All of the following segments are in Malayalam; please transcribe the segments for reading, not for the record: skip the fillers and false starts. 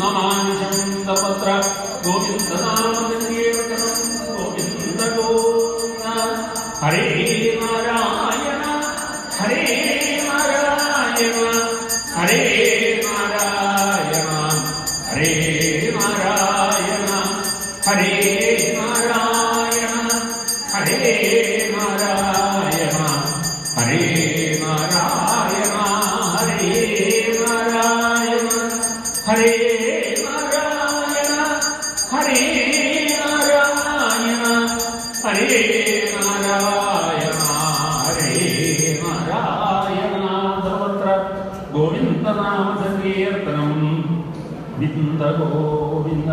നമാനുഷന്തപത്ര ഗോവിന്ദനാമകീർത്തനം ഗോവിന്ദ ഗോവിന്ദ. ഹരേ നാരായണ ഹരേ നാരായണ ഹരേ നാരായണ ഹരേ നാരായണ ഹരേ നാരായണ ഹരേ നാരായണ ഹരേ നാരായണ ഹരേ നാരായണ ഹരേ നാരായണ ഹരേ നാരായണ ഹരേ നാരായണ ഹരേ നാരായണ. സർവത്ര ഗോവിന്ദനാമ സങ്കീർത്തനം ഗോവിന്ദ ഗോവിന്ദ.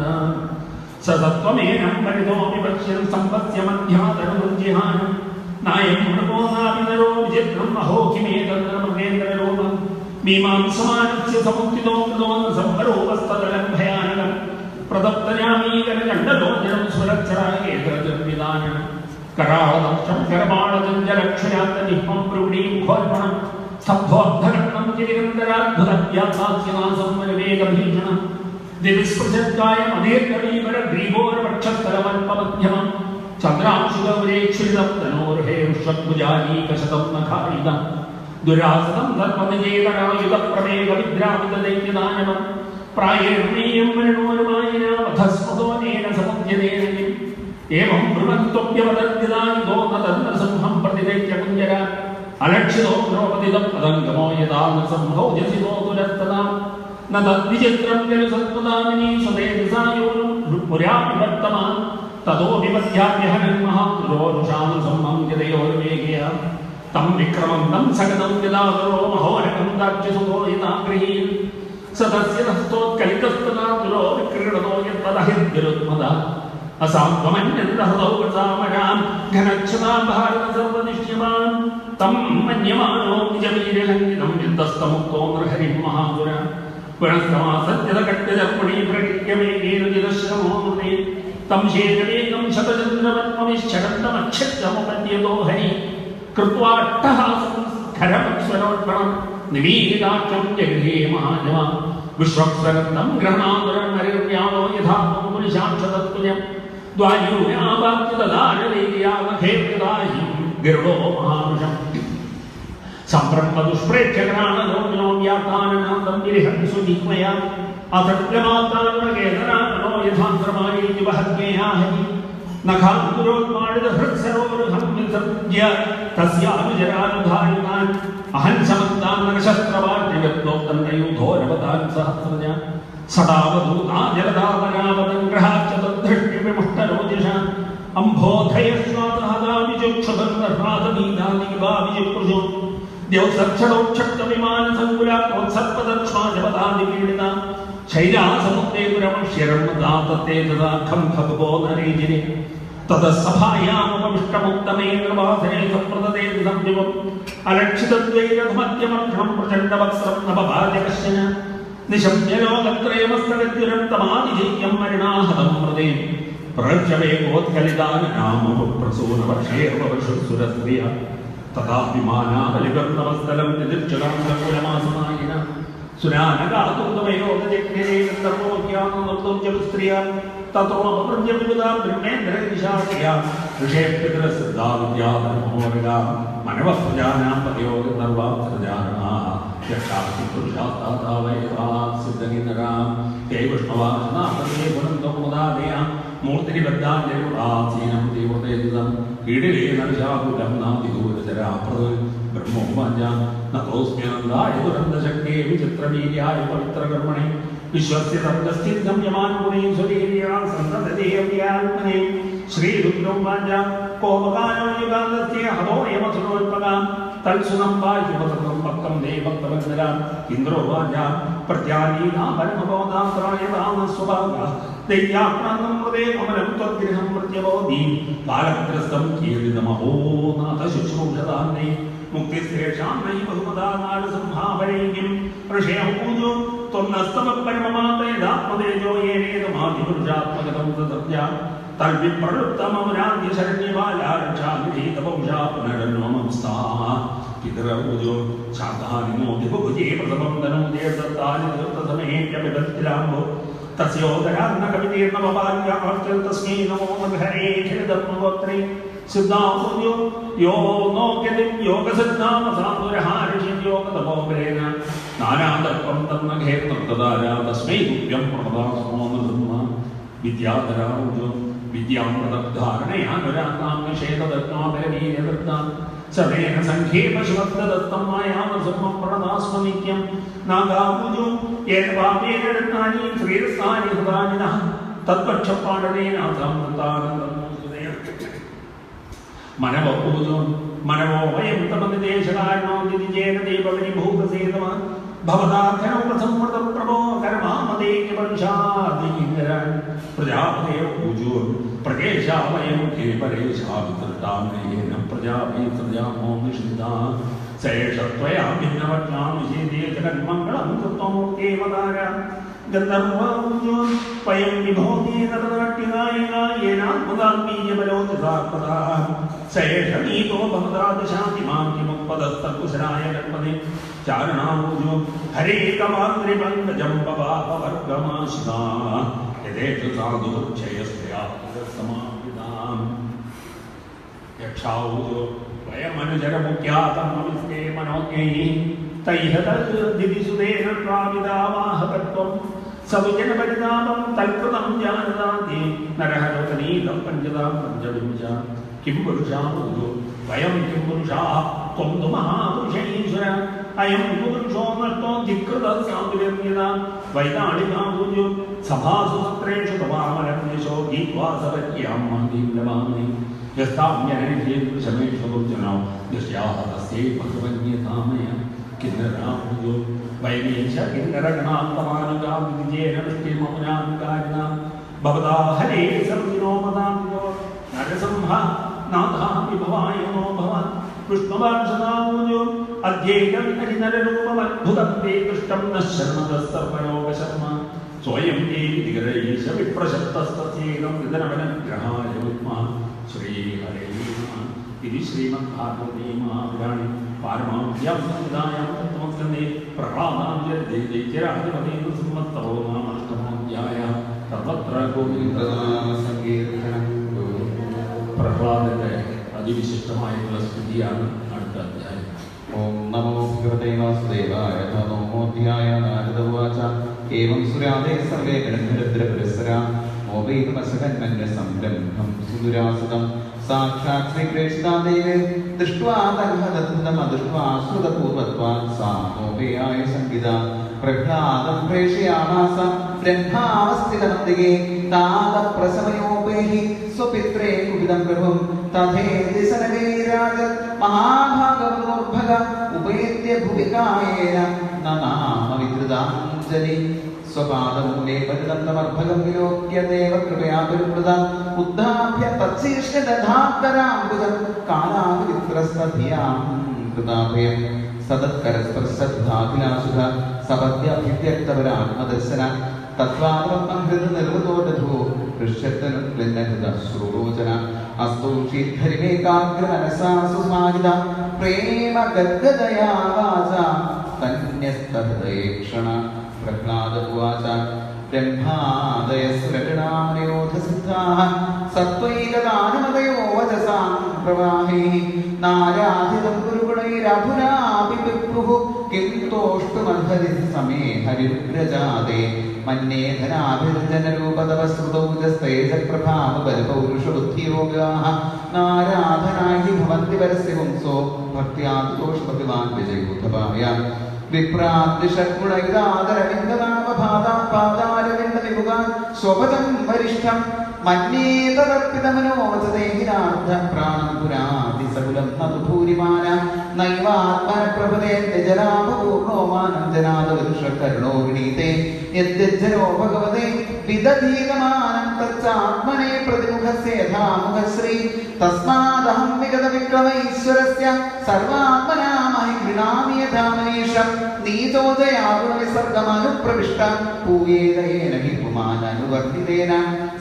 സതത്വമേനം പരിതോമി പശ്യൻ സമ്പത്യ മധ്യാതനുജിഹാനം നായം മൃഗോനാവിനരോ വിചിത്രം അഹോ കിമേതമൃഗേന്ദ്രരൂപം മീമാംസമാനസ്യ സമുത്തിതോ മൃദോ സംഭരോപസ്തലം ഭയാനകം പ്രതപ്തരാമീകരചണ്ഡലോചനം സ്വരക്ഷരായേതരജർവിധാനം കരാളദംശം കരപാളജഞ്ചലക്ഷയാന്തനിഹ്മം പ്രൗഢീം ഘോർപ്പണം സ്തബ്ധോദ്ധഘടനം ചിരന്തരാദ്ഭുതവ്യാസാസ്യനാസം വനവേഗഭീഷണം ദിവിസ്പൃശത്കായം അധീർഘവീപരഗ്രീവോരവക്ഷസ്ഥലമൽപമധ്യമം ചന്ദ്രാംശുഗൗരേക്ഷുരിതം തനോർഹേർഷദ്ഭുജാനീകശതം നഖായിതം ദുരാസതം ധർമ്മനിജേതരായുധപ്രമേഹവിദ്രാവിതദൈത്യദാനവം പ്രായേണീയം മരണോരുമായിനാവധസ്മതോനേന സമുദ്യതേനയും ഏവം ബ്രുവന്ത്വപ്യവദദ്യദാനിതോ നതന്ത്രസിംഹം പ്രതിദൈത്യകുഞ്ജര അലക്ഷിതോ ദ്രൗപദിതം പദംഗമോ യഥാ സംഭോജസിതോ ദുരത്തതാം ന തദ്വിചിത്രം ഖലു സത്പദാമിനീ സ്വദേവസായോനം പുരാവിവർത്തമാൻ തതോ വിപദ്യാഭ്യഹനൻ മഹാതുരോരുഷാമസംഭം യതയോർവേഗയ തം വിക്രമം തം സകതം യദാതുരോ മഹോരകം ദാക്ഷ്യസുതോ യഥാഗ്രഹീൻ സദസ്യ ഹസ്തോത്കലിതസ്തനാതുരോ വിക്രീഡതോ യദ്വദഹിദ്വിരുദ്മദ അസാത്വമന്യന്തഹൃതൗ ഗതാമരാൻ ഘനക്ഷതാം ഭാരത സർവനിഷ്യമാൻ തം മന്യമാനോ നിജവീരലംഘിതം യുദ്ധസ്തമുക്തോ നൃഹരിം മഹാതുര പുനസ്തമാസത്യതകട്യജർപ്പണീ പ്രകൃത്യമേകേനുജിതശ്രമോ മൃതേ തം ശേഖവേഗം ശതചന്ദ്രപത്മവിശ്ചകന്തമക്ഷമുപദ്യതോ ഹരി കൃത്വാട്ടഹാസം ഖരമക്ഷരോത്പണം നിമീലിതാക്ഷം ജഗൃഹേ മഹാജവ വിശ്വക്സരന്തം ഗ്രഹണാതുരം ഹരിർവ്യാമോ യഥാത്മം പുരുഷാക്ഷതത്വയം ദ്വായൂര്യാവാക്യദാരവേദിയാവഖേപ്യദാഹിം ഗരുഡോ മഹാനുഷം സംബ്രഹ്മദുഷ്പ്രേക്ഷകരാണോ വ്യാപാനനാന്തം വിരിഹംസു ജിഹ്മയാ അസത്യമാത്രാനുരകേതനാനോ യഥാന്ത്രമാരീതി വഹജ്ഞയാ ഹരി നഖാതുരോന്മാടിതഹൃത്സരോരുഹം വിസർജ്യ തസ്യാനുജരാനുധാരിതാൻ അഹംസമന്താൻ നഖശസ്ത്രവാർജ്യവ്യോക്തന്നയൂധോരവതാൻ സഹസ്രജ സദാവധൂതാ ജലദാപരാവതം ഗ്രഹാച്യതദ്ധൃഷ്ട്യവിമുഷ്ടരോജിഷ അംഭോധയശ്വാതഹദാവിജുക്ഷുഭർണഹ്ലാദമീനാദിവാവിജുകൃജോ ദ്യൗസക്ഷണോക്ഷക്തവിമാനസങ്കുലാത്മോത്സർപ്പദക്ഷ്മാജപദാദിപീഡിത ശൈലാസമുദ്ദേകുരമക്ഷ്യരംദാതത്തെ തദാഖം ഭഗവോ നരേജിനെ തദസഭായാമുപമിഷ്ടമുക്തമേന്ദ്രവാസനേ സമ്പ്രദതേ സംജുവം അലക്ഷിതദ്വൈരഥമദ്യമർഷണം പ്രചണ്ഡവക്രം നവഭാജകശ്ചന നിശമ്യലോകത്രയമസ്തവിദ്യുരന്തമാതിജയ്യം മരണാഹതം മൃതേ പ്രഹ്യവേഗോത്കലിതാനാമപുപ്രസൂനവർഷേർവശുസുരസ്ത്രിയ തഥാഭിമാനാബലികർണവസ്ഥലം നിദിക്ഷരാംഗകുലമാസനായിന സുരാനകാതുർഗമയോദജജ്ഞേനർവോക്യാനർദ്ദോജ്ജലസ്ത്രിയ തതോപൃഞ്ജവിപദാ ബ്രഹ്മേന്ദ്രദിശാശ്രിയ ഋഷേഭ്യഗ്രസിദ്ധാവിദ്യാധർമ്മോരഗ മനവപ്രജാനാം പദയോഗർവാസൃജാനാ യക്ഷാസിദ്ധുഷാസ്താവൈവാസിദ്ധഗിനരാം ഹേ വിഷ്ണുവാസനാപദേ പുനന്തമുദാദയാ മൂർത്തിനിബദ്ധാഞ്ജലിപദാസീനം തീവ്രതേജിതം കീടിലേ നർശാകുലം നാദിദൂരചരാപ്രദ് ബ്രഹ്മോവാചാം നതോസ്മ്യനന്ദായ ദുരന്തശക്തേ വിചിത്രവീര്യായ പവിത്രകർമ്മണേ വിശ്വസ്യ തർക്കസ്ഥിതം യമാൻപുരീശ്വരീര്യാ സന്തതദേവ്യാത്മനേ ശ്രീരുദ്രോവാചാം കോപകാലോ യുഗാന്തസ്യ ഹതോ യമസുരോൽപകാം തൽസുനമ്പായുപതം ഭക്തം ദേവക്തവന്ദരാം ഇന്ദ്രോവാചാം പ്രത്യാനീനാം പരമബോധാത്രായതാമസ്വഭാഗ ദൈത്യാപ്രാന്തം ഹൃദേ കമലം ത്വദ്ഗൃഹം പ്രത്യബോധി കാലഗ്രസ്തം കീർത്തിതമഹോ നാഥ ശുശ്രൂഷതാന്നേ മുക്തിശ്രേഷാം നൈ ബഹുമദാനാരസംഹാവരേക്കും ഋഷയം പൂജോ ത്വന്നസ്തമപരമമാതേദാത്മതേജോ യേനേതമാതിപുരുഷാത്മകതം തദ്യ തൽവിപ്രവൃത്തമരാധ്യശരണ്യബാലാരക്ഷാഗൃഹീതവംശാ പുനരന്വമംസ്ഥാഃ പിതരൂജോ ശാന്താനിനോ ദിപുജേ പ്രസവം ധനോ ദേവദത്താനി തീർത്ഥസമേപ്യപിബദ്ധിലാംബോ തസ്യോദരാന്നകവിതീർണമപാല്യാർത്തസ്മൈ നമോ നമഃ ധർമ്മഗോത്രേ സിദ്ധാംസോ യോ നോക്യതിം യോഗസിദ്ധാമസാനുരഹാരിഷിം യോഗതപോപരേന നാനാതത്വം തന്നഘേർത്തദാരാ തസ്മൈ തുഭ്യം പ്രണതാസ്മോ നൃമ്മ വിദ്യാധരാജോ വിദ്യാമൃതധാരണയാനുരാതാം നിഷേധദത്മാപരവീര്യവൃത്താം സവേന സംഖ്യേപ ശിവദത്തം മായാമസുമം പ്രണതാസ്മ നിത്യം നാഗാപൂജോ യേന പാപേന രത്നാനി ശ്രീരസ്ഥാനി ഹൃദാനിനഃ തദ്വക്ഷപാടനേനാഥം നൃത്താനന്ദം മനവോ പൂജോ മനവോ വയം തമനിദേശകാരണോ ദിതിജേന ദീപവിഭൂതസേതമ ഭവതാഖനോ പ്രസമ്മൃതം പ്രഭോ കർമാമദേവംശാദികിങ്കരാൻ പ്രജാപതയോ പൂജോ പ്രജേശാവയം ഹേ പരേശാവിതൃഷ്ടാമേന പ്രജാപീതൃജാമോ നിഷിദ്ധാ സേഷത്വയാ ഭിന്നവജ്ഞാം നിഷേധേ ജഗന്മംഗളം കൃത്വമൂർത്തേവതാര ഗന്ധർവപൂജോ വയം വിഭോഗേന തദനാട്യനായേനാത്മദാത്മീയമലോചിതാത്മതാ സേഷമീതോ ഭവതാദശാതിമാം കിമുപദസ്തകുശരായ ഗണപതി ചാരണാപൂജോ ഹരേ കമാന്ത്രിപങ്കജം പവാപവർഗമാശിതാ യഥേഷു സാധുക്ഷയസ്യാസമാവിതാം യക്ഷാപൂജോ വയമനുചരമുഖ്യാതം നമിസ്തേ മനോജ്ഞൈ തൈഹ ദിദിസുതേന പ്രാവിതാവാഹകത്വം സവിജനപരിതാപം തൽകൃതം ജാനദാതി നരഹരോകനീതം പഞ്ചതാം പഞ്ചവിംശ കിം പുരുഷാപൂജോ വയം കിം പുരുഷാഃ ത്വം തു മഹാപുരുഷൈശ്വര അയം പുരുഷോ നഷ്ടോ ധികൃതസാന്തുര്യത വൈതാളികാപൂജോ സഭാസു സത്രേഷു തവാമരന്യശോ ഗീത്വാ സവര്യാം മന്ദീം ലവാമി യസ്താമ്യനേഷമേഷുർജനോ ദൃശ്യാഹ തസ്യൈ ഭഗവന്യതാമയ കിന്നരാപൂജോ വൈമേശ കിന്നരഗണാന്തമാനുഗാം വിജയേന വൃഷ്ടിമമുനാകാരിണാം ഭവതാ ഹരേ സർവിനോമദാമിനോ നരസംഹ നാഥാ വിഭവായ നോ ഭവൻ വിഷ്ണുവാംശനാമൂജോ അധ്യേയം ഹരിനരരൂപമദ്ഭുതം തേ ദൃഷ്ടം ന ശർമ്മദസ്സർവയോഗശർമ്മ സ്വയം ദേവിതികരൈശ വിപ്രശബ്ദസ്തസ്യേകം നിധനവനഗ്രഹായ ഉത്മ ശ്രീഹരേ നമഃ. ഇതി ശ്രീമദ്ഭാഗവതേ മഹാപുരാണേ പാരമാവ്യാം സംഹിതായാം തത്ത്വസ്കന്ധേ പ്രഹ്ലാദാഞ്ജലിരാധിപതേന സംവത്സരോ നാമാഷ്ടമോऽധ്യായഃ. സർവത്ര ഗോവിന്ദനാമസങ്കീർത്തനം. പ്രഹ്ലാദന്റെ അതിവിശിഷ്ടമായിട്ടുള്ള സ്തുതിയാണ് അടുത്ത അധ്യായം. ഓം നമോ ഭഗവതേ വാസുദേവായ. നമോധ്യായ. നാരദ ഉവാച ഏവം സുരാദേ സർവേ ഗണധരദ്രപുരസ്സരാ മോപൈതുമസകന്മന്യ സംരംഭം സുദുരാസുതം സാക്ഷാത് ശ്രീകൃഷ്ണാദേവേ ദൃഷ്ട്വാ തൻഹദത്തമദൃഷ്ട്വാ ശ്രുതപൂർവത്വാത് സാ മോപയായ സംഗീത പ്രഹ്ലാദം പ്രേഷയാമാസ ബ്രഹ്മാവസ്ഥിതമന്ദികേ താതപ്രസമയോപേഹി സ്വപിത്രേ കുപിതം പ്രഭും തഥേതി സനവേരാജ മഹാഭാഗവതോർഭഗ ഉപേത്യ ഭുവികായേന നനാമ വിദ്രുതാഞ്ജലി സ്വപാദമൂലേ പരിതന്തമർഭഗം വിലോക്യ ദേവ കൃപയാ പരിവൃത ഉദ്ധാപ്യ തത്ശീർഷദധാന്തരാംബുജം കാലാവിത്രസ്തധിയാം കൃതാഭയം സദത്കരസ്പർശദ്ധാഭിലാസുഖ സപദ്യഭിവ്യക്തപരാത്മദർശന തത്വാത്മം ഹൃദ നിർവൃതോദധോ ഹൃഷ്യത്തനും ക്ലിന്നഹൃദ ശ്രുലോചന അസ്തോഷീദ്ധരിമേകാഗ്രമനസാ സുസ്മാജിത പ്രേമ ഗദ്ഗദയാ വാച തന്യസ്തഹൃദയേക്ഷണ. പ്രഹ്ലാദ ഉവാച ബ്രഹ്മാദയസ്ഫുരണാനയോധസിദ്ധാഃ സത്വൈകദാനമതയോ വചസാം പ്രവാഹൈഃ നാരാധിതം ഗുരുഗുണൈരധുനാപി വിഭ്രുഃ കിം തോഷ്ടുമർഹതി സമേ ഹരിരുഗ്രജാതേ മന്യേധനാഭിർജനരൂപതവ ശ്രുതൗജസ്തേജപ്രഭാവബലപൗരുഷബുദ്ധിയോഗാഃ നാരാധനാഹി ഭവന്തി പരസ്യ പുംസോ ഭക്ത്യാദോഷപതിവാൻ വിജയൂഥപായ വിപ്രാദ്രിഷഡ്ഗുണൈരാദരവിന്ദനാമപാദാരവിന്ദവിമുഖാൻ സ്വപദം വരിഷ്ഠം മന്യേതദർപ്പിതമനോവചദേഹിനാർദ്ധ പ്രാണം പുരാതിസകുലം നതു ഭൂരിമാന നൈവാത്മനപ്രഭുതേ നിജലാഭപൂർണോ മാനം ജനാദവൃഷകരുണോ വിനീതേ യദ്ജനോ ഭഗവതേ വിദധീതമാനം തച്ചാത്മനേ പ്രതിമുഖസ്യ യഥാമുഖശ്രീ തസ്മാദഹം വിഗത വിക്രമൈശ്വരസ്യ സർവാത്മനാ മഹി ഗൃണാമി യഥാ മനീഷം നീതോജയാഗുണവിസർഗമനുപ്രവിഷ്ട പൂയേതയേന ഹി പുമാനനുവർത്തിതേന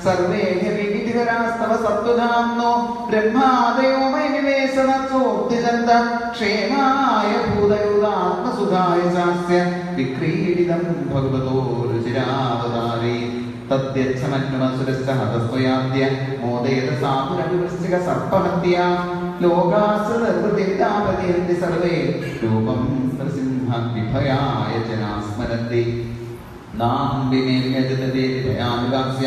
സർവേ വിവിധികരാസ്തവ സത്വധാംനോ ബ്രഹ്മാദയോ മൈ നിവേശനോക്തിജന്ത ക്ഷേമായ ഭൂതയുതാത്മസുഖായ ചാസ്യ വിക്രീഡിതം ഭഗവതോ രുചിരാവതാരേ തദ്യച്ഛമന്യമസുരശ്ച ഹതസ്വയാദ്യ മോദേത സാധുരവിവൃശ്ചിക സർപ്പഹത്യ ലോകാസ് നിർവൃതിർദാപതിയന്തി സർവേ രൂപം നൃസിംഹ വിഭയായ ജനാസ്മരന്തി നാം വിമേന്യജതദേവിഭയാനുഗാസ്യ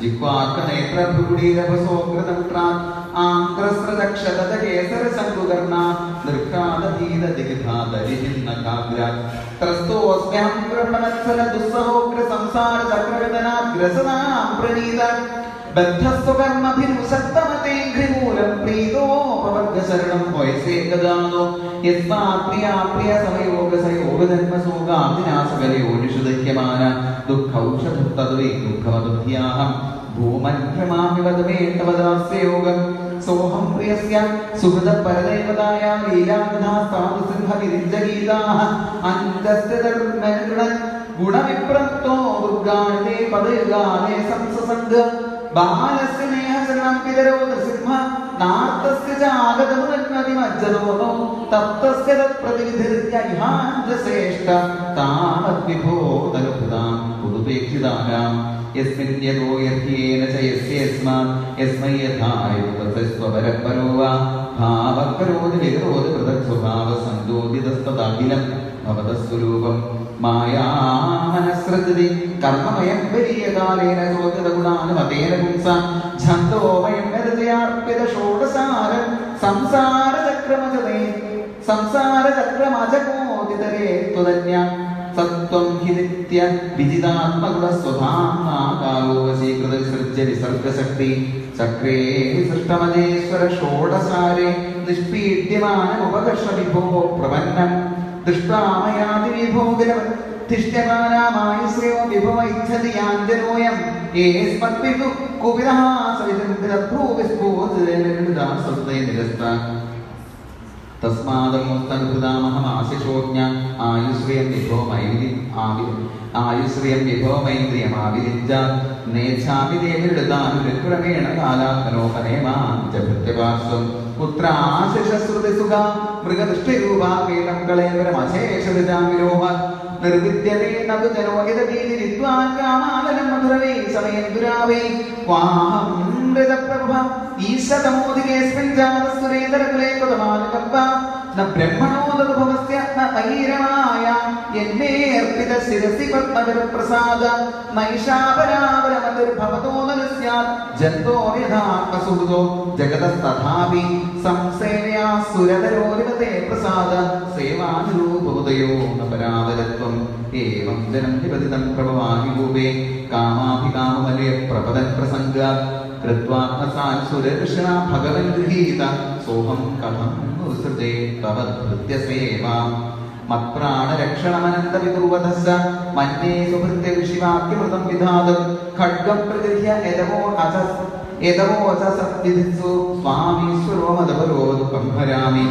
ജിഹ്വാർക്കനേത്രഭ്രൂഢീരഭസോകൃതം ട്രാൻ ആംഗ്രസ്രദക്ഷതകേസരശങ്കുകർണ നിർഘാതീതദിഗ്ധാതരിഹിന്നകാഗ്രാത് ത്രസ്തോസ്മ്യം ബ്രഹ്മണത്സല ദുസ്സഹോഗ്ര സംസാര ചക്രഗതനാഗ്രസനാം പ്രണീത ബദ്ധസ്വകർമ്മഭിരുസത്തമതേഘ്രിമൂലം പ്രീതോപവർഗശരണം വയസേ ഗതാനോ യസ്മാ പ്രിയാ പ്രിയ സമയോഗസയോഗധന്മസോഗാദിനാസകലയോനിഷുദഹ്യമാന ദുഃഖൗഷധത്തദ്വൈ ദുഃഖമദുഭ്യാഹം ഭൂമന്ഭ്രമാമിവദമേട്ടവദാസ്യയോഗം സോഹം പ്രിയസ്യ സുഹൃതപരദേവതായ ലീലാവിധാസ്താദുസിംഹവിരിഞ്ജഗീതാഃ അന്തസ്തധർമ്മഗുണൻ ഗുണവിപ്രപ്തോ ദുർഗാണേ പദയുഗാലേ സംസസംഗ ബാലസ്യ നേഹശരണം പിതരോ നൃസിംഹ നാർത്തസ്യ ജാഗതമുനന്മതിമജ്ജതോനോ തപ്തസ്യ തത്പ്രതിവിധിർയൈഹാഞ്ജശ്രേഷ്ഠ താവദ്വിഭോ തലുഭൃതാം പുതുപേക്ഷിതാനാം യസ്മിൻ യതോ യഥ്യേന ച യസ്യേസ്മാത് യസ്മൈ യഥായോ തസ്വപരപരോ വാ ഭാവകരോതി വികരോതി പൃഥക് സ്വഭാവ സന്തോദിതസ്തദാഖിലം ഭവതസ്വരൂപം മായാമനസ്രജതി കർമ്മമയം ബലീയകാലേന ചോദിതഗുണാനുമതേന പുംസ ഛന്ദോമയം രചയാർപ്പിത ഷോഡശാരം സംസാരചക്രമജകോദിതരേ ത്വദന്യ സത്വം ഹി നിത്യ വിജിതാത്മഗുണസ്വധാംനാകാരോ വശീകൃത വിസൃജ്യ വിസർഗശക്തി ചക്രേ വിസൃഷ്ടമജേശ്വര ഷോഡശാരേ നിഷ്പീഡ്യമാനമുപകർഷ വിഭോ പ്രപന്നം ദൃഷ്ടാമയാതിവിഭോഗിഷ്ടമാനാമായുശ്രയോ വിഭവ ഇച്ഛതി യാഞ്ജനോയം ഏസ്മദ്വിഭു കുപിതഃ സവിതംഭ്രഭ്രൂവിസ്ഫോതിതേ നിരസ്ത തസ്മാദമുസ്തനുഭൃതാമഹമാശിഷോജ്ഞ ആയുശ്രിയം വിഭവമൈന്ദ്രിയമാവിരിഞ്ച നേച്ഛാമി ദേവിരുദാനുരക്രമേണ കാലാത്മനോപനേമാഞ്ചഭൃത്യപാർശ്വം പുത്രാശിശ്രുതിസുഖ മൃഗദൃഷ്ടിരൂപാ കേളം കളേവരമശേഷവിരോഹ നിർവിദ്യതേ നതു ജനോഹിതീതിരിദ്വാൻ കാമാലനം മധുരവേ സമയേന്ദുരാവേ വാഹം മൃതപ്രഭ ഈശതമോദികേസ്മിൻ ജാതസുരേതരകുലേ കൃതമാനുകമ്പ ന ബ്രഹ്മണോ തദ്ഭവസ്യ ന മൈരമായ യന്മേ അർപ്പിത ശിരസി പത്മജലപ്രസാദ നൈഷാപരാപരമതിർഭവതോ നനു സ്യാത് ജന്തോ യഥാത്മസുഹൃതോ ജഗതസ്തഥാപി സംസേവയാ സുരതരോരിവതേ പ്രസാദ സേവാനുരൂപോദയോ ന പരാവരത്വം ഏവം ജനം നിപതിതം പ്രഭവാമി ഭൂപേ കാമാഭികാമമലേ പ്രപദൻ പ്രസംഗ കൃത്വാത്മസാൻ സുരകൃഷ്ണ ഭഗവൻ ഗൃഹീത സോഹം കഥം നുസൃജേ തവ ഭൃത്യസേവാം മത്പ്രാണരക്ഷണമനന്ത വിദുർവധസ്സ മന്യേ സുഭൃത്യ ഋഷിവാക്യമൃതം വിധാതും ഖഡ്ഗം പ്രഗൃഹ്യ യദവോചസദ്വിധിത്സു സ്വാമീശ്വരോ മദപരോ ദുഃഖം ഭരാമി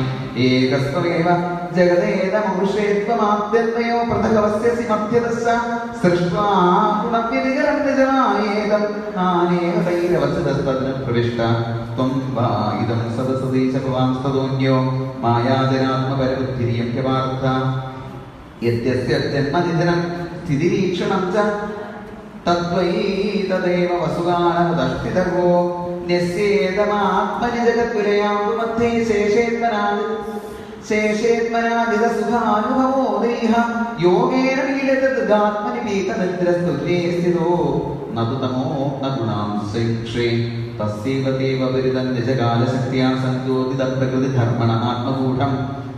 ഏകസ്ത്വമേവ ജഗദേതമുഷേത്വമാദ്യന്തയോ പൃഥഗവസ്യസി മധ്യതസ്സ സൃഷ്ട്വാ ഗുണവ്യതികരം നിജമായേതം നാനേവ തൈരവസതസ്തദ്ന പ്രവിഷ്ട ത്വം വാ ഇദം സദസദീശ ഭവാംസ്തദോന്യോ മായാജനാത്മപരബുദ്ധിരിയം ഹ്യപാർത്ഥ യദ്യസ്യ ജന്മനിധനം സ്ഥിതിരീക്ഷണം ച തദ്വൈ തദേവ വസുഗാനമുദഷ്ടിതർവോ ന്യസ്യേതമാത്മനി ജഗത്കുലയാന്തുമധ്യേ ശേഷേത്മനാദിതസുഖാനുഭവോ ദേഹ യോഗേന വീലതദ്ഗാത്മനി വീതനിദ്രസ്തുല്യേ സ്ഥിതോ നതു തമോ ന ഗുണാം ശൈക്ഷേ തസ്യൈവ ദേവ വിരുദം നിജകാലശക്തിയാ സഞ്ജോതിതം പ്രകൃതിധർമ്മണ ആത്മഗൂഢം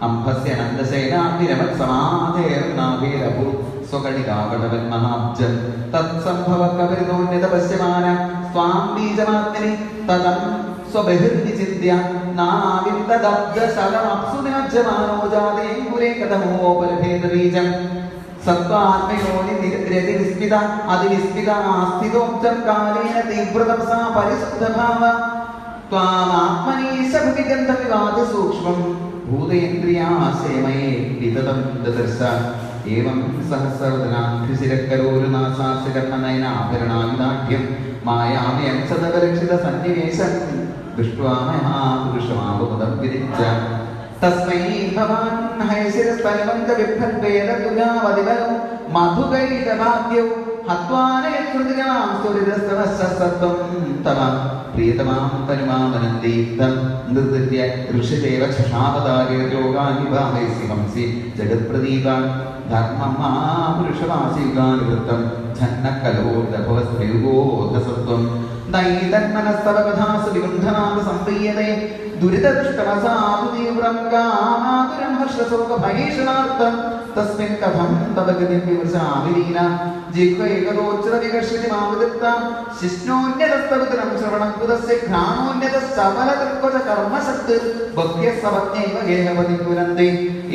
അംഭസ്യ അനന്തശൈനാഭിരമത് സമാധേർനാഭേരഭൂ സ്വകണികാവടവൻ മഹാബ്ജം തത്സംഭവ കവരിതോന്യത പശ്യമാന സ്വാം ബീജമാത്മനി തദം സ്വബഹിർവിചിന്യ നാവിന്ദദബ്ദശലമപ്സുനിമജ്ജമാനോ ജാതേങ്കുലേ കഥമോപലഭേദ ബീജം സത്വാത്മയോനി രതിവിസ്മിത അതിവിസ്മിത ആസ്ഥിതോബ്ജം കാലേന തീവ്രതപസാ പരിശുദ്ധഭാവ ത്വാമാത്മനീശ ഭുതിഗന്ധവിവാദ സൂക്ഷ്മം ഭൂതേന്ദ്രിയാശയമയേ വിതതം ദദർശ ഏവം സഹസ്രവദനാഭിശിരക്കരോരുനാസാസ്യകർണനയനാഭരണായുധാഢ്യം മായാമയം സദപരക്ഷിത സന്നിവേശം ദൃഷ്ട്വാ മഹാപുരുഷമാവുമുദം വിരിച്ച തസ്മൈ ഭവാൻ ഹയശിരസ്ഥലവന്ത വിഭ്രദ്വേദതുലാവതിബലം മധുകൈതഭാഗ്യൗ ഹത്വാനയകൃതിനാം സ്തുരിതസ്തവസ്സത്വം തവ പ്രിയതമാം തനുമാമനന്ദീപ്തം നിർദ്ദൃത്യ ഋഷിദേവ ക്ഷാപതാരേ യോഗാനിഭാവൈസി ഹംസി ജഗത്പ്രദീപ ധർമ്മമാപുരുഷവാസിയുഗാനുവൃത്തം ഛന്നക്കലോർദഭവസ്ത്രയുഗോധസത്വം നൈതന്മനസ്തവ കഥാസു വികുണ്ഠനാമ സംപ്രീയതേ ദുരിതദുഷ്ടമസാധു തീവ്രം കാമാതുരം ഹർഷശോകഭീഷണാർത്ഥം തസ്മിൻ കഥം തവ ഗതിം വിമർശാമിരീന ജിഹ്വൈകദോച്ഛ്ര വികർഷിതി മാവൃത്ത ശിഷ്ണോന്യതസ്തവതരം ശ്രവണം കുതസ്യ ഘ്രാണോന്യതസ്തവലതൃക്വച കർമ്മശക്തി ഭക്ത്യസവജ്ഞൈവ ഗേഹപതി പുരന്തി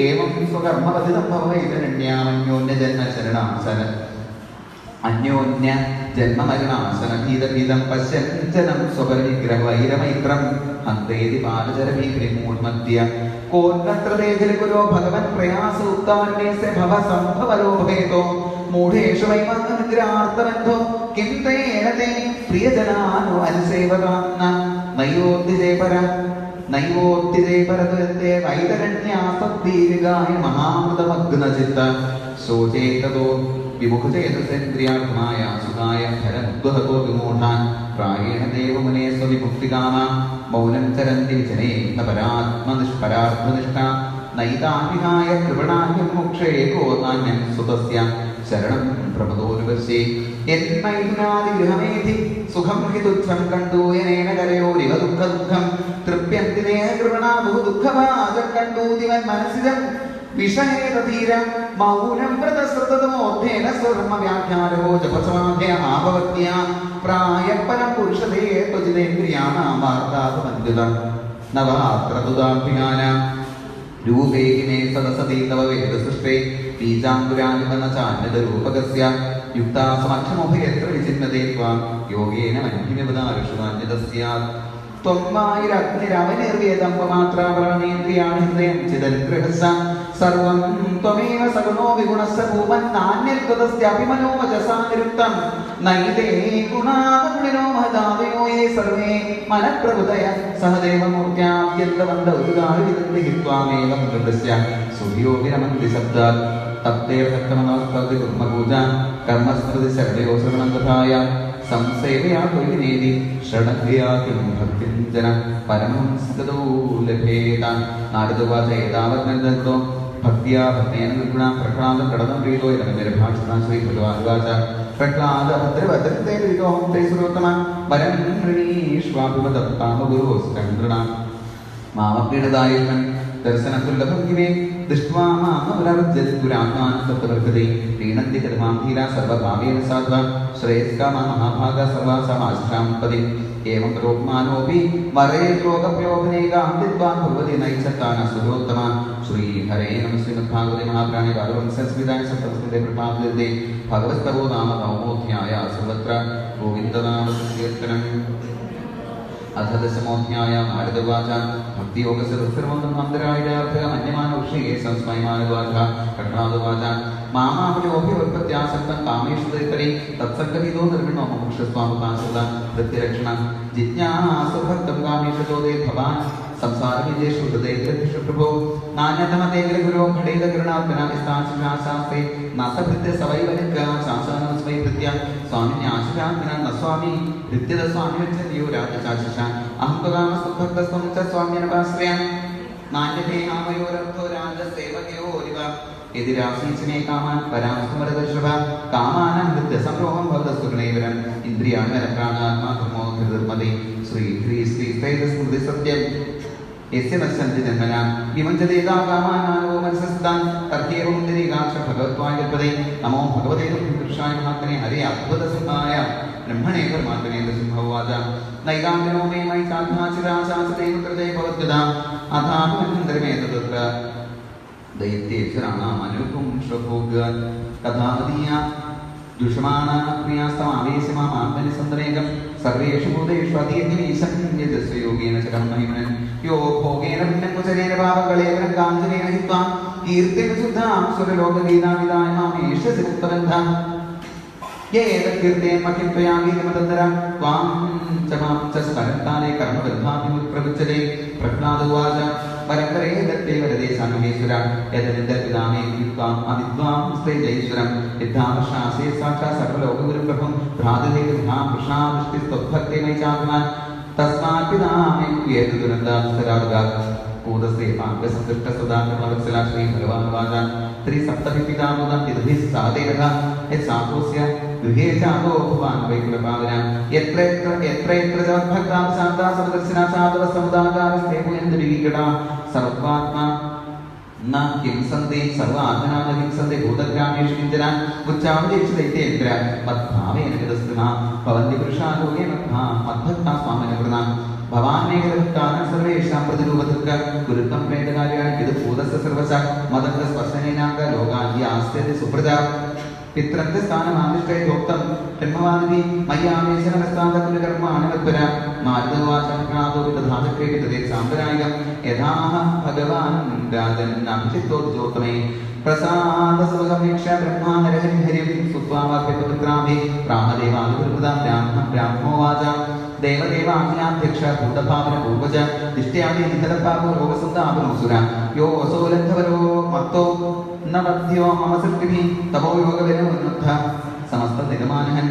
ഏവം സ്വകർമ്മപതിതം ഭവൈതരണ്യാമന്യോന്യജന്മ ശരണാശന അന്യോന്യ ജന്മമരണാശനഭീതഭീതം പശ്യഞ്ചനം സ്വപരവിഗ്രഹവൈരമൈത്രം ഹന്തേതി ബാലചരഭീകരിമൂർമദ്യ കോന്നത്രദേഖില ഗുരോ ഭഗവൻ പ്രയാസ ഉത്തമന്വേസ്യ ഭവ സംഭവലോഭേതോ മൂഢേഷു വൈമഗ്രഹാർത്ഥബന്ധോ കിം തേന തേ പ്രിയജനാനോ അനുസേവകാന്ന നൈവോദ്ധിജേപരതേ വൈതരണ്യാസദ്ദീർഘായ മഹാമൃതമഗ്നചിത്ത ശോചേതോ വിമുഖചേതസേന്ദ്രിയാത്മായ സുഖായ ഫലമുദ്വഹതോ വിമൂഢാൻ പ്രായേണ ദേവമുനേ സ്വവിമുക്തികാമ മൗനം ചരന്തി ജനേഹപരാത്മനിഷ്ഠ നൈതാമിഹായ കൃപണാഹ്യം മോക്ഷേകോ നാന്യം സുതസ്യ ശരണം പ്രമദോനുപശ്യേ യന്മൈനാദിഗൃഹമേധി സുഖം ഹി തുച്ഛം കണ്ടൂയനേന കരയോരിവ ദുഃഖം തൃപ്യന്തിനേഹ കൃപണാ ബഹു ദുഃഖഭാജം കണ്ടൂതിവൻ മനസ്സിജം വിഷഹേതധീര മൗനം വ്രതശ്രുതമോധേന സ്വർമ്മ വ്യാഖ്യാനോ ജപസമാധയ ആഭവത്യ പ്രായപരം പുരുഷതേ ത്വജിതേന്ദ്രിയാണാം വാർത്താപമഞ്ജുത നവാത്രതുദാഭ്യാന രൂപേ കിമേ സദസതി തവ വേദസൃഷ്ടേ ബീജാങ്കുരാനുപന്ന ചാന്യത രൂപകസ്യ യുക്താ സമക്ഷമുഭയത്ര വിചിന്നതേ ത്വാം യോഗേന മന്യവദാരുഷുവാന്യത സ്യാത് ത്വംവായിരഗ്നിരവനിർവേദംബമാത്രാപരാണേന്ദ്രിയാണി ഹൃദയം ചിദനുഗ്രഹസ്സ സർവം ത്വമേവ സഗുണോ വിഗുണസ്സ ഭൂമൻ നാന്യത്വതസ്യാപി മനോവചസാ നിരുക്തം നൈതേ ഗുണാഗുണിനോ മഹദാദയോ യേ സർവേ മനഃപ്രഭുതയ സഹദേവമൂർത്യാദ്യന്തവന്തൗദാഹി ത്വാമേവം കൃതസ്യ സുധിയോ വിരമന്തി ശബ്ദാത് തപ്തേർഭക്തമനോസ്തവതി കുർമ്മപൂജ കർമ്മസ്മൃതി ശരണയോ ശ്രവണം തഥായ സംസേവയാ തൊഴിനേതി ഷഡഗ്രിയാകിം ഭക്തിം ജന പരമം സദോ ലഭേത നാരദവാച ഏതാവത്നന്ദോ ഭക്തിയാ ഭക്തേന നിർഗുണ പ്രഹ്ലാദം കടനം പ്രീതോ ഇതമിരഭാഷണ ശ്രീ ഭഗവാനുവാച പ്രഹ്ലാദ ഭദ്രഭദ്രത്തെ പ്രീതോഹം തേ സുരോത്തമ വരം ഗൃണീഷ്വാഭിമദത്താമഗുരോസ്കണ്ഡൃണ മാമപീഡദായുഷ്മൻ ദർശനദുർലഭം കിമേ ദൃഷ്ട്വാ മാമപുനരുജ്ജതുരാത്മാനസപ്തവർഗതേ പ്രീണന്തി കർമാം ധീരാ സർവഭാവേന സാധ്വ ശ്രേയസ്കാമാ മഹാഭാഗ സർവാസാമാശ്രാം പദി ഏവം പ്രോക്മാനോപി വരേത്രോകപ്യോപനേകാം വിദ്വാൻ ഭഗവതി നൈച്ഛത്താന സുരോത്തമ ശ്രീ ഹരേ നമഃ ശ്രീമദ്ഭാഗവതേ മഹാപ്രാണേ ഭാഗവതംസംസ്കൃതായ സപ്തസ്മൃതേ പ്രഭാതേ ഭഗവസ്തവോ നാമ നവമോധ്യായ സർവത്ര ഗോവിന്ദനാമ സങ്കീർത്തനം അഥ ദശമോധ്യായ നാരദവാച ഭക്തിയോഗസർവന്തരായ സംസ്മയമാനവാച കഠിനാദവാച മാമാപനോഭ്യോത്പത്യാസക്തം കാമേഷു ദൈതരി തത്സംഗതിതോ നിർഗുണോ മോക്ഷസ്വാമുപാശ്രിത വൃത്തിരക്ഷണ ജിജ്ഞാസുഭക്തം കാമേഷതോദേ ഭവാൻ സംസാരവിജേഷു ഹൃദയഗ്രഹിഷു പ്രഭോ നാന്യതമതേഗ്രഗുരോ ഘടേതകരുണാത്മനാസ്ഥാശാസ്ത്രേ നസഭൃത്യ സവൈവനിക ശാസനമസ്മൈ ഭൃത്യ സ്വാമിന്യാശിഷാത്മന ന സ്വാമി ഭൃത്യത സ്വാമി വച്ചതിയോ രാജശാശിഷ അഹം ത്വകാമസ്തുഭക്തസ്ത്വം ച സ്വാമ്യനപാശ്രയ നാന്യതേഹാമയോരർത്ഥോ രാജസേവകയോരിവ യതിരാസീചനേ കാമാൻ പരാംസ്മരദർശഭ കാമാനം ഹൃദ്യസംരോഹം ഭവതസ്തുഗണൈവരം ഇന്ദ്രിയാണി വരപ്രാണാത്മാ ധർമ്മോ ധൃർമതി ശ്രീ ശ്രീ ശ്രീ സ്മൃതി സത്യം യസ്യ നശ്യന്തി ജന്മന വിമഞ്ജതേതാ കാമാനാനോ മനസസ്താൻ തർക്കേവം നിരീകാക്ഷ ഭഗവത്വായ കൽപ്പതേ നമോ ഭഗവതേ പുരുഷായ മഹാത്മനെ ഹരേ അദ്ഭുതസിംഹായ ബ്രഹ്മണേ പരമാത്മനേ നൃസിംഹവാച നൈകാന്തനോ മേ മൈ സാധ്യാചിരാശാസതേ മുദ്രതേ ഭവദ്ഗത അഥാമന്തരമേതത്ര ദൈത്യേശ്വരാണാമനുപും ശ്വഭോഗാൻ കഥാമതീയ ദുഷമാണാപ്രിയാസ്തമാവേശമാത്മനി സന്ദനേകം സർവേഷു ഭൂതേഷു അതീർഘമീശം യജസ്വയോഗേന ച കർമ്മഹിമനൻ യോ ഭോഗേന പുണ്യകുചരേന പാപകളേവനം കാഞ്ചനേന ഹിത്വാ കീർത്തിം ശുദ്ധാം സുരലോകഗീതാവിതായ മാമേഷ്യസി മുക്തബന്ധ യേതകീർത്തേൻ മഹിം ത്വയാ ഗീതമതന്തര ത്വാം ച മാം ച സ്മരന്താനേ കർമ്മബദ്ധാഭിമുഖ്യപ്രവിച്യതേ പ്രഹ്ലാദോവാച പരമ്പരേ ദത്തേ വരദേ സാമഹേശ്വര യദനിന്ദപിതാമേ വിദ്വാം അവിദ്വാം സ്ത്രീ ജൈശ്വരം വിദ്ധാമർഷാസേ സാക്ഷാ സർവലോകഗുരുപ്രഭം ഭ്രാതൃദേവധാം കൃഷ്ണാദൃഷ്ടിസ്ത്വദ്ഭക്തിമൈ ചാത്മാൻ തസ്മാത് പിതാമേ ക്രിയേതു ദുരന്താസ്തരാർഗാത് പൂതശ്രീ പാങ്കസന്തുഷ്ട സുധാകർണവത്സല ശ്രീ ഭഗവാനുവാചാൻ ത്രിസപ്തഭിപിതാമൃതം വിദുഭിः സാദേവഃ യത്സാധുസ്യ ഗൃഹേ ചാതോ ഭവാൻ വൈകുലപാവനാം യത്ര ഭക്താം ശാന്താ സമദർശനാ സാധവ സമുദാകാരസ്തേ പുയന്തി വികടാം സർവാത്മാ ന കിംസന്തി സർവാത്മനാ ന കിംസന്തി ഭൂതഗ്രാമേഷു കിഞ്ചനാൻ ഉച്ചാവതേഷു ദൈത്യേന്ദ്ര മദ്ഭാവേന വിദസ്തനാ ഭവന്തി പുരുഷാ ലോകേ മദ്ഭക്താ സ്വാമിനകൃതാം ഭവാനേകരഭക്താനാം സർവേഷാം പ്രതിരൂപതൃക്ക ഗുരുത്വം പ്രേതകാര്യാണി വിദു ഭൂതസ്യ സർവശ മദംഗ സ്പർശനേനാംഗ ലോകാന്യ ആസ്തേതി സുപ്രജാ പിത്രന്റെ സ്ഥാനമാദിഷ്ടോക്തം ബ്രഹ്മവാദിനി മയ്യാമേശനസ്ഥാന്തകുലകർമാണി മത്പര മാരുതവാചക്രാദോപിതധാചക്രേ സാമ്പരായകം യഥാഹ ഭഗവാൻ രാജൻ അഭിഷിക്തോദ്യോത്തമേ പ്രസാദസമീക്ഷ ബ്രഹ്മാനരഹരി ഹരിം സുത്വാവാക്യപുത്രാഭി പ്രാമദേവാദിപുരുപദാം ബ്രാഹ്മോവാച ദേവദേവാജ്ഞാധ്യക്ഷ ഭൂതഭാവന പൂർവജ ദിഷ്ട്യാദി നിധലപാപോ രോഗസുന്ദാപനോസുര യോ അസോലന്ധവരോ മത്തോ നവദ്യോ മമ സൃഷ്ടിഭി തപോ യോഗവിനോ ഉന്മത്ത സമസ്ത നിഗമാനഹൻ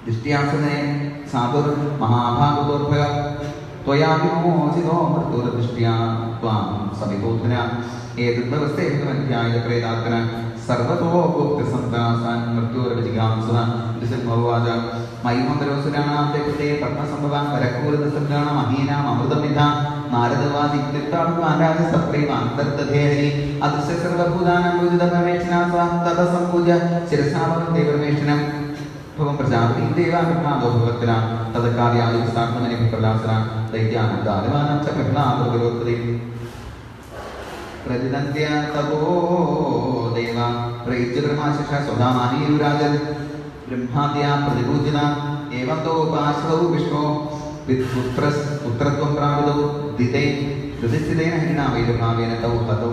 ദിഷ്ട്യാസനെ സാധുർ മഹാഭാഗവതോർഭക ത്വയാ വിമോചിതോ മൃത്യുർദൃഷ്ട്യാ ത്വാം സവിതോധന ഏതദ്വസ്തേഹമധ്യായ പ്രേതാത്മന സർവതോ ഗോപ്തസന്താസാൻ മൃത്യോരവജിഗാംസുന ദിശംഭവാച മൈമന്ദരോസുരാണാം ദേവതേ പത്മസംഭവാൻ വരക്കൂലദസംഗാണം അഹീനാം അമൃതമിധ നാരദവാദിക്തിർത്താടുകാരാജ സപ്രൈവാന്തർദധേഹരി അദൃശ്യ സർവഭൂതാനാം പൂജിത പരമേശ്വരാ സ്വാ തത സംപൂജ്യ ശിരസാവനം ദേവരമേശ്വരം ഭവം പ്രജാപതി ദേവാഭിപ്രാദോ ഭഗവത്കര തദകാര്യാദിസ്ഥാത്മനെ പ്രലാസന ദൈത്യാനന്ദാനവാനം ച പ്രഹ്ലാദോപരോത്പതി പ്രതിദന്ത്യ തപോ ദേവ പ്രയുജ്യബ്രഹ്മാശിഷ സ്വധാമാനീയുരാജൻ ബ്രഹ്മാദ്യാ പ്രതിപൂജിത ഏവം തോപാശ്രൗ വിഷ്ണോ പുത്രത്വം പ്രാപിതൗ ദിതേ ഹൃദിസ്ഥിതേന ഹിരണാവൈരഭാവേന തൗ ഹതൗ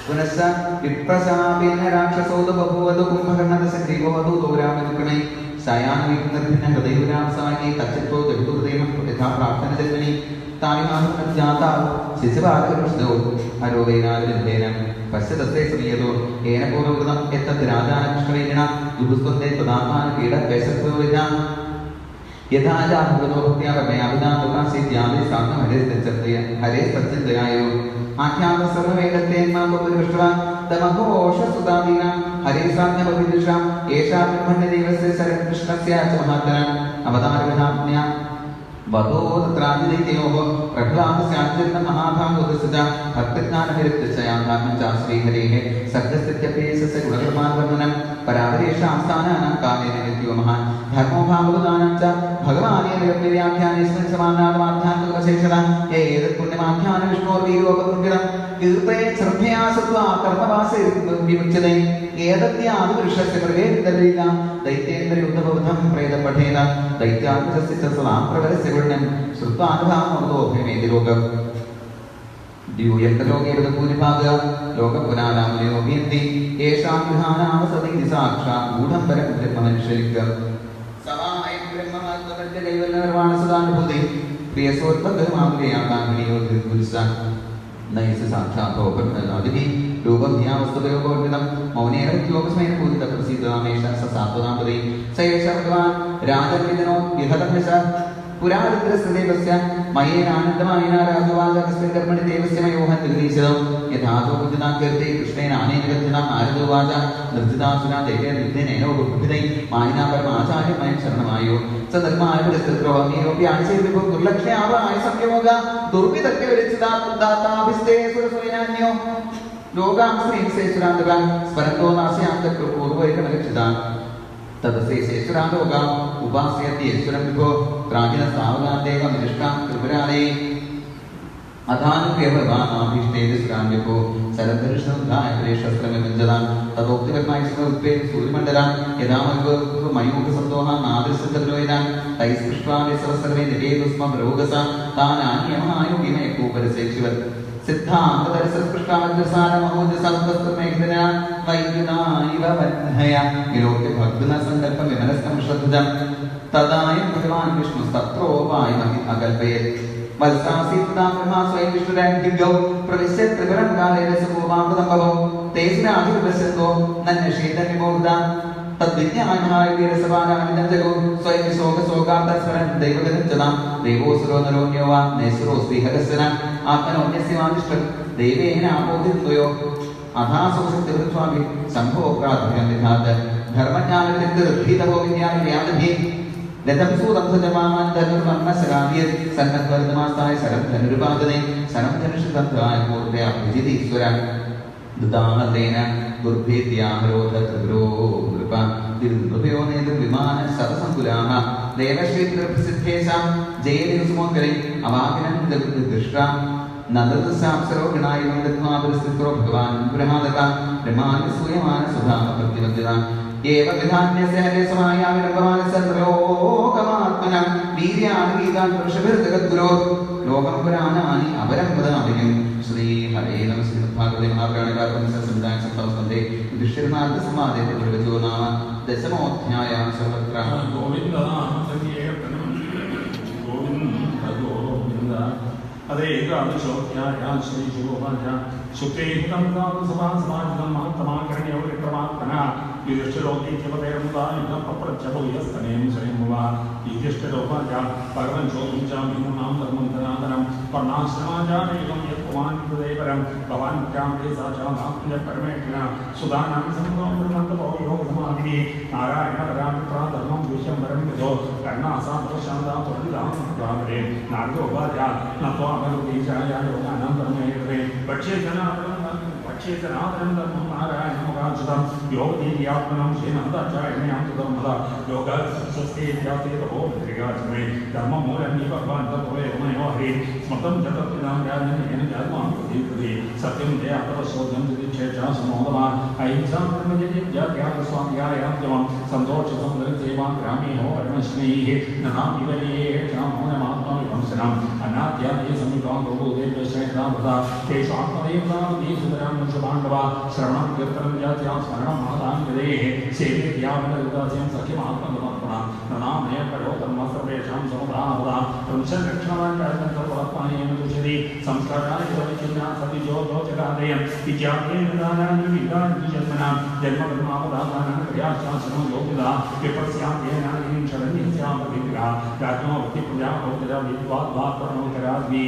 പുനഃസ വിപ്രശാപേന രാക്ഷസൗ ബഭൂവതു കുംഭകർണദശഗ്രീവവതു ദൗരാമനുക്രമൈ ശയാനവിഘ്നർഭിന്ന ഹൃദയുരാം സമാനേ തച്ചിത്തോ ജഗതുഹൃദയം യഥാ പ്രാർത്ഥന ജന്മനി താനിമാഹുജാതാ ശിശുപാലകൃഷ്ണോ ഹരോവൈനാവിരുദ്ധേന പശ്യതസ്തേ സമീയതോ ഏന പൂർവകൃതം എത്തത് രാജാനകൃഷ്ണവൈരിണ ജുഹുസ്വന്തേ ത്വദാത്മാന പീഡദ്വേഷത്വവിധ യഥാ ജാതോ ഭക്ത്യാ പരമയാവിതാ തുകാസീത്യാദി സാധനം ഹരേ സച്ചിന്തയായോ ആഖ്യാത സർവവേദത്തെ മാപുരുഷ്ട്വാ തമഘോഷസുതാദീന ഹരേ സാധ്യപവിദുഷാം ഏഷാ ബ്രഹ്മണ്യദേവസ്യ ശരകൃഷ്ണസ്യ ച മഹാത്മന അവതാരവിധാജ്ഞ വധോ തത്രാദിദൈത്യോഃ പ്രഹ്ലാദസ്യാഞ്ജന മഹാഭാഗവതസ്യ ഭക്തജ്ഞാനവിരുദ്ധസ്യാധാത്മം ച ശ്രീഹരേഃ സദ്യസ്ഥിത്യപേസസ്യ ഗുണകർമാവർണ്ണനം പരാവരേഷാം സ്ഥാനാനാം കാലേന നിത്യോ മഹാൻ ധർമ്മോ ഭാഗവതാനാം ച ഭഗവാനേന വ്യാഖ്യാനേസ്മിൻ സമാനാദമാധ്യാത്മികവിശേഷത ഏതത് പുണ്യമാഖ്യാന വിഷ്ണോർവീരോപകുണ്ഠിതം കീർത്തയെ ശ്രദ്ധയാ സത്വാ കർമ്മവാസേ വിമുച്യതേ ഏതദ്യാദി പുരുഷസ്യ പ്രവേദിതരീക ദൈത്യേന്ദ്രയുദ്ധബോധം പ്രേതപഠേന ദൈത്യാത്മജസ്യ ച സദാം പ്രവരസ്യ പുണ്യം ശ്രുത്വാനുഭാവമോദോഭയമേതി ലോകം ദ്യൂയന്തലോകേ ഭൂരിഭാഗ ലോകപുരാണാമനയോഭിയന്തി യേഷാം വിധാനാവസതി സാക്ഷാ ഗൂഢം പരം ബ്രഹ്മമനുഷ്യലിംഗം സമായം ബ്രഹ്മമാത്മകന്റെ കൈവല്ല നിർവാണസദാനുഭൂതി പ്രിയസോത്പകമാകുകയാകാൻ നൈസ് സാക്ഷാത്തോപരിധി രൂപം ധ്യാവസ്തുതയോപവർണിതം മൗനേന യോപസ്മേന പൂജിത പ്രസീതാമേഷ സാത്വതാംപതി സയേഷ ഭഗവാൻ രാജവിദനോ വിഹതംശ പുരാരുദ്രസ്തദേവസ്യ മയേനാനന്ദമായേന രാജവാചകസ്മിൻ കർമ്മണി ദേവസ്യ മയോഹൻ നിർദ്ദേശിതം യഥാതോ പൂജിതാം കീർത്തി കൃഷ്ണേന ആനേന ഗർജനാം നാരദോവാച നിർജിതാസുരാ ദേവേന യുദ്ധേനേനോ ബുദ്ധിതൈ മായിനാ പരമാചാര്യമയം ശരണമായോ സധർമായ പുരസ്തൃപ്രവമീയോപി ആഴ്ചയിലിപ്പോൾ ദുർലക്ഷയാവായ സംയോഗ ദുർവിധത്തെ വിരച്ചിതാഭിസ്തേ സുരസുരനാന്യോ ലോകാം ശ്രീശേശ്വരാന്തക സ്മരന്തോ നാസ്യാന്തകൃ പൂർവൈകണലക്ഷിതാൻ തദശേശ്വരാന്തോകാം ഉപാസ്യത്തി ഈശ്വരം വിഭോ പ്രാചീന സാവകാന്തേവം നിഷ്ഠാം ത്രിപുരാലേ അധാനുഭ്യഭവാനാഭീഷ്ടേതി ശ്രാമ്യഭോ ശരദർശനശസ്ത്രമിഞ്ചതാൻ തദോക്തിപരമായുത്പേതി സൂര്യമണ്ഡലാൻ യഥാമയോസന്തോഹ നാദൃശദ്രോയിതാൻ തൈസ്പൃഷ്ടാവിസർവേ നിവേദുസ്മ രോഗസ താനാന്യമഹായുഗിമയകൂപരശേഷിവർ സിദ്ധാന്തദർശസ്പൃഷ്ടാമജ്ജസാരമഹോജസൽപസ്തമേഘ്ന വൈദ്യുനായിവ വന്ഹയ വിലോക്യ ഭഗ്നസങ്കല്പം വിമനസ്കം ശ്രദ്ധം തദായം ഭഗവാൻ വിഷ്ണു സത്രോപായം അകൽപ്പയത് वत्सासीतां ब्रह्मा स्वयं विष्णुराज्ञौ प्रविश्य त्रिपुरं काले रसपूर्वामृतम्भवो तेस्नाधिपश्यन्तो नन्यशेतविमूर्धा तद्विज्ञानाय वीरसभानानिदं जगो स्वयं शोकशोकान्तस्मरन् दैवगतं देवोऽसुरो नरोऽन्यो वा नैसुरोऽस्ति हरस्वना आत्मनोऽन्यस्य वादिष्टं देवेन आपोदितो अथासुशक्तिवृत्स्वामि शम्भो प्रार्थ्यं विधात धर्मज्ञानविदग्धरुद्धितभो विद्याविद्यादधि लतं सूतं सजमान् धनुर्मन्मसराव्यत् सन्नद्वर्धमास्ताय शरं धनुरुपादने शरं धनुषतन्त्राय मूर्तया विजितीश्वर दुदाहतेन दुर्भेद्याहरोध त्रिपुरो नृपा दिर्नृपयो नेतुर्विमान शतसङ्कुलाः देवश्रीत्रप्रसिद्धेषां जयदिवसमोत्करे अवाकिनं दृष्ट्वा नन्दसाप्सरो गणाय वन्दत्वा परिस्थितो भगवान् बृहादका ब्रह्मान् सूयमान सुधाम प्रतिमध्यता एवं विधान्यस्य हरे समायामि भगवान् सर्वलोकमात्मना वीर्यान् गीतान् वृषभिर्जगद्गुरो लोकं पुराणानि अपरं वदामि श्री हरे नमः श्रीमद्भागवते महापुराणे समुदाय संस्कृते युधिष्ठिरनाथसंवादे प्रवचो नाम दशमोऽध्यायः सर्वत्र गोविन्द गोविन्द अदे एकादशोऽध्यायः श्रीशुभोवाच शुक्लेहितं सभासमाजितं महत्तमाकर्ण्यो विक्रमात्मनः युधिष्ठिरोऽतीत्यपतेर्मुदायुधं पप्रच्छभूयस्तनेन स्वयंभुवा युधिष्ठिरोवाच परमञ्चोऽहं च भीमनां धर्मन्तनादनं पर्णाश्रमाचारयुगं यत्पुमान् कृतेपरं भवान् क्रान्ते सा च मात्मज परमेष्ठिना सुधानां सम्भवं ब्रह्मन्तपो योगसमाधिः नारायणपरामित्रा धर्मं विश्वम्बरं विदो कर्णासान्तशान्ता त्वरिदां स्वामरे नारदोवाच न त्वामनुदीशाय योगानां धर्मेन्द्रे क्षेत्रनाथनं धर्मं नारायणमुखाच्युतं योगदीर्यात्मनं श्रीनन्दाचार्यण्यां धर्मदा योगस्वस्तेत्यातेतपो भद्रिकाचमे धर्ममूलमीव भगवान्तपोयमयो हरि स्मृतं च तत्विदां राजन्येन जन्मां प्रतीकृति सत्यं जयातपशोधं दिदिक्षेचा समोदमान् अहिंसां ब्रह्मजयत्यात्यागस्वाध्यायां सन्तोषसौन्दर्यसेवां ग्रामीणो वर्णश्रीः ननामिवये क्षामोनमात्मविभंसनम् अनाद्यादे समीपां गोभूदेव्यश्रेष्ठावृता तेषु आत्मदेवतावतीसुतरां शुभाण्डवा श्रवणं कीर्तनं जात्यां स्मरणं महतां गदेः सेवेद्यावनरुदास्यं सख्यमात्मसमर्पणा ननामय करो धर्म सर्वेषां समुदाहदा वंशरक्षणान् सर्वात्मानेन तुष्यति संस्काराय सविचिन्ना सतिजो लोचकादयं विद्यार्थेन दानानि विदानि जन्मनां जन्मकर्मावदानां क्रियाशास्त्रं योगिदा विपस्याद्येनानि शरण्यस्यां प्रतिग्रहा राज्ञो वृत्तिप्रजा भोक्तजा विद्वाद्वात्मनोकराद्वि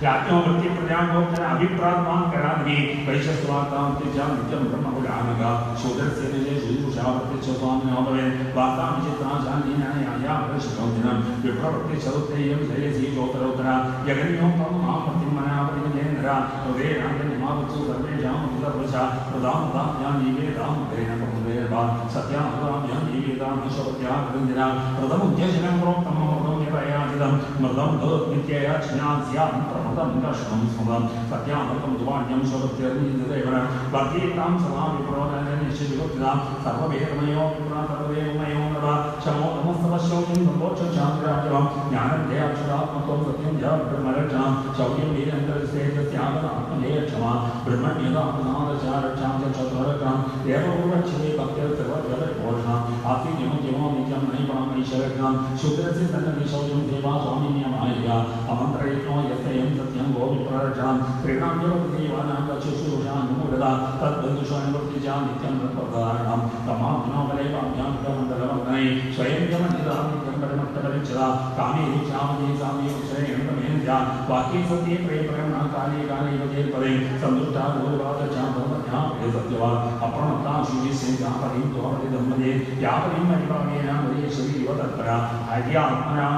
याज्ञोवृत्ति प्रजाभोक्तन अभिप्रात्मान करादि वैशस्वातां तेजां नित्यं ब्रह्मपुराणगा शूद्रस्य निजे शुजुषावृत्ति स्वामिनो भवेत् वार्तां चित्रा शान्तिनायाया वर्षकौदिनं विप्रवृत्ति चतुर्थेयं जयसी ज्योतरोत्तरा जगन्यो परमापतिं मनापतिजेन्द्रा हृदयराजनिमावत्सु सर्वेषां मुदर्वशा प्रदां नीवेदां उदयेन प्रमुदेर्वा सत्यामृतां नीवेदां शपत्या कृन्दिना प्रथमुद्यशनं प्रोक्तं मृदं निपयाजितं मृदं नित्यया स्यात् प्रमदं दर्शनं स्मृतं सत्यामृतं दुवाण्यं शपत्यर्निदेवनं वर्धेतां सदा विप्रोनिश्चितयुक्तां सर्ववेदमयो विप्रा सर्वदेवमयो नवा शमो नमस्तवशौचं संवोचं शान्तिराजवं ज्ञानं दयाक्षरात्मकं सत्यं च ब्रह्मरक्षां शौर्यं वीरन्द्रस्तेजस्यात्मनेय क्षमा ब्रह्मण्यदात्मनादचारक्षां च चतुरक्षां देवपूर्वक्षे भक्तिर्सर्वजलपोषणाम् आत्मीयमो नित्यं नैवामैश्वरक्षां शूद्रस्य सन्नतिशौचं देवा स्वामिन्यमायिका अमन्त्रयज्ञो यस्यं सत्यं गोविप्ररक्षां क्रीडां चक्षुषुषानुमूलदा तद्बन्धुषानुवृत्तिजा नित्यं तत्प्रदारणं तमात्मनोबलेवाभ्यां कमण्डलवर्धने स्वयं जमनिदां नित्यं परमत्तपरिच्छदा कामे इच्छामये सामे उच्चरेणमेन्द्या वाक्ये सत्ये प्रेमकरणा काले काले युगेर्पदे सन्तुष्टा गुरुवादचां धर्मज्ञा वे सत्यवा अप्रणता शुचिसेजा परिं त्वमदिदम्मदे या परिं परिपामेन मरीश्वरी इव तत्परा आद्यात्मना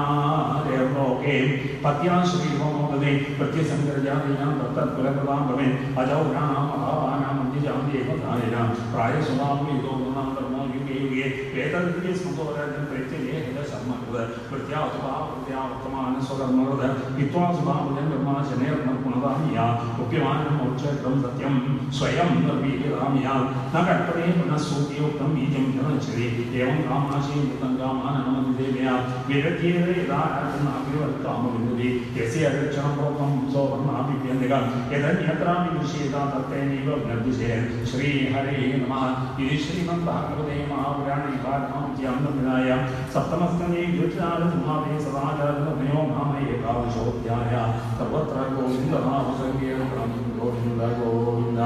देवलोके पत्या श्रीहोमोदे प्रत्यसङ्कर्यादीनां तत्तत्कुलप्रदां भवेत् अजौराणाम् अभावानां मन्दिजां देवतायेनां प्रायसुभावयुगोनां धर्मो युगे युगे वेदविद्ये स्मृतोराजं प्रत्यये हृदशर्मकृत प्रत्यावत्तमान स्वकर्मकृत हित्वा सुभावजं ब्रह्माशनेर्न पुनरामिया उप्यमानं मोक्षक्रं सत्यं स्वयं निर्वीर्यरामिया न कल्पते पुनः सूर्योक्तं बीजं जनश्री एवं कामाशि मृतं कामानमदिदेव्या विरत्येव यदा नाभिवर्तामविन्दति यस्य रक्षणं प्रोक्तं सौवर्णाभिभ्यन्दिका यदन्यत्रापि दृश्येता तत्तेनैव निर्दिशे श्रीहरे नमः इति श्रीमद्भागवते महापुराणिकार्णाय सप्तमस्कन्धे युज्यालसंहारे सदाचारनयो नाम एकादशोऽध्याय सर्वत्र गोविन्दनामसङ्कीर्तनं गोविन्द गोविन्द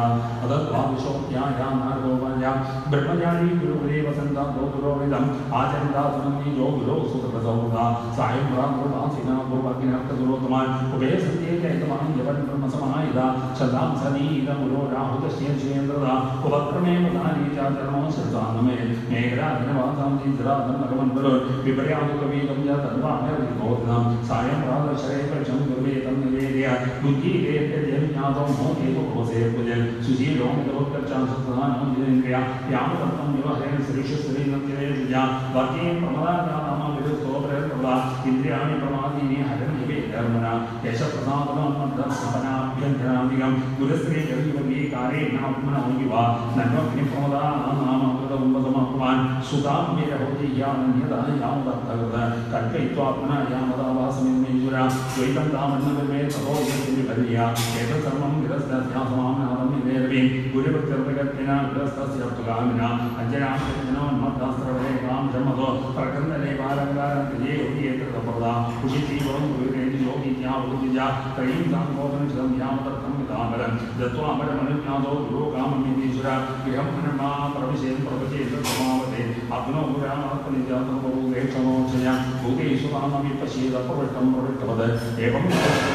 अदद्वादशोऽध्याय नारदोपन्या ब्रह्मचारी गुरुदेव सन्तातो गुरोविदम् आचरन्दासनं यो गुरो सुतप्रसौदा सायं रामकृपासिना गोपाकिनर्कसुरोत्तमान् उभयसत्ये चैतमान् यवन् ब्रह्मसमाहिता शतां सनीत गुरो राहुतश्येन्द्रदा उपक्रमे मुदानि चाचरणो श्रद्धानमे मेघराधनवासां जिन्द्राधं नगमन्वरो विपर्यादुकवीदं च तन्वानर्विभोधनं सायं राधशरेपक्षं गुरुवेदं निवेद्य बुद्धिरेत्यज्ञातो मोहेतु भवसे पुजन् सुशीलो मितोत्कर्षां सत्सदानं जिनेन्द्रिया यामतत्त्वं विवहरेण श्रीशस्त्रीनत्यवेद्या वाक्ये प्रमदानामा विरुद्धोपरेर्प्रदा इन्द्रियाणि प्रमादीनि हरन् निवेदर्मणा यशप्रसादनोन्मद्धस्सपनाभ्यन्तरादिकं गुरुश्री जगद्वल्लीकारेणात्मनोऽविवा नन्वग्निप्रमदानामामृतमुपसमत्वान् सुतां वेदहोतिह्यानन्यदा यामदर्थकृत कल्पयित्वात्मना यामदावासमिन्मेजुरा द्वैतं तामन्नविमे ततो यद्विपर्या एतत्सर्वं गिरस्तस्यासमानादं निवेदवे गुरुभक्तिर्विगत्तिना गिरस्तस्यर्थगामिना अञ्जनाशनोन्मद्दास्त्रवरेकां जन्मतो प्रकन्दनेवालङ्कारं त्रिये योगीयेतप्रदा कुशितीवं गुरुरेन्द्रियोगीत्या उदिजा त्रयीं साङ्गोपनिषदं यामदर्थं विदामरं दत्त्वा अमरमनुज्ञातो गुरोकाममीश्वरा गृहं हनुमा प्रविशेन् प्रवचेतसमावते अग्नो गुरामात्मनिजातमबहुगे क्षमोक्षया भूतेषु मामपि पश्येदप्रवृष्टं प्रवृष्टवद एवं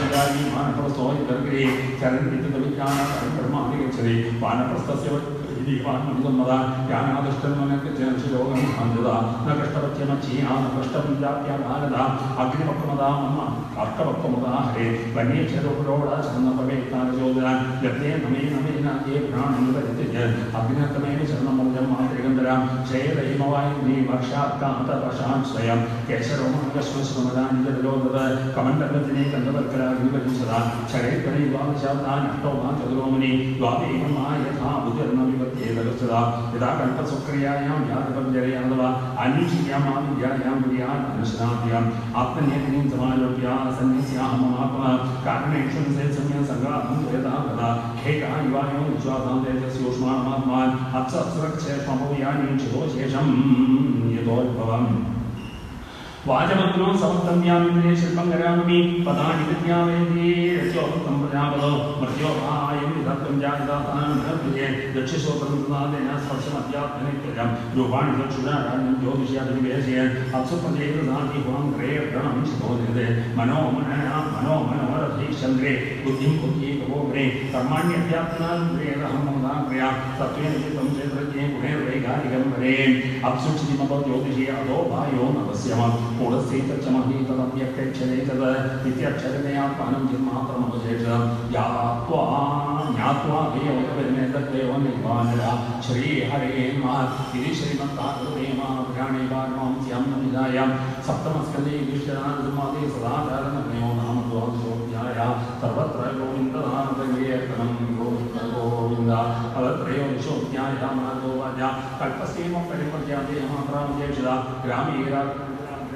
विदायी मानप्रस्थोयितर्गे चरन्वितविज्ञानं ब्रह्मादिगच्छति वानप्रस्थस्य दीपान्मदा ज्ञानादृष्टन्मनश्चिरोगं सञ्जदा न कष्टवत्यमच्छीना न कष्टपञ्जाप्या भारदा अग्निपक्वमदा मम अर्कपक्वमदा हरे वन्येक्षरोडा चरणपवेत्तारजोदरा यत्ते नमे नमे नाये प्राणनिवदित अग्नितमेव चरणमौजं मातृगन्धरां शयदैमवायुनि वर्षात्कान्तवशान् स्वयं केशरोमकश्मश्रमदानिजलोदर कमण्डलवचने गन्धवर्कराग्निवलिंसदा क्षरैर्कणि द्वादशाब्दान् अष्टौमा चतुरोमणि द्वावेमा यथा बुद्धिर्नविवत् यदा कल्पसुक्रियायां यादवजरयादवा अन्यशियामाविद्यायां विद्यान् अनुष्णात्याम् आत्मनियतिं समालोप्य सन्निस्याहमात्मा कारणेषु निसेत्सम्य सङ्गातं यदा कदा खेका युवायो विश्वासां तेजस्योष्मानमात्मान् अप्सरक्षेष्मभूयानि चिरोशेषं यतोद्भवम् वाचमग्नो समस्तम्यामिन्द्रे शिल्पं करामि पदानि विद्यावेदी रचोत्तम प्रजापदो मर्त्योपायं विधत्तं जायदातानं नृत्ये दक्षिशोत्रं स्पर्शमध्यात्मनित्यजं रूपाणि चक्षुराराण्यं ज्योतिष्यादिनिवेशयन् अप्सुपदेवदाति गुणं ग्रेर्गणं शितोदिते मनोमनोरथैश्चन्द्रे बुद्धिं बुद्धिकवोग्रे कर्माण्यध्यात्मनान्द्रेरहं ममदाग्र्या तत्त्वेन चित्तं चेत्रज्ञे गुणैर्वैगारिकं वरे अप्सुचितिमतो ज्योतिषे अधो भायो नवस्यमम् पूर्णस्यैतच्चमहि तदप्यक्षरे तद इत्यक्षरमेयात्मानं जिन्मात्रमवशेषं ज्ञात्वा देवतविर्मेतद्देवो निर्वाणरा श्रीहरे नमः इति श्रीमन्ताकृतेमापुराणे वार्मांस्यां नमिदायां सप्तमस्कन्धे युधिष्ठिरादिसंवादे सदाचारणमयो नाम द्वादशोऽध्यायः सर्वत्र गोविन्दनामसङ्कीर्तनं गोविन्द गोविन्द अवत्रयोदशोऽध्यायः मार्गोवाच कल्पस्यैवं परिपद्याते महाप्रामजेषदा ग्रामे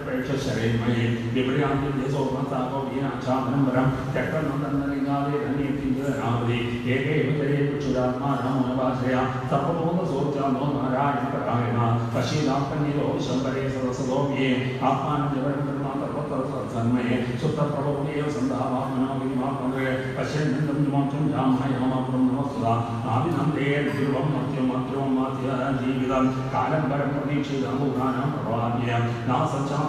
शरीरमये विपर्यान्तिसोमताको वीणाचामरं चक्रनन्दनलिङ्गाले धन्येतिरावदि एकेव जये चुरात्मा रामोनवासया सर्वबोधसोचानो नारायणपरायण पश्येदात्मनिरो शम्बरे सदसदोऽव्ये आत्मानं जगन्मातर्वतरसन्मये सुप्तप्रभोदेव सन्धावामनोगिरिमात्मग्रे पश्यन्तं जुमांशं जामहयामाप्रं नमस्तुदा नाभिनन्दे ध्रुवं मत्युमत्रुवं मात्य जीवितं कालं परं प्रतीक्षितां प्रवाद्य नासञ्चा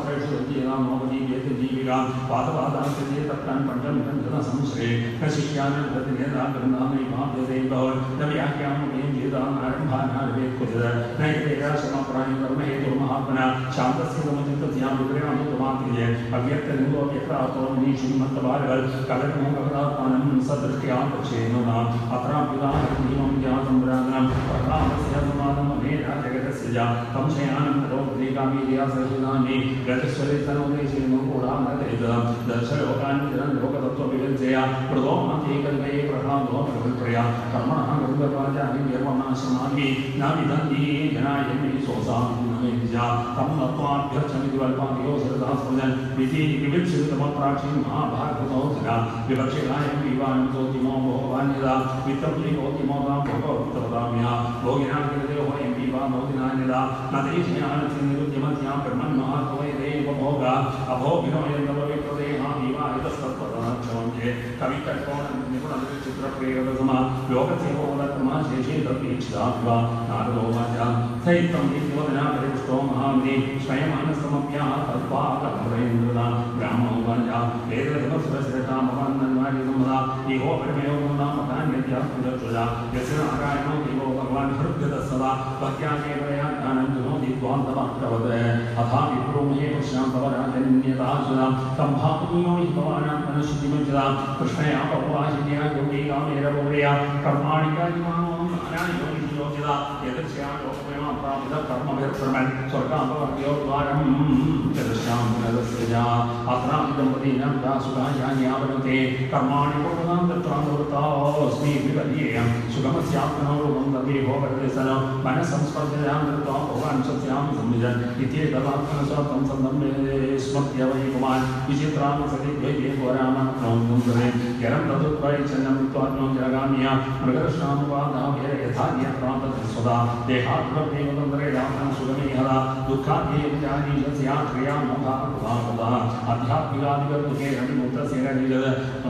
जीविका पादपादांसे तत्कान् पंचमितं संश्रे न शिष्यान् प्रतिनेता गृह्णामि माप्यते भवन् न व्याख्यामि वेदान् आरम्भानार्वेत् कुजित न एतेरा समप्रायं कर्म हेतुर्महात्मना शान्तस्य समचित्तस्यां विपर्यामृतमात्रिये अव्यक्तलिङ्गो व्यक्तातो निश्रीमन्तबालवल् कलकमो भगवदात्मानं सदृष्ट्या पक्षेणुना अत्राप्युदाहरणीयं ज्ञातम्रागनं प्रकामस्य समानं अनेन जगतस्य च तं शयानं तरोपदेकामीर्या सहितानि दर्शलोकान् लोकतत्त्वविवेचया कृतो मातेकल्पये प्रहादो प्रकल्पया कर्मणः गरुडपाजानि निर्वनाश्रमानि न विदन्ति जनायन्मे सोऽसामिजा तं नत्वाभ्यर्चमिति वल्पादियो सरदास्पदन् विवित्सितमप्राचीन महाभारततो सदा विवक्षितायं विवानं सोतिमो भोवान्यदा वित्तं श्रीकोतिमोदां भोगवृत्तवदाम्या भोगिनां कृतयो वयं नोदिनान्यदा नदेशयानचिन्निरुद्यमत्यां ब्रह्मन्महात्वयदेव अभोभिनोयन्दवविप्रदेहा विवाहितस्तत्पदाक्षमन्ये कविकल्पोणनिपुणचित्रप्रेरसमा लोकसेवोदत्तमा शेषे तद्वीक्षितात्वा नारदो वाचा सहितं विद्योदना परिपुष्टो महामुनि स्वयमानस्तमप्याः तत्पाकलम्बरेन्द्रदा ब्राह्मणो वाचा वेदसमस्रश्रेष्ठा भवान्नन्वारिसम्मदा इहो परमेयो नामकान्यत्यात्मजोजा यस्य नारायणो देवो भगवान् हृद्यतः सदा भक्त्या केवलया ज्ञानं जुनोति त्वान्तमात्रवत् अथा विप्रोमहे पश्यान्तवराजन्यता सुधा सम्भावनीयो हि भवानात्मनश्चितिमज्जदा कृष्णया पववाहिन्या योगीकामेरवोरया कर्माणिकादिमानो नारायणो योगिदा यदृश्या लोकमेव प्राप्तः कर्मभिर्ब्रह्मन् स्वर्गापवर्ग्यो द्वारं यदृश्यां पुनरस्यजा अत्रादम्पतीनां दासुगायान्यावनुते कर्माणि कुर्वतां तत्रानुवृत्तास्मि विपर्येयं सुगमस्यात्मनो रूपं तदेवो वर्तेसन मनसंस्पर्शयां कृत्वा भवान् सत्यां संविजन् इत्येतदात्मनस्वार्थं सन्दम्बे स्मृत्य वै पुमान् विचित्रां सतिद्वैते घोरामनोऽन्तं करे यरं तदुत्वैच्छन्नं त्वात्मं जगाम्या मृगकृष्णानुवादाभेर यथा नियत्रान्तस्वदा देहात्मदेवतन्त्रे रामं सुगमे हदा दुःखाद्येजानीशस्या क्रिया मोहाकृताकृता आध्यात्मिकादिगर्दुके रविमुक्तस्य निजद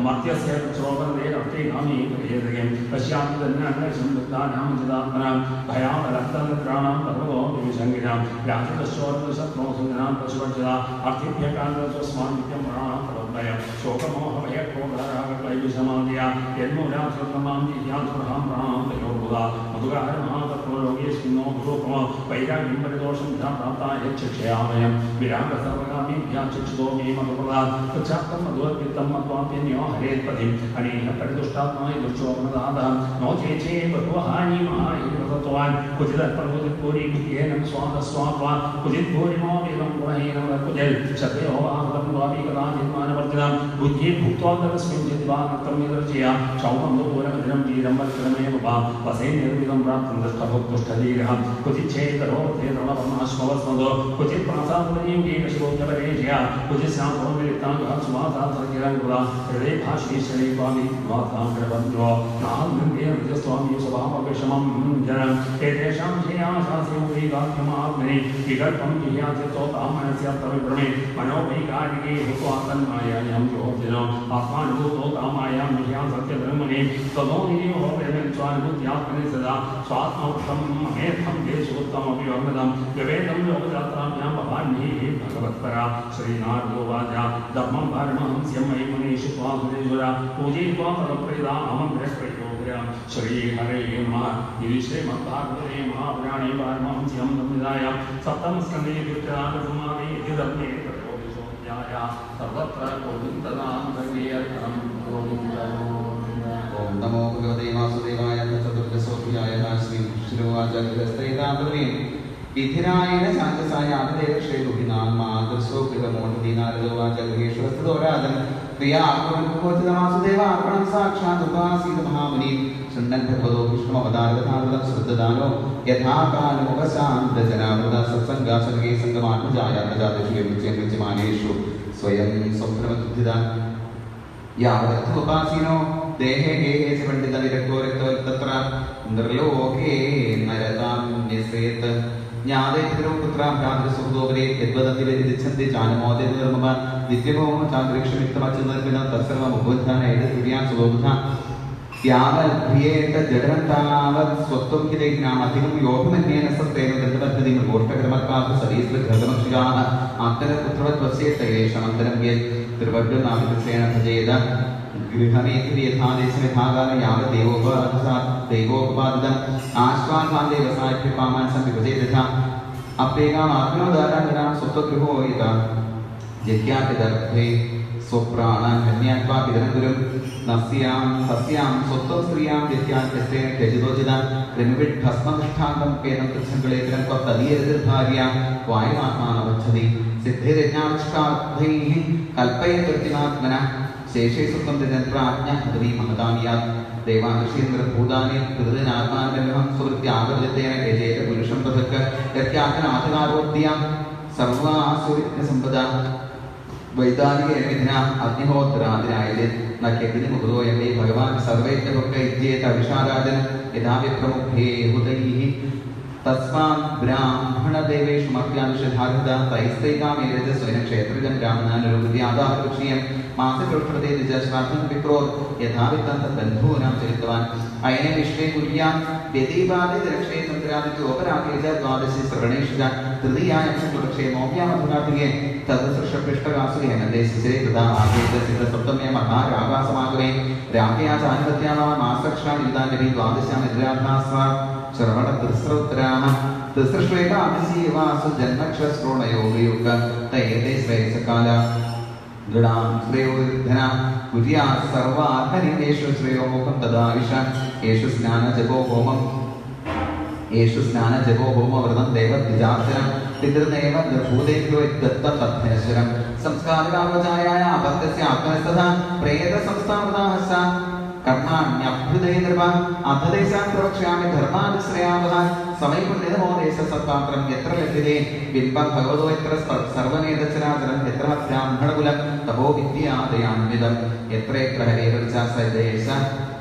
मर्त्यस्य श्रोवन्दे रक्ते गामी प्रियदयं पश्यामि तन्नान्नशं दुःखानां चिदात्मनां भयामलक्तमित्राणां भगवतो विविशङ्गिनां व्याजदशोर्दशत्रोसुनां पशुवज्जदा अर्थिभ्यकान्तस्वस्मान् नित्यं प्राणां प्रवर्तय शोकमोहभयक्रोधरागक्लैविषमादया यन्मूलासुरमां जिज्ञासुरहां प्राणां तयोर्बुधा मधुगारमहातत्त्वलोकेऽस्मिन्नो गुरुपमो वैराग्यं परिदोषं च प्राप्ता यच्छक्षयामयं विरागसर्वगामीभ्यां चक्षुतो मे मधुप्रदात् पश्चात्तं मधुवर्पितं मत्वाप्यन्यो हरेत्पदिम् अनेन परिदुष्टात्मा दुश्चोपनदातः नो चेचे बहुहानि महाहितत्वान् क्वचिदत्प्रभुतिपूरीकृत्येन स्वादस्वात्वान् क्वचिद्भूरिमो वेदं पुरहेनं कुजल् सत्यो वाहतं द्वापि कदाचिन्मानवर्तितं बुद्धि भुक्त्वा तस्मिन् चिद्वानक्तं यदर्चया क्षौमं दूरमधिरं वीरं वर्तनमेव वा वसेन्निर्मितं प्राप्तं दष्टभुक्तुष्टधीरः क्वचिच्छेतरोर्थे तृणवर्णाश्मवस्मदो क्वचित् प्रासादनीयेकशिरोज्जपरेशया क्वचित् स्यामोर्मिलिताङ्गः सुवासासर्गिरङ्कुला हृदे भाषीश्वरे स्वामी वासां प्रबन्धो नाहन्ये स्वामी स्वभावविषमं जनम् एतेषां ध्येयाशास्यमुपैकाख्यमात्मनि विकल्पं जिह्याचित्तोतां मनस्यात्तविभ्रमे मनोवैकारिके हुत्वा तन्मायायां योजिनो आत्मानुभूतो तामायां विषयां सत्यधर्मणे ततो नियो स्वानुभूत्यात्मने सदा स्वात्मोक्षं ममेर्थं देशोत्तमपि वर्णदं विवेदं योगजात्राभ्यां भवान्यैः भगवत्परा श्रीनारदो वाचा धर्मं पारमहंस्यं मयि मुनीषु त्वासुरेश्वरा पूजयित्वा तदप्रेदा अमन्त्रप्रयोगया श्रीहरे नमः इति श्रीमद्भागवते महापुराणे पारमहंस्यं संविधाय सप्तमस्कन्धे द्वितीयासंवादे इति धर्मे त्रयोदशोऽध्यायः सर्वत्र गोविन्दनामसंकीर्तनं गोविन्दो ओम नमो भगवते वासुदेवाय चतुर्दशोऽध्याय श्री श्रीवाच गृहस्थैताब्रवीं विधिरायण शान्तसाय आदिदेवक्षेदुभिनां मातृसो गृहमोढदीनारदो वाच गृहेश्वरस्ततो राजन् प्रिया आत्मविभूतितमासुदेव अर्पणं साक्षात् उपासीत महामुनि शृण्वन् भगवतो विष्णुमवतारवतारदं श्रद्धदानो यथा कालोपशान्तजनावृता सत्सङ्गासर्गे सङ्गमात्मजायात्मजातिषु स्वयं स्वप्नमदुद्धिता यावदर्थोपासीनो देहे गेहे च पण्डितविरक्तोरिक्तवत्तत्र निर्लोके नरतां निसेत ज्ञाते पितरौ पुत्रां भ्रातृसुहृदोपरि यद्वदन्ति व्यतिच्छन्ति चानुमोदे निर्मम नित्यभौम चान्द्रीक्षमित्तमच्युतर्पिणं तत्सर्वमुपबुद्धान एतद्विर्यां सुबोधा यावद्भ्रियेत जडरन्तावत् स्वत्वं किलेज्ञाम् अधिकं योगमन्येन सत्तेन दण्डपद्धतिं गोष्ठकर्मत्वात् सरीसृग्रहमक्षिगाः आत्मनपुत्रवत्वस्य तैलेशमन्तरं यत् त्रिवर्गनामिकृतेन भजेत गृहमेति यथादेशमेधाकाल यावद्देवोपवादितम् आश्वासान्देवसायप्यपामान् संविभजेत् यथा अप्रेगामात्मनोदारान् स्वत्वगृहो यथा यज्ञापितर्थे स्वप्राणान् हन्यात्वा पितरं गुरुं नस्यां तस्यां स्वत्वं स्त्रियां यत्यान्त्यस्तेन त्यजितोचिता कृमिविड्भस्मनिष्ठान्तं केनं तत्सङ्कलेतरं त्वत्तदीयरतिर्भार्यां वायुमात्मानवच्छति सिद्धेरज्ञाविष्टार्थैः कल्पयन्त्यर्तिमात्मनः शेषे सुखं तदन्त्राज्ञा हृदि महदामियात् देवांशीन्द्रभूतानि हृदयनात्मानब्रह्मं सुवृत्त्यागर्जतेन यजेत पुरुषं पृथक् यत्यात्मनाथकारोद्या सर्वासुरित्नसम्पदा वैदानिकविधिना अग्निहोत्रादिनायजे न केतिमुखदो यमे भगवान् सर्वैत्यभक्त इत्येत विशारादन् यथा विप्रमुखे हुतैः तस्मात् ब्राह्मणदेवेषु मर्त्यानुषधारिता तैस्तैकामेरज स्वयं क्षेत्रजं ब्राह्मणानुरुद्यादारुक्षीयं मासचोष्प्रते द्विजश्राद्धं पित्रोत् यथा वित्तं तद्बन्धूनां चरितवान् अयने विश्वे कुर्यां व्यतीपादे दक्षे चन्द्रादित्योपरागे च द्वादशे श्रवणेषु च तृतीयायां चतुर्दशे नवम्यामधुराधिके तदसृष्टपृष्ठकासुरे हेमन्ते शिशिरे तथा आगेतसिद्धसप्तम्ये महारागासमागमे राम्या च अनुगत्यामा मासक्षादिविदानभि द्वादश्यां निद्राधास्वा श्रवणतिस्रोत्तराः तिस्रश्वेतादिशीवासु जन्मक्षश्रोणयोगयुक् तयेते स्वेच्छकाला दृढां श्रेयोधना कुर्यात् सर्वार्थनिदेषु श्रेयोमुखं तदाविश येषु स्नानजपो होमव्रतं देवद्विजार्चनं पितृदेव निर्भूतेभ्यो यद्दत्तं तद्धनश्वरं संस्कारकामचार्याय अपत्यस्य आत्मनस्तथा प्रेतसंस्थावृताः स कर्माण्यभ्युदये नृप अधदेशान् प्रवक्ष्यामि धर्मानुश्रयावः समयपुण्यनमो देशसत्पात्रं यत्र लभ्यते बिम्बं भगवतो यत्र सर्वनेतचराचरं यत्र ब्राह्मणकुलं तपो विद्यादयान्वितं यत्र यत्र हरेर्चा स देश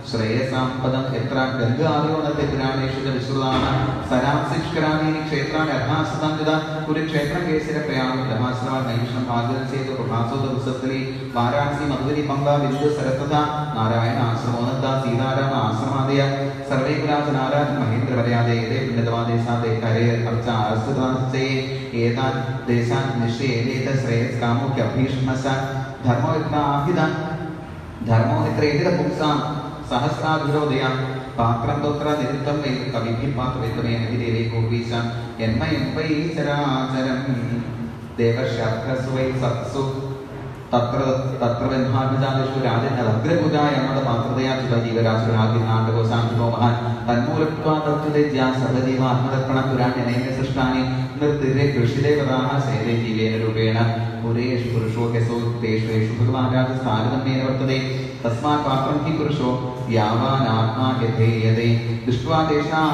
श्रेयसां पदं यत्र गङ्गादयो नद्य पुराणेषु च विश्रुताः सरांसिष्कराणीनि क्षेत्राणि अर्धाश्रितं यदा कुरुक्षेत्रं केसरप्रयाणं ब्रह्माश्रमं नैमिषं भागवतसेतु प्रभासोदरुसत्तली वाराणसी मधुबनी पम्बा बिन्दु सरस्तथा नारायण आश्रमो नन्दा सीताराम आश्रमादय सर्वे कुलाच नाराज महेन्द्रवर्यादे एते पुण्यतमादेशादे हरे अर्चा आश्रिताश्चये एतान् देशान् निश्चयेत श्रेयस्कामोऽभीष्मस्य धर्मो यत्र आहितं धर्मो यत्र एतिरपुंसां सहस्राभिरोदया पात्रं तत्र निरुद्धं वै कविभिः पात्रवेतमेन विदेवे पूर्वीशां यन्मयं वै चराचरं देवर्षार्थसु वै सत्सु तत्र ब्रह्माभिजातेषु राजन्नग्रभुजाय मदपात्रतया चिरजीवराशुराभिर्नाटको शान्तिको महान् तन्मूलत्वा तत्त्वदेज्या सर्वजीवात्मदर्पणपुराण्यनेन सृष्टानि निर्तिरे कृषिदेवताः सेते जीवेन रूपेण पुरेषु पुरुषो ह्यसो तेषु येषु भगवान् राजस्थानमेन वर्तते तस्मात् पात्रं हि पुरुषो यावानात्मा यथेयते दृष्ट्वा तेषां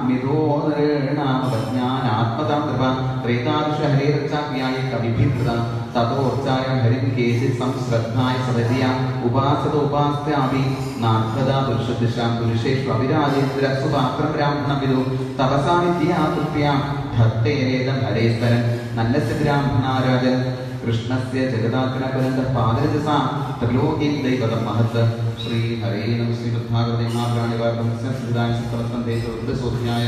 मिथोनृणामवज्ञानात्मतां कृपा त्रेतादृश हरेरक्षाज्ञाय कविभिर्कृता ततोर्चायां हरिं केचित् संश्रद्धाय सदधिया उपासतोपास्यापि नार्थदा पुरुषदृशां पुरुषेषु अविराजेन्द्र सुपात्रं ब्राह्मणं विदु तपसा विद्या तुभ्यां धत्तेरेदं हरेस्तरं नन्दस्य ब्राह्मणाराजन् कृष्णस्य जगदाग्रपरन्तः पादरजसां त्रिलोकीं दैवतं महत् श्री हरे नमः श्रीमद्भागवते महापुराणे संस्कृताय सप्तमस्कन्धे चतुर्दशोऽध्याय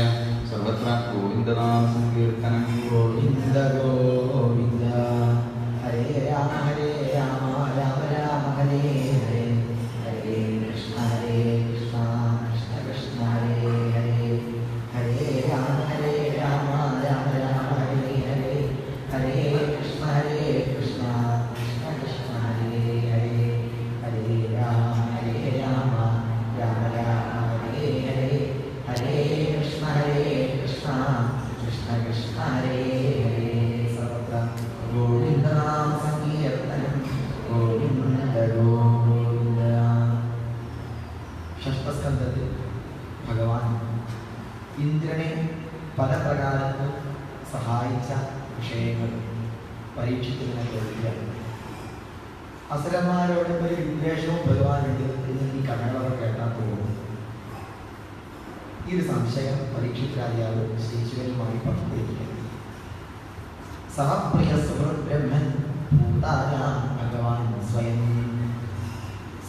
सर्वत्र गोविन्दनाम संकीर्तनं गोविन्द गोविन्द हरे राम राम राम हरे हरे हरे कृष्ण कृष्ण कृष्ण हरे हरे हरे राम राम राम हरे हरे हरे कृष्ण कृष्ण कृष्ण हरे हरे हरे राम राम राम हरे हरे हरे कृष्ण कृष्ण कृष्ण हरे हरे सर्वत्र गोविन्द नाम संकीर्तनं गोविन्द गोविन्द. षष्ठस्कन्धത്തിൽ ഭഗവാൻ ഇന്ദ്രനെ പല പ്രകാരത്തിൽ സഹായിച്ച വിഷയങ്ങൾ പരീക്ഷിക്കുന്നതിനെ കേൾക്കുകയാണ്. അസുരന്മാരോട് ഒരു വിദ്വേഷവും ഭഗവാനുണ്ട് എന്ന് ഈ കഥകളൊക്കെ കേട്ടാൽ തോന്നും. ഈ ഒരു സംശയം പരീക്ഷിക്കാതെയാവും ശ്രീശിവനുമായി പങ്കുവയ്ക്കുന്നത്. സഹപ്രിയ സുഹൃത് ബ്രഹ്മൻ ഭൂതാനാം ഭഗവാൻ സ്വയം.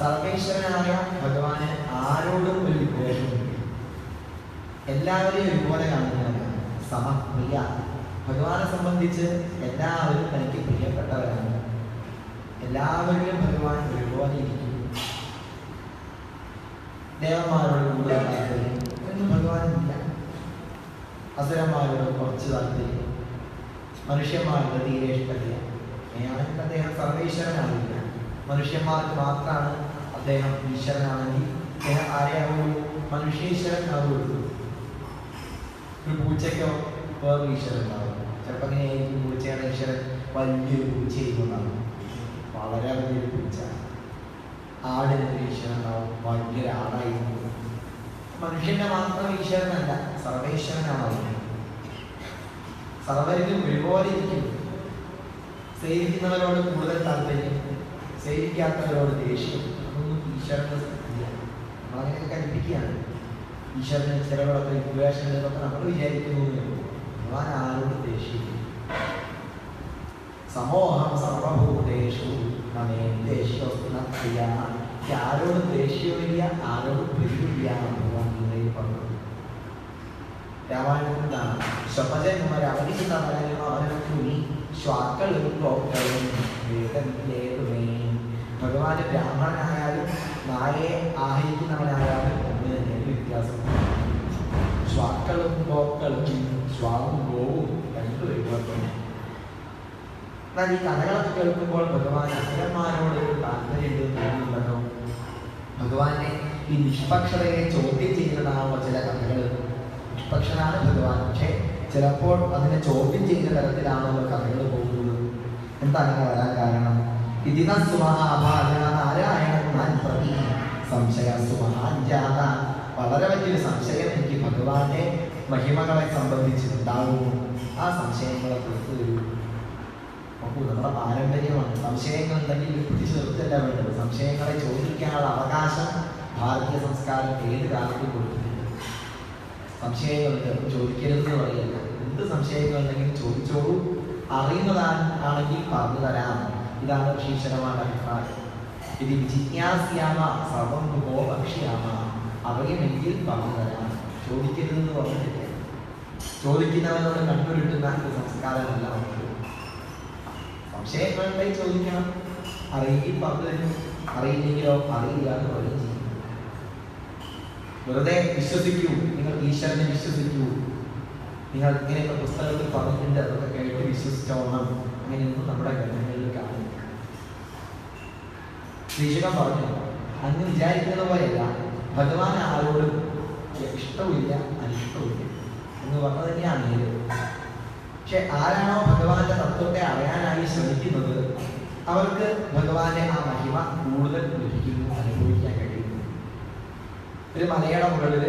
സർവേശ്വരനായ ഭഗവാന് ആരോടും ഒരു വിദ്വേഷമില്ല. എല്ലാവരെയും ഒരുപോലെ കാണുന്നവരാണ്. സമപ്രിയ. ഭഗവാനെ സംബന്ധിച്ച് എല്ലാവരും തനിക്ക് പ്രിയപ്പെട്ടവരാണ്. എല്ലാവരിലും ഭഗവാൻ ഒരുപോലെ ഇരിക്കുന്നു. ദേവന്മാരോട് കൂടുതൽ താല്പര്യം ഒന്നും ഭഗവാനില്ല. അസുരന്മാരോട് കുറച്ച് താല്പര്യം, മനുഷ്യന്മാരുടെ തീരെ ഇഷ്ടമില്ല. അദ്ദേഹം സർവേശ്വരനാവില്ല. മനുഷ്യന്മാർക്ക് മാത്രമാണ് അദ്ദേഹം ഈശ്വരനാണെങ്കിൽ അദ്ദേഹം ആരെയാവുള്ളൂ? മനുഷ്യേശ്വരനാവുള്ളൂ. ഒരു പൂച്ചയ്ക്കോ വേറെ ഈശ്വരൻ ഉണ്ടാവും. ചിലപ്പോൾ അങ്ങനെയായിരിക്കും. പൂച്ചയുടെ ഈശ്വരൻ വലിയൊരു പൂച്ച ചെയ്യുന്നതാണ്, വളരെ വലിയൊരു പൂച്ച. ആടിനൊരു ഈശ്വരൻ ഉണ്ടാവും, വലിയൊരു ആടായിരുന്നു. മനുഷ്യന്റെ മാത്രം ഈശ്വരനല്ല, സർവേശ്വരനാണ് അവൻ. സർവരിലും ഒരുപോലെ ഇരിക്കും. സേവിക്കുന്നവരോട് കൂടുതൽ താല്പര്യം, സേവിക്കാത്തവരോട് ദേഷ്യം. അതൊന്നും ഈശ്വരന്റെ സ്ഥിതിയാണ്. നമ്മളങ്ങനെയൊക്കെ കൽപ്പിക്കുകയാണ്. ഈശ്വരന് ചിലവിടൊക്കെ വിദ്വേഷങ്ങളൊക്കെ നമ്മൾ വിചാരിക്കുന്നു. ഭഗവാൻ ആരോട് ദേഷ്യം? സമൂഹം സർവഭൂതേഷു നമേ ദേഷ്യോസ്തു പ്രിയ. ആരോടും ദേഷ്യമില്ല, ആരോടും പ്രിയമില്ല ഭഗവാൻ ഗീതയിൽ പറഞ്ഞത്. രാമായണത്തിൽ എന്താണ്? ശപജന്മാർ അവരിക്കുന്ന അവനക്കുനി ശ്വാക്കളും ഗോക്കളും വേദമില്ലേതുമേ. ഭഗവാന് ബ്രാഹ്മണനായാലും നായയെ ആഹരിക്കുന്നവനായാലും ഒന്ന് തന്നെയാണ് വ്യത്യാസം. ശ്വാക്കളും ഗോക്കളും, ശ്വാവും ഗോവും രണ്ടു ഒരുപോലെ. എന്നാൽ ഈ കഥകളൊക്കെ കേൾക്കുമ്പോൾ ഭഗവാൻ അസുരന്മാരോട് താല്പര്യം തോന്നുന്നുണ്ടോ? ഭഗവാനെ ഈ നിഷ്പക്ഷതയെ ചോദ്യം ചെയ്യുന്നതാണോ ചില കഥകൾ? നിഷ്പക്ഷനാണ് ഭഗവാൻ, പക്ഷെ ചിലപ്പോൾ അതിനെ ചോദ്യം ചെയ്യുന്ന തരത്തിലാണോ കഥകൾ പോകുന്നത്? എന്താണ് വരാൻ കാരണം? ഇതിന സുമഹാഭാരായണ പ്രതി സംശയ സുമഹാജാത. വളരെ വലിയൊരു സംശയം എനിക്ക് ഭഗവാന്റെ മഹിമകളെ സംബന്ധിച്ചിട്ടുണ്ടാകും. ആ സംശയങ്ങളെ കുറിച്ച് നമ്മുടെ പാരമ്പര്യമാണ്. സംശയങ്ങൾ ഉണ്ടെങ്കിൽ പിടിച്ചു നിർത്തല്ല വേണ്ടത്. സംശയങ്ങളെ ചോദിക്കാനുള്ള അവകാശം ഭാരതീയ സംസ്കാരം ഏത് കാലത്തും കൊടുത്തിട്ടുണ്ട്. സംശയങ്ങളുണ്ട്, ചോദിക്കരുതെന്ന് പറയല്ല. എന്ത് സംശയങ്ങൾ ഉണ്ടെങ്കിലും ചോദിച്ചോളൂ. അറിയുന്നതാണെങ്കിൽ പറഞ്ഞു തരാം. ഇതാണ് ഋഷീശ്വരന്മാരുടെ അഭിപ്രായം. ഇത് ജിജ്ഞാസ്യാമ സർവം ഭക്ഷ്യാമ. അറിയുമെങ്കിൽ പറഞ്ഞു തരാം. ചോദിക്കരുതെന്ന് പറഞ്ഞിട്ടില്ല. ചോദിക്കുന്നവരോട് കണ്ണുരുട്ടുന്ന ഒരു സംസ്കാരമല്ല നമുക്ക്. സംശയങ്ങളുണ്ടെങ്കിൽ ചോദിക്കണം. അറിയില്ലെങ്കിൽ പറഞ്ഞു തരും. അറിയില്ലെങ്കിലോ അറിയില്ല എന്ന് പറയുകയും ചെയ്യും. വെറുതെ വിശ്വസിക്കൂ, നിങ്ങൾ ഈശ്വരനെ വിശ്വസിക്കൂ, നിങ്ങൾ ഇങ്ങനെയൊക്കെ പുസ്തകത്തിൽ പറഞ്ഞിട്ടുണ്ട്, അതൊക്കെ കേട്ട് വിശ്വസിച്ചോണം, അങ്ങനെയൊന്നും നമ്മുടെ ഗ്രന്ഥങ്ങളിൽ കാണില്ല. ശ്രീശുഖൻ പറഞ്ഞു, അങ്ങ് വിചാരിക്കുന്ന പോലെയല്ല, ഭഗവാൻ ആരോടും ഇഷ്ടവുമില്ല അനിഷ്ടവുമില്ല എന്ന് പറഞ്ഞത് തന്നെയാണ് ഇത്. പക്ഷെ ആരാണോ ഭഗവാന്റെ തത്വത്തെ അറിയാനായി ശ്രമിക്കുന്നത് അവർക്ക് ഭഗവാന്റെ ആ മഹിമ കൂടുതൽ ലഭിക്കുന്നു, അനുഭവിക്കാൻ കഴിയുന്നു. ഒരു മലയുടെ മുകളിൽ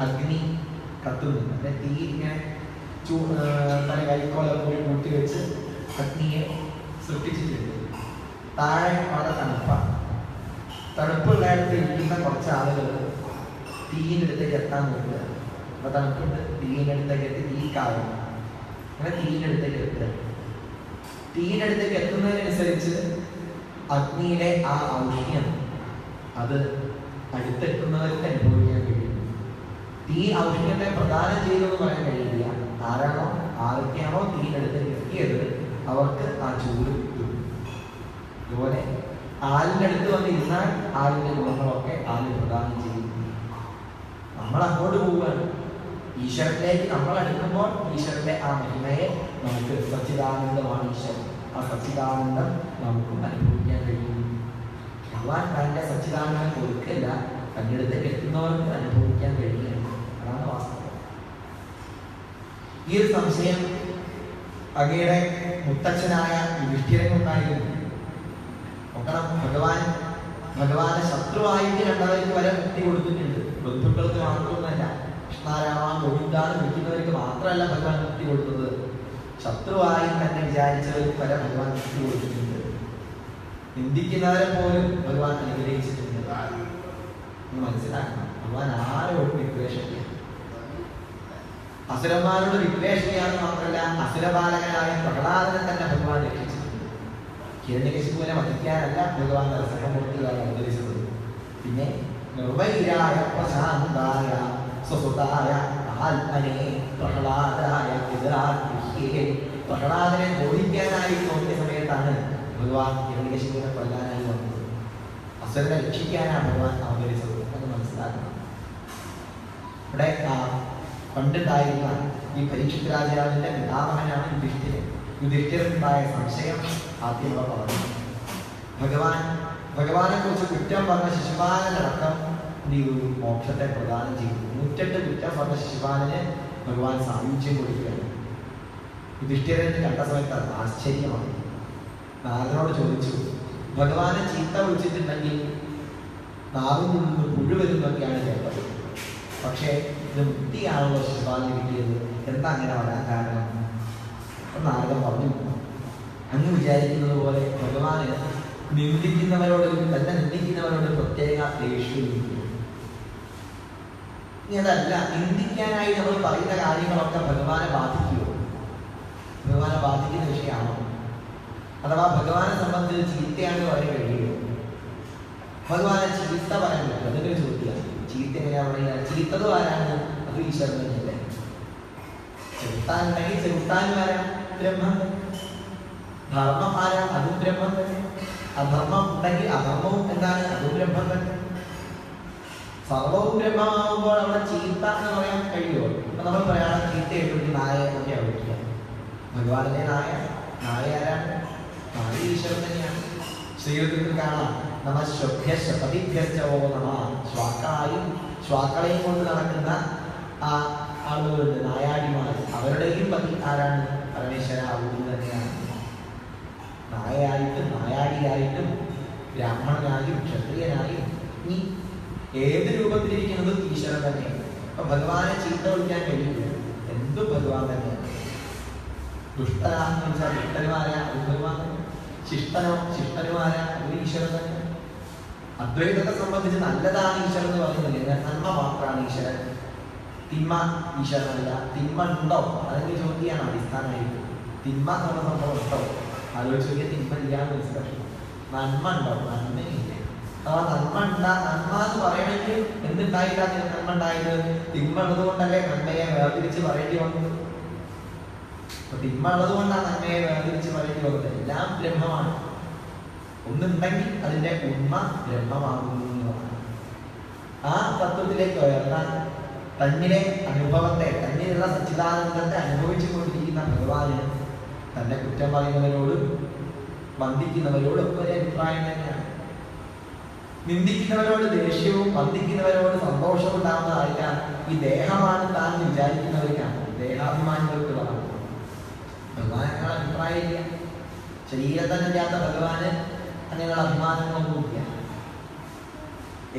അഗ്നി കത്തുന്നുണ്ട്. അല്ലെ, തീ ഇങ്ങനെ തല കൈക്കോലം കൂടി കൂട്ടി വെച്ച് അഗ്നിയെ സൃഷ്ടിച്ചിട്ടുണ്ട്. താഴെ വളരെ തണുപ്പാണ്. തണുപ്പുള്ളയിടത്ത് ഇരിക്കുന്ന കുറച്ച് ആളുകൾ തീയിൻ്റെ അടുത്തേക്ക് എത്താൻ നോക്കുക. അപ്പൊ തണുപ്പുണ്ട്, തീയിൻ്റെ അടുത്തേക്ക് എത്തി തീ കാവും. അങ്ങനെ തീയിൻ്റെ അടുത്തേക്ക് എത്തുക. തീയിൻ്റെ അടുത്തേക്ക് എത്തുന്നതിനനുസരിച്ച് അഗ്നിയിലെ ആ ഔഷ്ണ്യം അത് അടുത്തെത്തുന്നവർക്ക് അനുഭവിക്കാൻ കഴിയും. തീ ഔഷ്ണ്യത്തെ പ്രദാനം ചെയ്തെന്ന് പറയാൻ കഴിയില്ല. ആരൊക്കെയാണോ തീയിൻ്റെ അടുത്തേക്ക് എത്തിയത് അവർക്ക് ആ ചൂട് കിട്ടും. അതുപോലെ ആലിൻ്റെ അടുത്ത് വന്നിരുന്നാൽ ആലിൻ്റെ ഗുണങ്ങളൊക്കെ ആല് പ്രദാനം ചെയ്യും. നമ്മൾ അങ്ങോട്ട് പോവുകയാണ്. ഈശ്വരത്തിലേക്ക് നമ്മൾ അടുക്കുമ്പോൾ ഈശ്വരന്റെ ആ മഹിമയെ നമുക്ക്, സച്ചിദാനന്ദമാണ് ഈശ്വരൻ, ആ സച്ചിദാനന്ദം നമുക്കും അനുഭവിക്കാൻ കഴിയും. ഭഗവാൻ തന്റെ സച്ചിദാനന്ദം കൊടുക്കില്ല, തന്റെ അടുത്തേക്ക് എത്തുന്നവർക്ക് അനുഭവിക്കാൻ കഴിയില്ല. അതാണ് വാസ്തവം. ഈ ഒരു സംശയം അങ്ങയുടെ മുത്തച്ഛനായ യുധിഷ്ഠിരനുണ്ടായിരുന്നു. നോക്കണം, ഭഗവാനെ ശത്രുവായിട്ട് കണ്ടവർക്ക് വരെ മുക്തി കൊടുത്തിട്ടുണ്ട്. ബന്ധുക്കൾക്ക് മാത്രമൊന്നല്ല, കൃഷ്ണാരാമ ഗോവിന്ദാന്ന് വിളിക്കുന്നവർക്ക് മാത്രമല്ല ഭഗവാൻ മുക്തി കൊടുത്തത്. ശത്രുവായി തന്നെ വിചാരിച്ചവർക്ക് വരെ ഭഗവാൻ മുക്തി കൊടുത്തിട്ടുണ്ട്. നിന്ദിക്കുന്നവരെ പോലും ഭഗവാൻ അനുഗ്രഹിച്ചിട്ടുണ്ട്. മനസ്സിലാക്കണം, ഭഗവാൻ ആരോടും വിദ്വേഷമില്ല. അസുരന്മാരോട് വിദ്വേഷമില്ലാന്ന് മാത്രമല്ല, അസുരപാലകനായ പ്രഹ്ലാദനെ തന്നെ ഭഗവാൻ രക്ഷിച്ചിട്ടുണ്ട്. ഹിരണ്യകശിപുവിനെ വധിക്കാനല്ല ഭഗവാൻ നരസിംഹമൂർത്തിയായി അവതരിച്ചത്. പിന്നെ നിർവൈരായ പ്രശാന്തായ സ്വസുതായ ആത്മനെ പ്രഹ്ലാദായ പ്രഹ്ലാദനെ ബോധിക്കാനായി തോന്നിയ സമയത്താണ് ഭഗവാൻ ഹിരണ്യകശിപുവിനെ കൊല്ലാനായി വന്നത്. അസുരനെ രക്ഷിക്കാനാണ് ഭഗവാൻ അവതരിച്ചത് എന്ന് മനസ്സിലാക്കണം. ഇവിടെ പണ്ടുണ്ടായിരുന്ന ഈ പരീക്ഷിത് രാജാവിന്റെ പിതാമഹനാണ് യുധിഷ്ഠിരൻ. യുധിഷ്ഠിരനുണ്ടായ സംശയം ആദ്യം പറഞ്ഞു. ഭഗവാനെ കുറിച്ച് കുറ്റം പറഞ്ഞ ശിശുപാലനടക്കം മോക്ഷത്തെ പ്രദാനം ചെയ്തു. 108 കുറ്റം പറഞ്ഞ ശിശുപാലന് ഭഗവാൻ സായുജ്യം കൊടുക്കുകയാണ്. യുധിഷ്ഠിരന് കണ്ട സമയത്ത് അത് ആശ്ചര്യമാണ്. നാരദനോട് ചോദിച്ചു, ഭഗവാനെ ചീത്ത വിളിച്ചിട്ടുണ്ടെങ്കിൽ നാവിൽ നിന്ന് പുഴുവരുന്നൊക്കെയാണ് കേട്ടത്. പക്ഷേ ഇത് മുക്തിയാണല്ലോ ശിശുപാലന് കിട്ടിയത്, എന്താ അങ്ങനെ വരാൻ കാരണം? നാരദൻ പറഞ്ഞു, അങ്ങ് വിചാരിക്കുന്നത് പോലെ ഭഗവാന് തന്നെ നിന്ദിക്കുന്നവരോട് പ്രത്യേക ദേഷ്യമില്ല. ഇനി അതല്ല, നിന്ദിക്കാനായി നമ്മൾ പറയുന്ന കാര്യങ്ങളൊക്കെ ഭഗവാനെ ബാധിക്കുമോ? ഭഗവാനെ ബാധിക്കുന്ന വിഷയമാണോ? അഥവാ ഭഗവാനെ സംബന്ധിച്ച് ചീത്തയാണ് പറയാൻ കഴിയുമോ? ഭഗവാനെ ചീത്ത പറയാൻ പറ്റും? അതൊക്കെ ഒരു ചോദ്യമാണ്. ചീത്ത എങ്ങനെയാ പറയുക? ചീത്തത് ആരാണ്? അത് ഈശ്വരൻ തന്നെയല്ലേ. ചെറുത്താനുണ്ടെങ്കിൽ ചെറുത്താനും ആരാ? ബ്രഹ്മം തന്നെ. ധർമ്മം ആരാ? അതും ബ്രഹ്മം തന്നെ. അധർമ്മം ഉണ്ടെങ്കിൽ അധർമ്മവും എന്താണ്? അതും ബ്രഹ്മം തന്നെ. സർവവും ബ്രഹ്മമാകുമ്പോൾ അവിടെ ചീത്ത എന്ന് പറയാൻ കഴിയുമോ? അപ്പൊ നമ്മൾ പറയാം ചീത്ത എഴുതി നായ എന്നൊക്കെയാണ് വിളിക്കുക. ഭഗവാന്റെ നായ, നായ ആരാണ്? നായ ഈശ്വരൻ തന്നെയാണ്. ശ്രീകൃഷ്ണത്തിൽ കാണാം നമ ശ്വഭ്യശ്വപതിഭ്യശ്ചോ നമ. ശ്വാക്കളെയും കൊണ്ട് നടക്കുന്ന ആ ആളുകളുണ്ട്, നായാടിമാർ. അവരുടെയും പതി ആരാണ്? പരമേശ്വര ഊതി തന്നെയാണ്. നായയായിട്ടും നായാടിയായിട്ടും ബ്രാഹ്മണനായും ക്ഷത്രിയനായും ഈ ഏത് രൂപത്തിലിരിക്കുന്നതും ഈശ്വരൻ തന്നെയാണ്. അപ്പൊ ഭഗവാനെ ചീത്ത വിളിക്കാൻ കഴിയില്ല. എന്തും ഭഗവാൻ തന്നെയാണ്. ദുഷ്ടനാന്ന് വെച്ചാൽ ദുഷ്ടനുമാരാ? അത് ഭഗവാൻ തന്നെ. ശിഷ്ടനുമാരാ? അത് ഈശ്വരൻ തന്നെ. അദ്വൈതത്തെ സംബന്ധിച്ച് നല്ലതാണ് ഈശ്വരൻ എന്ന് പറയുന്നില്ല, നന്മ മാത്രമാണ് ഈശ്വരൻ. തിന്മ ഈശ്വരനല്ല. തിന്മ ഉണ്ടോ? അതിന്റെ ചോദ്യമാണ് അടിസ്ഥാനമായിട്ട്. തിന്മ എന്നുള്ള സംഭവം ഉണ്ടോ? ആലോചിച്ച് നോക്കിയാൽ തിന്മ ഇല്ലാന്ന് മനസ്സിലാക്കി. നന്മ ഉണ്ടോ? നന്മയില്ല. അഥവാ നന്മ നന്മ എന്ന് പറയണമെങ്കിൽ എന്തുണ്ടായിട്ടാണ് നന്മ ഉണ്ടായത്? തിന്മ ഉള്ളത് കൊണ്ടല്ലേ നന്മയെ വേർതിരിച്ച് പറയേണ്ടി വന്നത്. അപ്പൊ തിന്മ ഉള്ളത് കൊണ്ടാണ് നന്മയെ വേർതിരിച്ച് പറയേണ്ടി വന്നത്. എല്ലാം ബ്രഹ്മമാണ്. ഒന്നുണ്ടെങ്കിൽ അതിന്റെ ഉണ്മ ബ്രഹ്മമാകുന്നതാണ്. ആ തത്വത്തിലേക്ക് ഉയർത്താൻ തന്നിലെ അനുഭവത്തെ, തന്നിലുള്ള സച്ചിദാനന്ദത്തെ അനുഭവിച്ചു കൊണ്ടിരിക്കുന്ന ഭഗവാന് തന്റെ കുറ്റം പറയുന്നവരോടും വന്ദിക്കുന്നവരോടും ഒക്കെ ഒരു അഭിപ്രായം തന്നെയാണ്. നിന്ദിക്കുന്നവരോട് ദേഷ്യവും വന്ദിക്കുന്നവരോട് സന്തോഷവും ഉണ്ടാവുന്നതായില്ല. ഈ ദേഹമാണ് താൻ വിചാരിക്കുന്നവർക്കാണ്, ദേഹാഭിമാനികൾക്ക് പറഞ്ഞു. ഭഗവാൻ അങ്ങനെ അഭിപ്രായമില്ല. ശരീരത്തിനില്ലാത്ത ഭഗവാന് അങ്ങനെയുള്ള അഭിമാനങ്ങളൊന്നുമില്ല.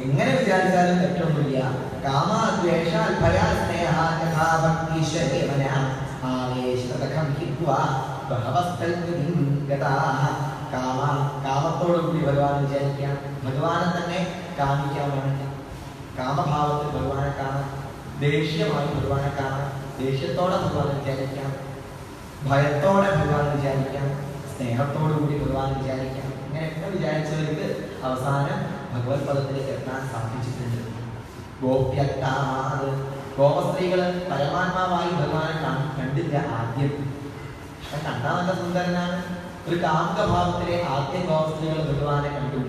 എങ്ങനെ വിചാരിച്ചാലും തെറ്റൊന്നുമില്ല. കാമ ദ്വേഷ ഭയ സ്നേഹ യഥാഭക്തീശ്വരേവന ആവേശതകം ഹിത്വാ ബഹവസ്തൽകൃതിം ഗതാഃ. കാമത്തോടുകൂടി ഭഗവാൻ വിചാരിക്കാം. ഭഗവാനെ തന്നെ കാമിക്കാൻ വേണം. കാമഭാവത്തിൽ ഭഗവാനെ കാണാം. ദേഷ്യമായി ഭഗവാനെ കാണാം. ദേഷ്യത്തോടെ ഭഗവാനെ വിചാരിക്കാം. ഭയത്തോടെ ഭഗവാനെ വിചാരിക്കാം. സ്നേഹത്തോടുകൂടി ഭഗവാൻ വിചാരിക്കാം. ഇങ്ങനെയൊക്കെ വിചാരിച്ചവർക്ക് അവസാനം ഭഗവത് പദത്തിലേക്ക് എത്താൻ സാധിച്ചിട്ടുണ്ട്. ഗോപ്യത്താത് ഗോപസ്ത്രീകള് പരമാത്മാവായി ഭഗവാനെ കണ്ടില്ല ആദ്യം. പക്ഷെ കണ്ടാൽ നല്ല സുന്ദരനാണ്. ഒരു കാമുകഭാവത്തിലെ ആദ്യം ഗോപസ്ത്രീകൾ ഭഗവാനെ കണ്ടു.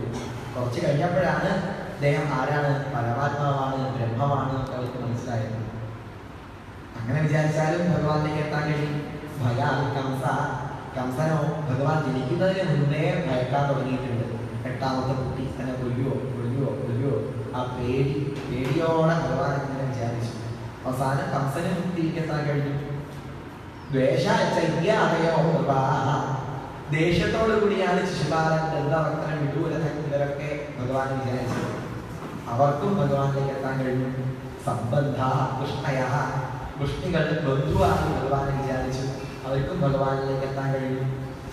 കുറച്ച് കഴിഞ്ഞപ്പോഴാണ് അദ്ദേഹം ആരാണ്? പരമാത്മാവാണ്, ബ്രഹ്മമാണ് അവർക്ക് മനസ്സിലായത്. അങ്ങനെ വിചാരിച്ചാലും ഭഗവാനിലേക്ക് എത്താൻ കഴിയും. കംസനോ ഭഗവാൻ ജനിക്കുന്നതിന് മുന്നേ ഭയക്കാൻ തുടങ്ങിയിട്ടുണ്ട്. 8ാമത്തെ കുട്ടി തന്നെ കൊല്ലുവോ. ആ പേടിയോടെ ഭഗവാൻ ഇങ്ങനെ വിചാരിച്ചു. അവസാനം കംസന് മുക്തിക്ക് എത്താൻ കഴിഞ്ഞു. ദേഷ്യത്തോടു കൂടിയാണ് ശിശുപാലൻ, ദന്തവക്രൻ, വിദൂരൻ ഇവരൊക്കെ ഭഗവാൻ വിചാരിച്ചത്. അവർക്കും ഭഗവാനിലേക്ക് എത്താൻ കഴിഞ്ഞു. സംബന്ധ വൃഷ്ണികൾ ബന്ധുവാണ് ഭഗവാനെ വിചാരിച്ചു. അവർക്കും ഭഗവാനിലേക്ക് എത്താൻ കഴിഞ്ഞു.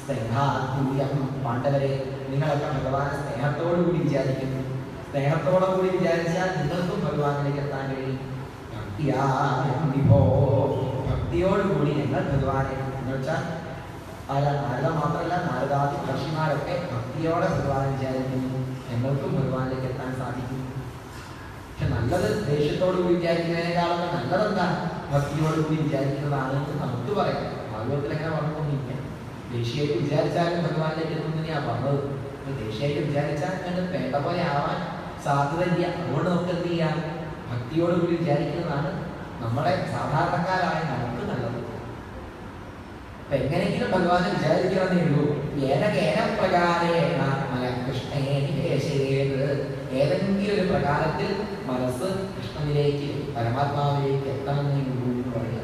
സ്നേഹാത്മൂല്യം പാണ്ഡവരെ, നിങ്ങളൊക്കെ ഭഗവാനെ സ്നേഹത്തോടു കൂടി വിചാരിക്കുന്നു. സ്നേഹത്തോടു കൂടി വിചാരിച്ചാൽ നിങ്ങൾക്കും ഭഗവാനിലേക്ക് എത്താൻ കഴിയും. ഭക്തിയോടുകൂടി ഞങ്ങൾ ഭഗവാനെ, എന്ന് വെച്ചാൽ നാരദ മാത്രമല്ല, നാരദാദി ഋഷിമാരൊക്കെ ഭക്തിയോടെ ഭഗവാനെ വിചാരിക്കുന്നു. ഞങ്ങൾക്കും ഭഗവാനിലേക്ക് എത്താൻ സാധിക്കും. പക്ഷെ നല്ലത് ദേഷ്യത്തോടു കൂടി വിചാരിക്കുന്നതിനേക്കാളൊക്കെ നല്ലതെന്താ? ഭക്തിയോട് കൂടി വിചാരിക്കുന്നതാണ് നമുക്ക് പറയാം. ഭാഗവത്തിൽ എങ്ങനെ പറഞ്ഞുകൊണ്ടിരിക്കാം. ദേഷ്യമായിട്ട് വിചാരിച്ചാലും ഭഗവാനിലേക്ക് എത്തുന്നതിനാ പറഞ്ഞത്. ദേഷ്യമായിട്ട് വിചാരിച്ചാൽ അങ്ങനെ വേണ്ട പോലെ ആവാൻ സാധ്യതയില്ല. അതുകൊണ്ട് നമുക്ക് എന്ത് ചെയ്യാം? ഭക്തിയോട് കൂടി വിചാരിക്കുന്നതാണ് നമ്മളെ സാധാരണക്കാരായ നമുക്ക് നല്ലത്. അപ്പൊ എങ്ങനെയെങ്കിലും ഭഗവാനെ വിചാരിക്കണമെന്നേ ഉള്ളൂ. ഏതെങ്കിലും ഒരു പ്രകാരത്തിൽ മനസ്സ് കൃഷ്ണനിലേക്ക്, പരമാത്മാവിലേക്ക് എത്തണമെന്നേ ഉള്ളൂ എന്ന് പറയുക.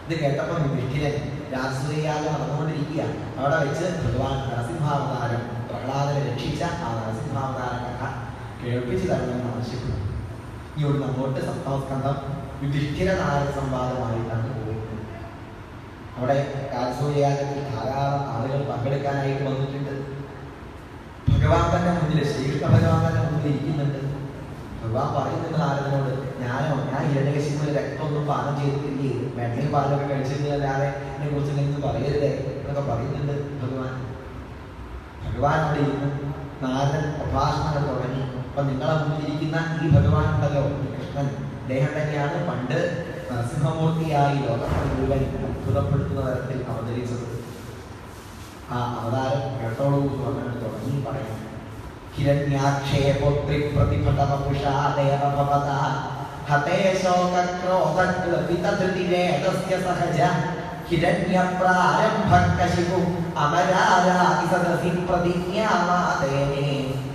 ഇത് കേട്ടപ്പോൾ യുധിഷ്ഠിരൻ രാസയാഗം നടന്നുകൊണ്ടിരിക്കുക. അവിടെ വെച്ച് ഭഗവാൻ നരസിംഹാവതാരം, പ്രഹ്ലാദനെ രക്ഷിച്ച ആ നരസിംഹാവതാര കഥ കേൾപ്പിച്ചു തരണമെന്ന് ആവശ്യപ്പെട്ടു. ഇവിടുന്ന് അങ്ങോട്ട് സപ്തമസ്കന്ധം യുധിഷ്ഠിര നാരദ സംവാദമായിട്ടാണ് പോകുന്നത്. അവിടെ രാജസൂയയാഗത്തിൽ ധാരാളം ആളുകൾ പങ്കെടുക്കാനായിട്ട് വന്നിട്ടുണ്ട്. ഭഗവാൻ തന്നെ മുന്നിൽ, ശ്രീകൃഷ്ണ ഭഗവാൻ തന്നെ മുന്നിൽ ഇരിക്കുന്നുണ്ട്. ഭഗവാൻ പറയുന്നുണ്ട് നാരദനോട്, ഞാൻ ഹിരണ്യകശിപുവിന് രക്തമൊന്നും പാനം ചെയ്തിട്ടില്ലേ, വെണ്ണയും പാലൊക്കെ കഴിച്ചിട്ടില്ലാതെ എന്നെ കുറിച്ച് നിങ്ങൾ പറയരുതേ എന്നൊക്കെ പറയുന്നുണ്ട് ഭഗവാൻ. ഭഗവാൻ അവിടെ ഇരുന്നു, നാരദൻ പ്രഭാഷണങ്ങൾ തുടങ്ങി. അപ്പൊ നിങ്ങളെ മുന്നിലിരിക്കുന്ന ഈ ഭഗവാൻ ഉണ്ടല്ലോ, കൃഷ്ണൻ, അദ്ദേഹം തന്നെയാണ് പണ്ട് നരസിംഹമൂർത്തിയായി ലോകത്തെ മുഴുവൻ അത്ഭുതപ്പെടുത്തുന്ന തരത്തിൽ അവതരിച്ചത്. ആ അവതാരം കേട്ടോളൂ എന്ന് പറഞ്ഞാൽ തുടങ്ങി പറയാം. ഹിരണ്യാക്ഷേ പുത്രി പ്രതിഭടവപുഷാ ദേവഭവതാ ഹതേ ശോകക്രോധക്ലപിതധൃതിവേദസ്യ സഹജ ഹിരണ്യപ്രാരംഭകശിപു അമരാരാതി സദസി പ്രതിജ്ഞാമാദേനേ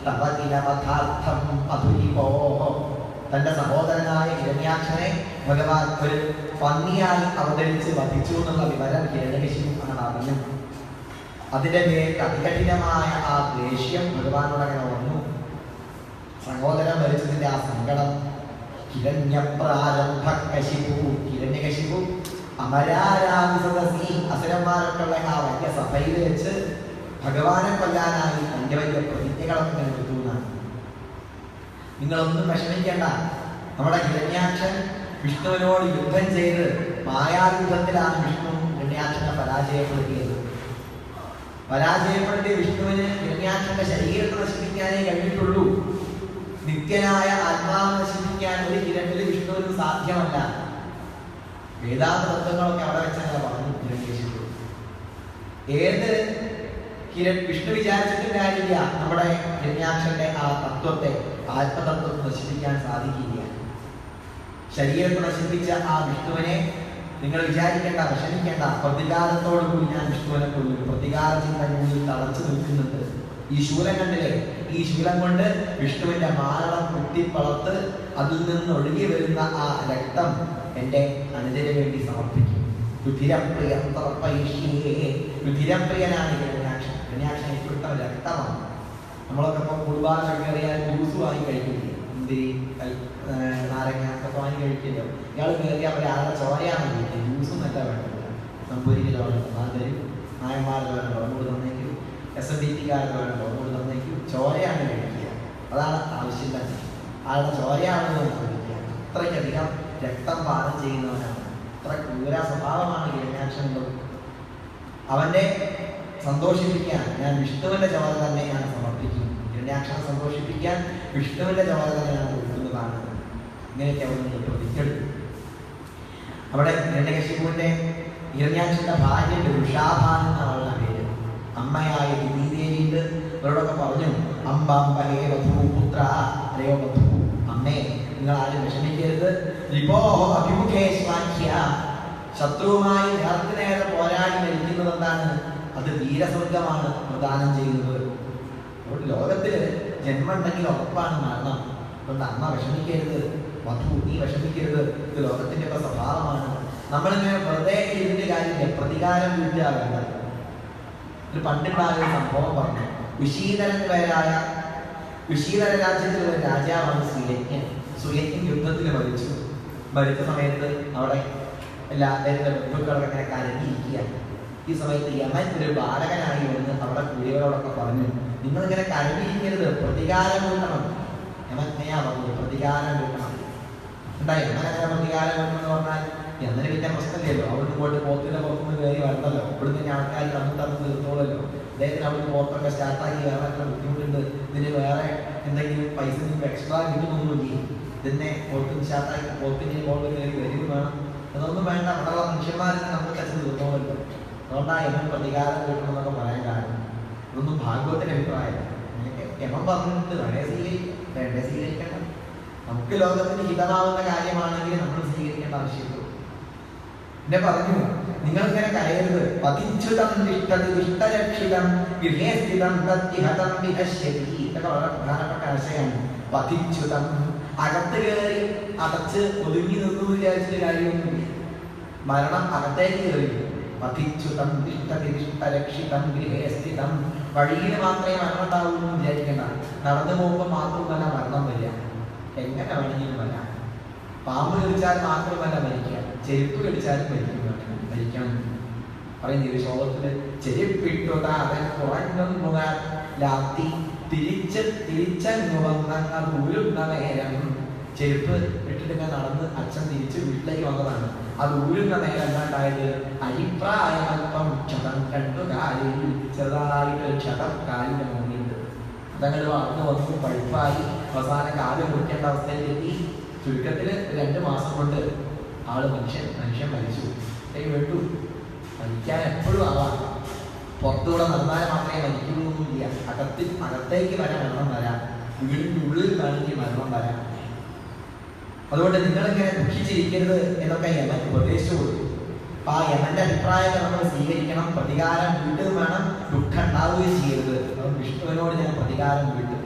തവ കിലപഥാർത്ഥം അധുരിപോ. തന്റെ സഹോദരനായ ഹിരണ്യാക്ഷനെ ഭഗവാൻ ഒരു പന്നിയായി അവതരിച്ച് വധിച്ചു എന്നുള്ള വിവരം ഹിരണ്യകശിപു ആണ് അറിഞ്ഞു. അതിന്റെ പേരിൽ അതികഠിനമായ ആ ദേഷ്യം ഭഗവാനോട് അങ്ങനെ വന്നു. സഹോദരൻ മരിച്ചതിന്റെ ആ സങ്കടം. ഹിരണ്യകശിപു അമരാരാതി സദസി, അസുരന്മാരൊക്കെ ഉള്ള ആ വലിയ സഭയിൽ വെച്ച് ഭഗവാനെ കൊല്ലാനായി തന്റെ വലിയ പ്രതിജ്ഞകളൊക്കെ ഇങ്ങനെ എടുത്തുന്നാണ്. നിങ്ങളൊന്നും വിഷമിക്കേണ്ട, നമ്മുടെ ഹിരണ്യാക്ഷൻ വിഷ്ണുവിനോട് യുദ്ധം ചെയ്ത് മായായുദ്ധത്തിലാണ് വിഷ്ണു ഹിരണ്യാക്ഷനെ പരാജയപ്പെടുത്തിയത്. പരാജയപ്പെടുത്തിയ വിഷ്ണുവിന് ഹിരണ്യാക്ഷന്റെ ശരീരത്തെ നശിപ്പിക്കാനേ കഴിഞ്ഞിട്ടുള്ളൂ. നിത്യനായ ആത്മാവ് നശിപ്പിക്കാൻ ഒരു വിഷ്ണുവിന് സാധ്യമല്ല. വേദാന്ത തത്വങ്ങളൊക്കെ അവിടെ വെച്ചങ്ങനെ പറഞ്ഞു ഹിരണ്യകശിപു. ഏത് വിഷ്ണു വിചാരിച്ചിട്ടും കാര്യമില്ല നമ്മുടെ ഹിരണ്യാക്ഷന്റെ ആ തത്വത്തെ, ആത്മതത്വത്തെ നശിപ്പിക്കാൻ സാധിക്കില്ല. ശരീരത്തെ നശിപ്പിച്ച ആ വിഷ്ണുവിനെ നിങ്ങൾ വിചാരിക്കേണ്ട, വിഷമിക്കേണ്ട. പ്രതികാരത്തോടു കൂടി ഞാൻ വിഷ്ണുവിനെ കൊല്ലും. പ്രതികാര ചിന്തകളിൽ തളച്ചു നിൽക്കുന്നുണ്ട്. ഈ ശൂലം കണ്ടില്ലേ, ഈ ശൂലം കൊണ്ട് വിഷ്ണുവിന്റെ മാരണം കുത്തിപ്പളത്ത് അതിൽ നിന്ന് ഒഴുകി വരുന്ന ആ രക്തം എന്റെ അനുജന് വേണ്ടി സമർപ്പിക്കും. രുധിരപ്രിയനാണ് ഹിരണ്യാക്ഷൻ. ഹിരണ്യാക്ഷൻ ഏറ്റവും ഇഷ്ടം രക്തമാണ്. നമ്മളൊക്കെ ഇപ്പൊ കുടുംബാലൊക്കെ കയറിയാൽ ജ്യൂസ് വാങ്ങി കഴിക്കില്ലേ, മുന്തിരി നാരങ്ങ ഒക്കെ വാങ്ങി കഴിക്കില്ലോ. ഇയാൾ കയറിയാൽ അവർ ആളുടെ ചോരയാണ് കഴിക്കുന്നത്, ജ്യൂസും നല്ല വേണ്ടത്. നമ്പൂരിക്ക് ചോര തരും, നായന്മാരുടെ ചോര കൂടെ തന്നേക്കും, SNDP-കാരുടെ ചോര കൂടെ തന്നേക്കും. ചോരയാണ് കഴിക്കുക, അതാണ് ആവശ്യം തന്നെ. ആളുടെ ചോരയാണെന്ന് ചോദിക്കുക. അത്രയ്ക്കധികം രക്തം പാനം ചെയ്യുന്നവനാണ്. അത്ര ക്രൂര സ്വഭാവമാണ് ഹിരണ്യാക്ഷനുള്ളത്. അവന്റെ സന്തോഷിപ്പിക്കാൻ ഞാൻ വിഷ്ണുവിന്റെ ചോര തന്നെ ഞാൻ സമർപ്പിക്കും. ഹിരണ്യാക്ഷനെ സന്തോഷിപ്പിക്കാൻ വിഷ്ണുവിന്റെ ചോര തന്നെ ഞാൻ കൊടുക്കുന്നതാണ്. ഇങ്ങനെയൊക്കെ അവർ പ്രതിജ്ഞെടുത്തു. അവിടെ ഹിരണ്യകശിപുവിന്റെ ഹിരണ്യാക്ഷന്റെ ഭാര്യയുണ്ട്, വൃഷാഭാൻ എന്നാണ് പേര്. അമ്മയായ ദേവിയുണ്ട്. അവരോടൊക്കെ പറഞ്ഞു, അമ്പേ വധൂപുത്ര, അല്ലയോ വധൂ, അമ്മേ നിങ്ങൾ ആരും വിഷമിക്കരുത്. ശത്രുവുമായി നേരെ പോരാടി മരിക്കുന്നത് എന്താണ്? അത് വീരസ്വർഗമാണ് പ്രദാനം ചെയ്യുന്നത്. അതുകൊണ്ട് ലോകത്തില് ജന്മം ഉണ്ടെങ്കിൽ ഉറപ്പാണ് മരണം. അതുകൊണ്ട് അമ്മ വിഷമിക്കരുത്, വധു നീ വിഷമിക്കരുത്. ഇത് ലോകത്തിന്റെ ഒക്കെ സ്വഭാവമാണ്. നമ്മളിങ്ങനെ വെറുതെ ഇതിന്റെ കാര്യമില്ല, പ്രതികാരം വീട്ടുക വേണ്ടത്. ഒരു പണ്ടുണ്ടായ ഒരു സംഭവം പറഞ്ഞു. വിശീതര രാജ്യത്തിലുള്ള രാജാവാണ് സുയജ്ഞൻ. സുയജ്ഞൻ യുദ്ധത്തിൽ മരിച്ചു. മരിച്ച സമയത്ത് അവിടെ എല്ലാവരുടെ ബന്ധുക്കളൊക്കെ ഇങ്ങനെ കരഞ്ഞിരിക്കുകയാണ്. ഈ സമയത്ത് യമൻ ഒരു ബാലകനായി വന്ന് അവിടെ കുടികളോടൊക്കെ പറഞ്ഞു, നിങ്ങളിങ്ങനെ കരഞ്ഞിരിക്കരുത്, പ്രതികാരം വീട്ടണം. യമൻ എങ്ങനെയാ പറഞ്ഞത്? പ്രതികാരം വീട്ടണം. എന്താ യമൻ അങ്ങനെ പ്രതികാരം വീട്ടണമെന്ന് പറഞ്ഞാൽ യമന് പിന്നെ പ്രശ്നമില്ലല്ലോ. അവിടുന്ന് പോയിട്ട് പോത്തിന്റെ പുറത്തുനിന്ന് കയറി വരണല്ലോ. ഇവിടുന്ന് തന്നെ ആൾക്കാർ തമ്മിൽ തീർത്തോളല്ലോ. അദ്ദേഹത്തിന് അവിടുന്ന് പോത്തൊക്കെ സ്റ്റാർട്ടാക്കി വേറെ ബുദ്ധിമുട്ടുണ്ട്. ഇതിന് വേറെ എന്തെങ്കിലും പൈസ നിങ്ങൾക്ക് എക്സ്ട്രാ കിട്ടുന്നൊന്നുമില്ല. ഇതിനെ പോത്തിന് സ്റ്റാർട്ടാക്കി പോത്തിന് പോയിട്ട് കയറി വരും വേണം. അതൊന്നും വേണ്ട. അവിടെയുള്ള മനുഷ്യന്മാരെ നമ്മൾ വെച്ച് തീർത്തോളല്ലോ. അതുകൊണ്ടാണ് യമൻ പ്രതികാരം കിട്ടണമെന്നൊക്കെ പറയാൻ കാരണം. ഇതൊന്നും ഭാഗവത്തിന്റെ അഭിപ്രായം. യമൻ പറഞ്ഞിട്ട് വേണേ സ്വീകരിക്കണം. നമുക്ക് ലോകത്തിന് ഹിതമാവുന്ന കാര്യമാണെങ്കിൽ നമ്മൾ സ്വീകരിക്കേണ്ട ആവശ്യമുള്ളൂ. എന്നെ പറഞ്ഞു, നിങ്ങളിങ്ങനെ കരയരുത്. പതിച്ചുതം ഇഷ്ടരക്ഷിതം ഗൃഹേസ്ഥിതം തദ്വിഹതം വിഹശ്യതി. ഇതൊക്കെ വളരെ പ്രധാനപ്പെട്ട ആശയമാണ്. പതിച്ചുതം അകത്ത് കയറി അടച്ച് ഒതുങ്ങി നിന്നു വിചാരിച്ചിട്ട് കാര്യമൊന്നുമില്ല. മരണം അകത്തേക്ക് കയറി. പതിച്ചുതം ഇഷ്ടരക്ഷിതം ഗൃഹേസ്ഥിതം. വഴിയിൽ മാത്രമേ മരണം ഉണ്ടാവൂ എന്ന് വിചാരിക്കേണ്ട. നടന്നു പോകുമ്പോൾ മാത്രമല്ല മരണം വരിക, എങ്ങനെ വേണമെങ്കിലും വരാം. പാമ്പ് കടിച്ചാൽ മാത്രമല്ല മരിക്കുക, ചെരുപ്പ് കടിച്ചാലും മരിക്കണം. പറയുന്ന ഒരു ശ്ലോകത്തില് ചെരുപ്പിട്ടുതാതൻ കുറഞ്ഞൊന്നുകാൻ ലാത്തി തിരിച്ചങ്ങു വന്ന ദൂരുന്ന നേരം ചെരുപ്പ് ഇട്ടിട്ട് ഇങ്ങനെ നടന്ന് അച്ഛൻ തിരിച്ച് വീട്ടിലേക്ക് വന്നതാണ്. അത് ഊരുന്ന നേരം എന്താണ്ടായത്? അഭിപ്രായമൽപ്പം ക്ഷതം കണ്ടു കാലിൽ ചെറുതായിട്ട് ക്ഷതം കാലിന്റെ മുന്നിലുണ്ട്. അതങ്ങൾ വളർന്നു വന്നു പഴുപ്പായി അവസാനം കാല് മുറിക്കേണ്ട അവസ്ഥയിലെത്തി. ചുരുക്കത്തിൽ 2 മാസം കൊണ്ട് ആള് മനുഷ്യൻ മരിച്ചു. വിട്ടു മരിക്കാൻ എപ്പോഴും ആവാം. പുറത്തുകൂടെ നടന്നാൽ മാത്രമേ മരിക്കുന്നില്ല. അകത്തേക്ക് വരാൻ മരണം വരാം. വീടിൻ്റെ ഉള്ളിൽ വേണമെങ്കിൽ മരണം വരാം. അതുകൊണ്ട് നിങ്ങളിങ്ങനെ ദുഃഖിച്ചിരിക്കരുത് എന്നൊക്കെ യമൻ ഉപദേശിച്ചു കൊടുത്തു. അപ്പൊ ആ യമന്റെ അഭിപ്രായത്തെ നമ്മൾ സ്വീകരിക്കണം. പ്രതികാരം വീണ്ടും വേണം, ദുഃഖം ഉണ്ടാവുകയും ചെയ്യരുത്. അതുകൊണ്ട് വിഷ്ണുവിനോട് ഞാൻ പ്രതികാരം വീട്ടും.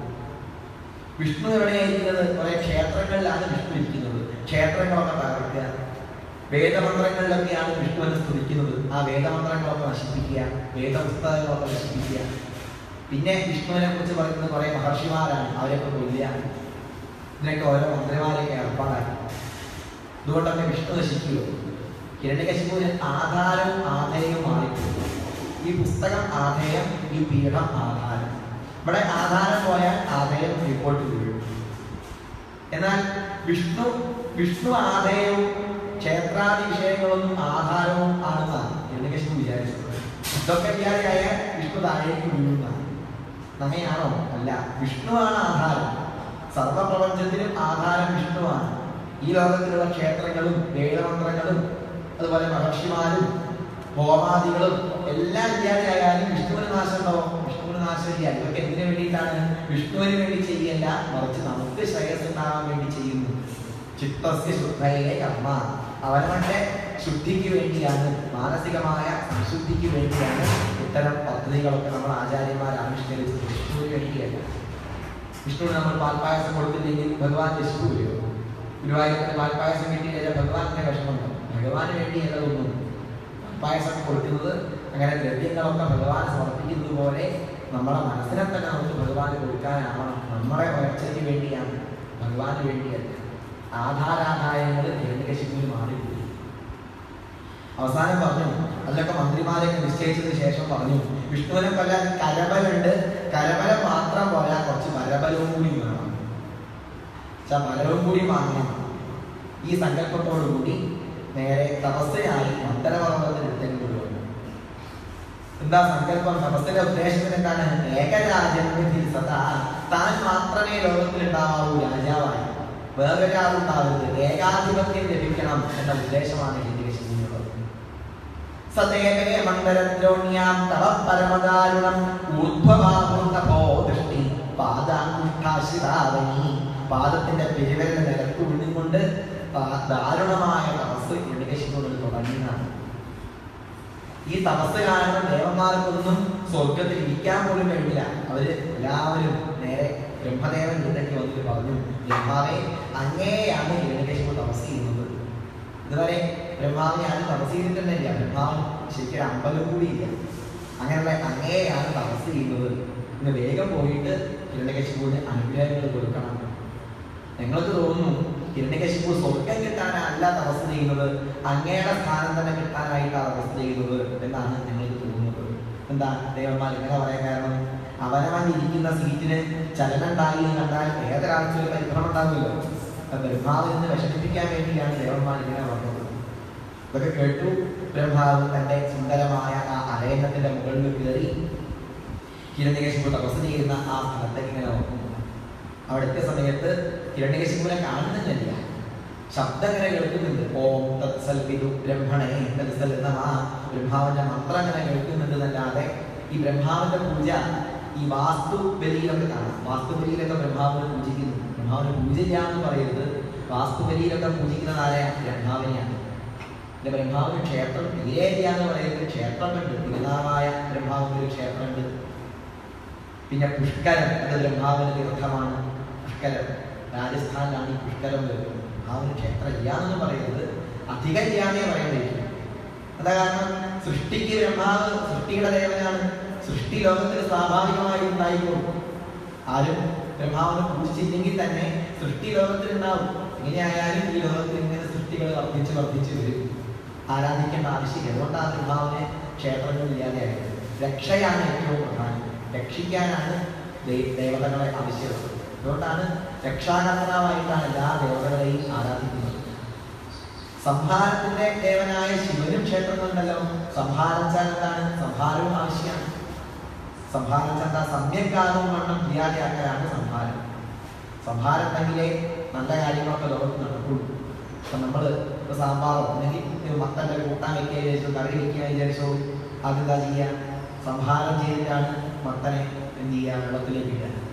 വിഷ്ണു എവിടെയായിരിക്കുന്നത്? കുറെ ക്ഷേത്രങ്ങളിലാണ് വിഷ്ണു ഇരിക്കുന്നത്. ക്ഷേത്രങ്ങളൊക്കെ തകർക്കുക, വേദമന്ത്രങ്ങളിലൊക്കെയാണ് വിഷ്ണുവിനെ സ്തുതിക്കുന്നത്. ആ വേദമന്ത്രങ്ങളൊക്കെ നശിപ്പിക്കുക, വേദപുസ്തകങ്ങളൊക്കെ നശിപ്പിക്കുക. പിന്നെ വിഷ്ണുവിനെ കുറിച്ച് പറയുന്നത് കുറെ മഹർഷിമാരാണ്, അവരെയൊക്കെ കൊല്ലുക. ഇതിനൊക്കെ ഓരോ മന്ത്രിമാരെയൊക്കെ ഏർപ്പാടാക്കി. അതുകൊണ്ടൊക്കെ വിഷ്ണു നശിക്കുമോ? ഹിരണ്യകശിപുവിന് ആധാരവും ആധേയവും മാറിപ്പോകും. ഈ പുസ്തകം ആധേയം, ഈ പീഠം ആധാരം. ഇവിടെ ആധാരം പോയാൽ ആധേയം റിപ്പോർട്ട് വീഴും. എന്നാൽ വിഷ്ണു ആധേയവും ക്ഷേത്രാദി വിഷയങ്ങളൊന്നും ആധാരവും ആണെന്നാണ് ഹിരണ്യകശിപു വിചാരിച്ചത്. ഇതൊക്കെ വിചാരിയായ വിഷ്ണു താഴേക്ക് വീഴുന്നതാണ്. അങ്ങനെയാണോ? അല്ല, വിഷ്ണുവാണ് ആധാരം. സർവപ്രപഞ്ചത്തിനും ആധാരം വിഷ്ണുവാണ്. ഈ ലോകത്തിലുള്ള ക്ഷേത്രങ്ങളും വേദമന്ത്രങ്ങളും അതുപോലെ മഹർഷിമാരും ഹോമാദികളും എല്ലാം ഇല്ലാതെയായാലും വിഷ്ണുവിന് നാശമുണ്ടോ? വിഷ്ണുവിന് നാശമില്ല. ഇതൊക്കെ എന്തിനു വേണ്ടിയിട്ടാണ്? വിഷ്ണുവിന് വേണ്ടി ചെയ്യല്ല, മറിച്ച് നമുക്ക് ശ്രേയസ് ഉണ്ടാവാൻ വേണ്ടി ചെയ്യുന്നു. ചിത്തസ്യ ശുദ്ധയിലെ കർമ്മ, അവനവന്റെ ശുദ്ധിക്ക് വേണ്ടിയാണ്, മാനസികമായ സംശുദ്ധിക്ക് വേണ്ടിയാണ് ഇത്തരം പദ്ധതികളൊക്കെ നമ്മൾ ആചാര്യന്മാർ ആവിഷ്കരിച്ചത്. വിഷ്ണുവിന് വേണ്ടിയല്ല. വിഷ്ണുവിന് നമ്മൾ പാൽപ്പായസം കൊടുത്തില്ലെങ്കിൽ ഭഗവാൻ വിഷ്ണു വരുമോ? ഗുരുവായൂരത്തിന് പാൽപ്പായസം കിട്ടിയില്ല, ഭഗവാന്റെ വിഷമമുണ്ടോ? ഭഗവാന് വേണ്ടിയല്ല ഒന്നും പായസം കൊടുക്കുന്നത്. അങ്ങനെ ദ്രവ്യങ്ങളൊക്കെ ഭഗവാൻ സമർപ്പിക്കുന്നത് പോലെ നമ്മുടെ മനസ്സിനെ തന്നെ നമുക്ക് ഭഗവാന് കൊടുക്കാനാവണം. നമ്മുടെ വളർച്ചയ്ക്ക് വേണ്ടിയാണ്, ഭഗവാന് വേണ്ടിയല്ല. ആധാരാധാരങ്ങൾ ഹിരണ്യകശിപുവിന് മാറിപ്പോയി. അവസാനം പറഞ്ഞു, അതിലൊക്കെ മന്ത്രിമാരെയൊക്കെ നിശ്ചയിച്ചതിന് ശേഷം പറഞ്ഞു, വിഷ്ണുവിനെ കൊല്ലാൻ കരബലുണ്ട്, കരബലം മാത്രം പോരാ, കുറച്ച് വരബലവും കൂടി വേണം. ബലവും കൂടി വാങ്ങണം. ഈ സങ്കല്പത്തോടുകൂടി നേരെ തപസ്സയായി മന്ദരപർവ്വതത്തിനെടുത്തേക്ക് കൊണ്ടുവന്നു. എന്താ സങ്കല്പം? തപസ്സിന്റെ ഉദ്ദേശത്തിന് എന്താണ്? ഏകരാജന്മത്തിൽ സദാ, താൻ മാത്രമേ ലോകത്തിൽ ഉണ്ടാവാവൂ രാജാവായി, വേറൊരാളുണ്ടാവരുത്, ഏകാധിപത്യം ലഭിക്കണം എന്ന ഉദ്ദേശമാണ് ഹിരണ്യകശിപുവിനുള്ളത്. സദേവേ മണ്ഡലദ്രോണ്യാം തവ പരമദാരുണം ഊർധ്വഭാവോ ദൃഷ്ടി പാദാങ്കുഷ്ഠാശ്രിതാവനി. പാദത്തിന്റെ പെരുവരൽ നിലത്ത് വീണുകൊണ്ട് ദാരുണമായ തപസ് ഹിരണ്യകശിപുവിനോട് തുടങ്ങിയതാണ്. ഈ തപസ് കാരണം ദേവന്മാർക്കൊന്നും സ്വർഗത്തിൽ ഇരിക്കാൻ പോലും കഴിയില്ല. അവര് എല്ലാവരും നേരെ ബ്രഹ്മദേവൻ ഇടയ്ക്ക് വന്നിട്ട് പറഞ്ഞു, ബ്രഹ്മാവെ, അങ്ങേയാണ് ഹിരണ്യകശിപു തപസ് ചെയ്യുന്നത്. ഇതുവരെ ബ്രഹ്മാവിനെ ആരും തപസ് ചെയ്തിട്ടുണ്ടില്ല. ബ്രഹ്മാവിന് ശരിക്കും അമ്പലം കൂടിയില്ല. അങ്ങനെയുള്ള അങ്ങേയാണ് തപസ് ചെയ്യുന്നത്. ഇന്ന് വേഗം പോയിട്ട് ഹിരണ്യകശിപുവിന് അനുഗ്രഹങ്ങൾ കൊടുക്കണം. നിങ്ങൾക്ക് തോന്നുന്നു ഹിരണ്യകശിപു സ്വർഗം കിട്ടാനല്ല തപസ് ചെയ്യുന്നത്, അങ്ങയുടെ സ്ഥാനം തന്നെ കിട്ടാനായിട്ടാണ് തപസ് ചെയ്യുന്നത് എന്നാണ് നിങ്ങൾക്ക് തോന്നുന്നത്. എന്താ ദേവന്മാർ ഇങ്ങനെ പറയാൻ കാരണം? അവനവൻ ഇരിക്കുന്ന സീറ്റിന് ചലനം ഉണ്ടായി എന്ന് കണ്ടാൽ ഏതൊരാൾക്കും ഒരു പരിഭ്രമം ഉണ്ടാകുമല്ലോ. ബ്രഹ്മാവിൽ നിന്ന് വിഷമിപ്പിക്കാൻ വേണ്ടിയാണ് ദേവന്മാർ ഇങ്ങനെ പറഞ്ഞത്. ഇതൊക്കെ കേട്ടു ബ്രഹ്മാവ് തന്റെ സുന്ദരമായ ആ അരയന്നത്തിന്റെ മുകളിൽ കയറി ഹിരണ്യകശിപു തപസ് ചെയ്യുന്ന ആ സ്ഥലത്തേക്ക് ഇങ്ങനെ നോക്കുന്നു. അവിടുത്തെ സമയത്ത് ഹിരണ്യകശിപുവിനെ കാണുന്നില്ല, ശബ്ദം ഇങ്ങനെ കേൾക്കുന്നുണ്ട്. ഓം തത്സൽ വിദു ബ്രഹ്മണേ തത്സൽ നമഃ. ബ്രഹ്മാവിന്റെ മന്ത്രം ഇങ്ങനെ കേൾക്കുന്നുണ്ട് എന്നല്ലാതെ ഈ ബ്രഹ്മാവിന്റെ പൂജ ഈ വാസ്തുബലിയിലൊക്കെ കാണാം. വാസ്തുബലിയിലൊക്കെ ബ്രഹ്മാവിനെ പൂജിക്കുന്നു. ബ്രഹ്മാവിന് പൂജ ചെയ്യാമെന്ന് പറയരുത്. വാസ്തുബലിയിലൊക്കെ പൂജിക്കുന്നത് ആരെയാണ്? ബ്രഹ്മാവിനെയാണ്. പിന്നെ ബ്രഹ്മാവിന് ക്ഷേത്രം എന്ന് പറയുന്നത് ക്ഷേത്രമുണ്ട്. തിരുനാവായ ബ്രഹ്മാവിന്റെ ഒരു ക്ഷേത്രമുണ്ട്. പിന്നെ പുഷ്കരം, അത് ബ്രഹ്മാവിന്റെ തീർത്ഥമാണ്. പുഷ്കരം രാജസ്ഥാനിലാണ് ഈ പുഷ്കരം വരുന്നത്. ബ്രഹ്മാവിന് ക്ഷേത്രം ഇല്ലാന്ന് പറയരുത്, അധികം ഇല്ലാന്നേ പറയാൻ പറ്റും. അതാ കാരണം സൃഷ്ടിക്ക് ബ്രഹ്മാവ് സൃഷ്ടിയുടെ ദേവനാണ്. സൃഷ്ടി ലോകത്തിൽ സ്വാഭാവികമായി ഉണ്ടായിക്കോളും. ആരും ബ്രഹ്മാവിനെ പൂജിച്ചില്ലെങ്കിൽ തന്നെ സൃഷ്ടി ലോകത്തിൽ ഉണ്ടാവും. എങ്ങനെയായാലും ഈ ലോകത്തിൽ ഇങ്ങനെ സൃഷ്ടികൾ വർദ്ധിച്ച് വരും. ആരാധിക്കേണ്ട ആവശ്യമില്ല. അതുകൊണ്ടാണ് ബ്രഹ്മാവിനെ ക്ഷേത്രങ്ങൾ ഇല്ലാതെയായത്. രക്ഷയാണ് ഏറ്റവും പ്രധാനം. രക്ഷിക്കാനാണ് ദേവതകളെ ആവശ്യമുള്ളത്. അതുകൊണ്ടാണ് രക്ഷാകർത്താവായിട്ടാണ് എല്ലാ ദേവതകളെയും ആരാധിക്കുന്നത്. സംഹാരത്തിന്റെ ദേവനായ ശിവനും ക്ഷേത്രങ്ങളുണ്ടല്ലോ. സംഹാരം എന്താണ്? സംഹാരവും ആവശ്യമാണ്. സംഹാരം എന്താ? സമ്യക്കാലവും വണ്ണം ക്രിയാചാക്കലാണ് സംഹാരം. സംഹാരം ഉണ്ടെങ്കിലേ നല്ല കാര്യങ്ങളൊക്കെ ലോകത്ത് നടക്കുള്ളൂ. അപ്പൊ നമ്മള് ഇപ്പൊ സാമ്പാറോ അല്ലെങ്കിൽ മത്തന്റെ കൂട്ടാൻ വെക്കുക വിചാരിച്ചോ, കറി വെക്കുക വിചാരിച്ചോ, അതെന്താ ചെയ്യുക? സംഹാരം ചെയ്തിട്ടാണ് മത്തനെ എന്ത് ചെയ്യുക? വെള്ളത്തിലേക്ക് ഇടുക.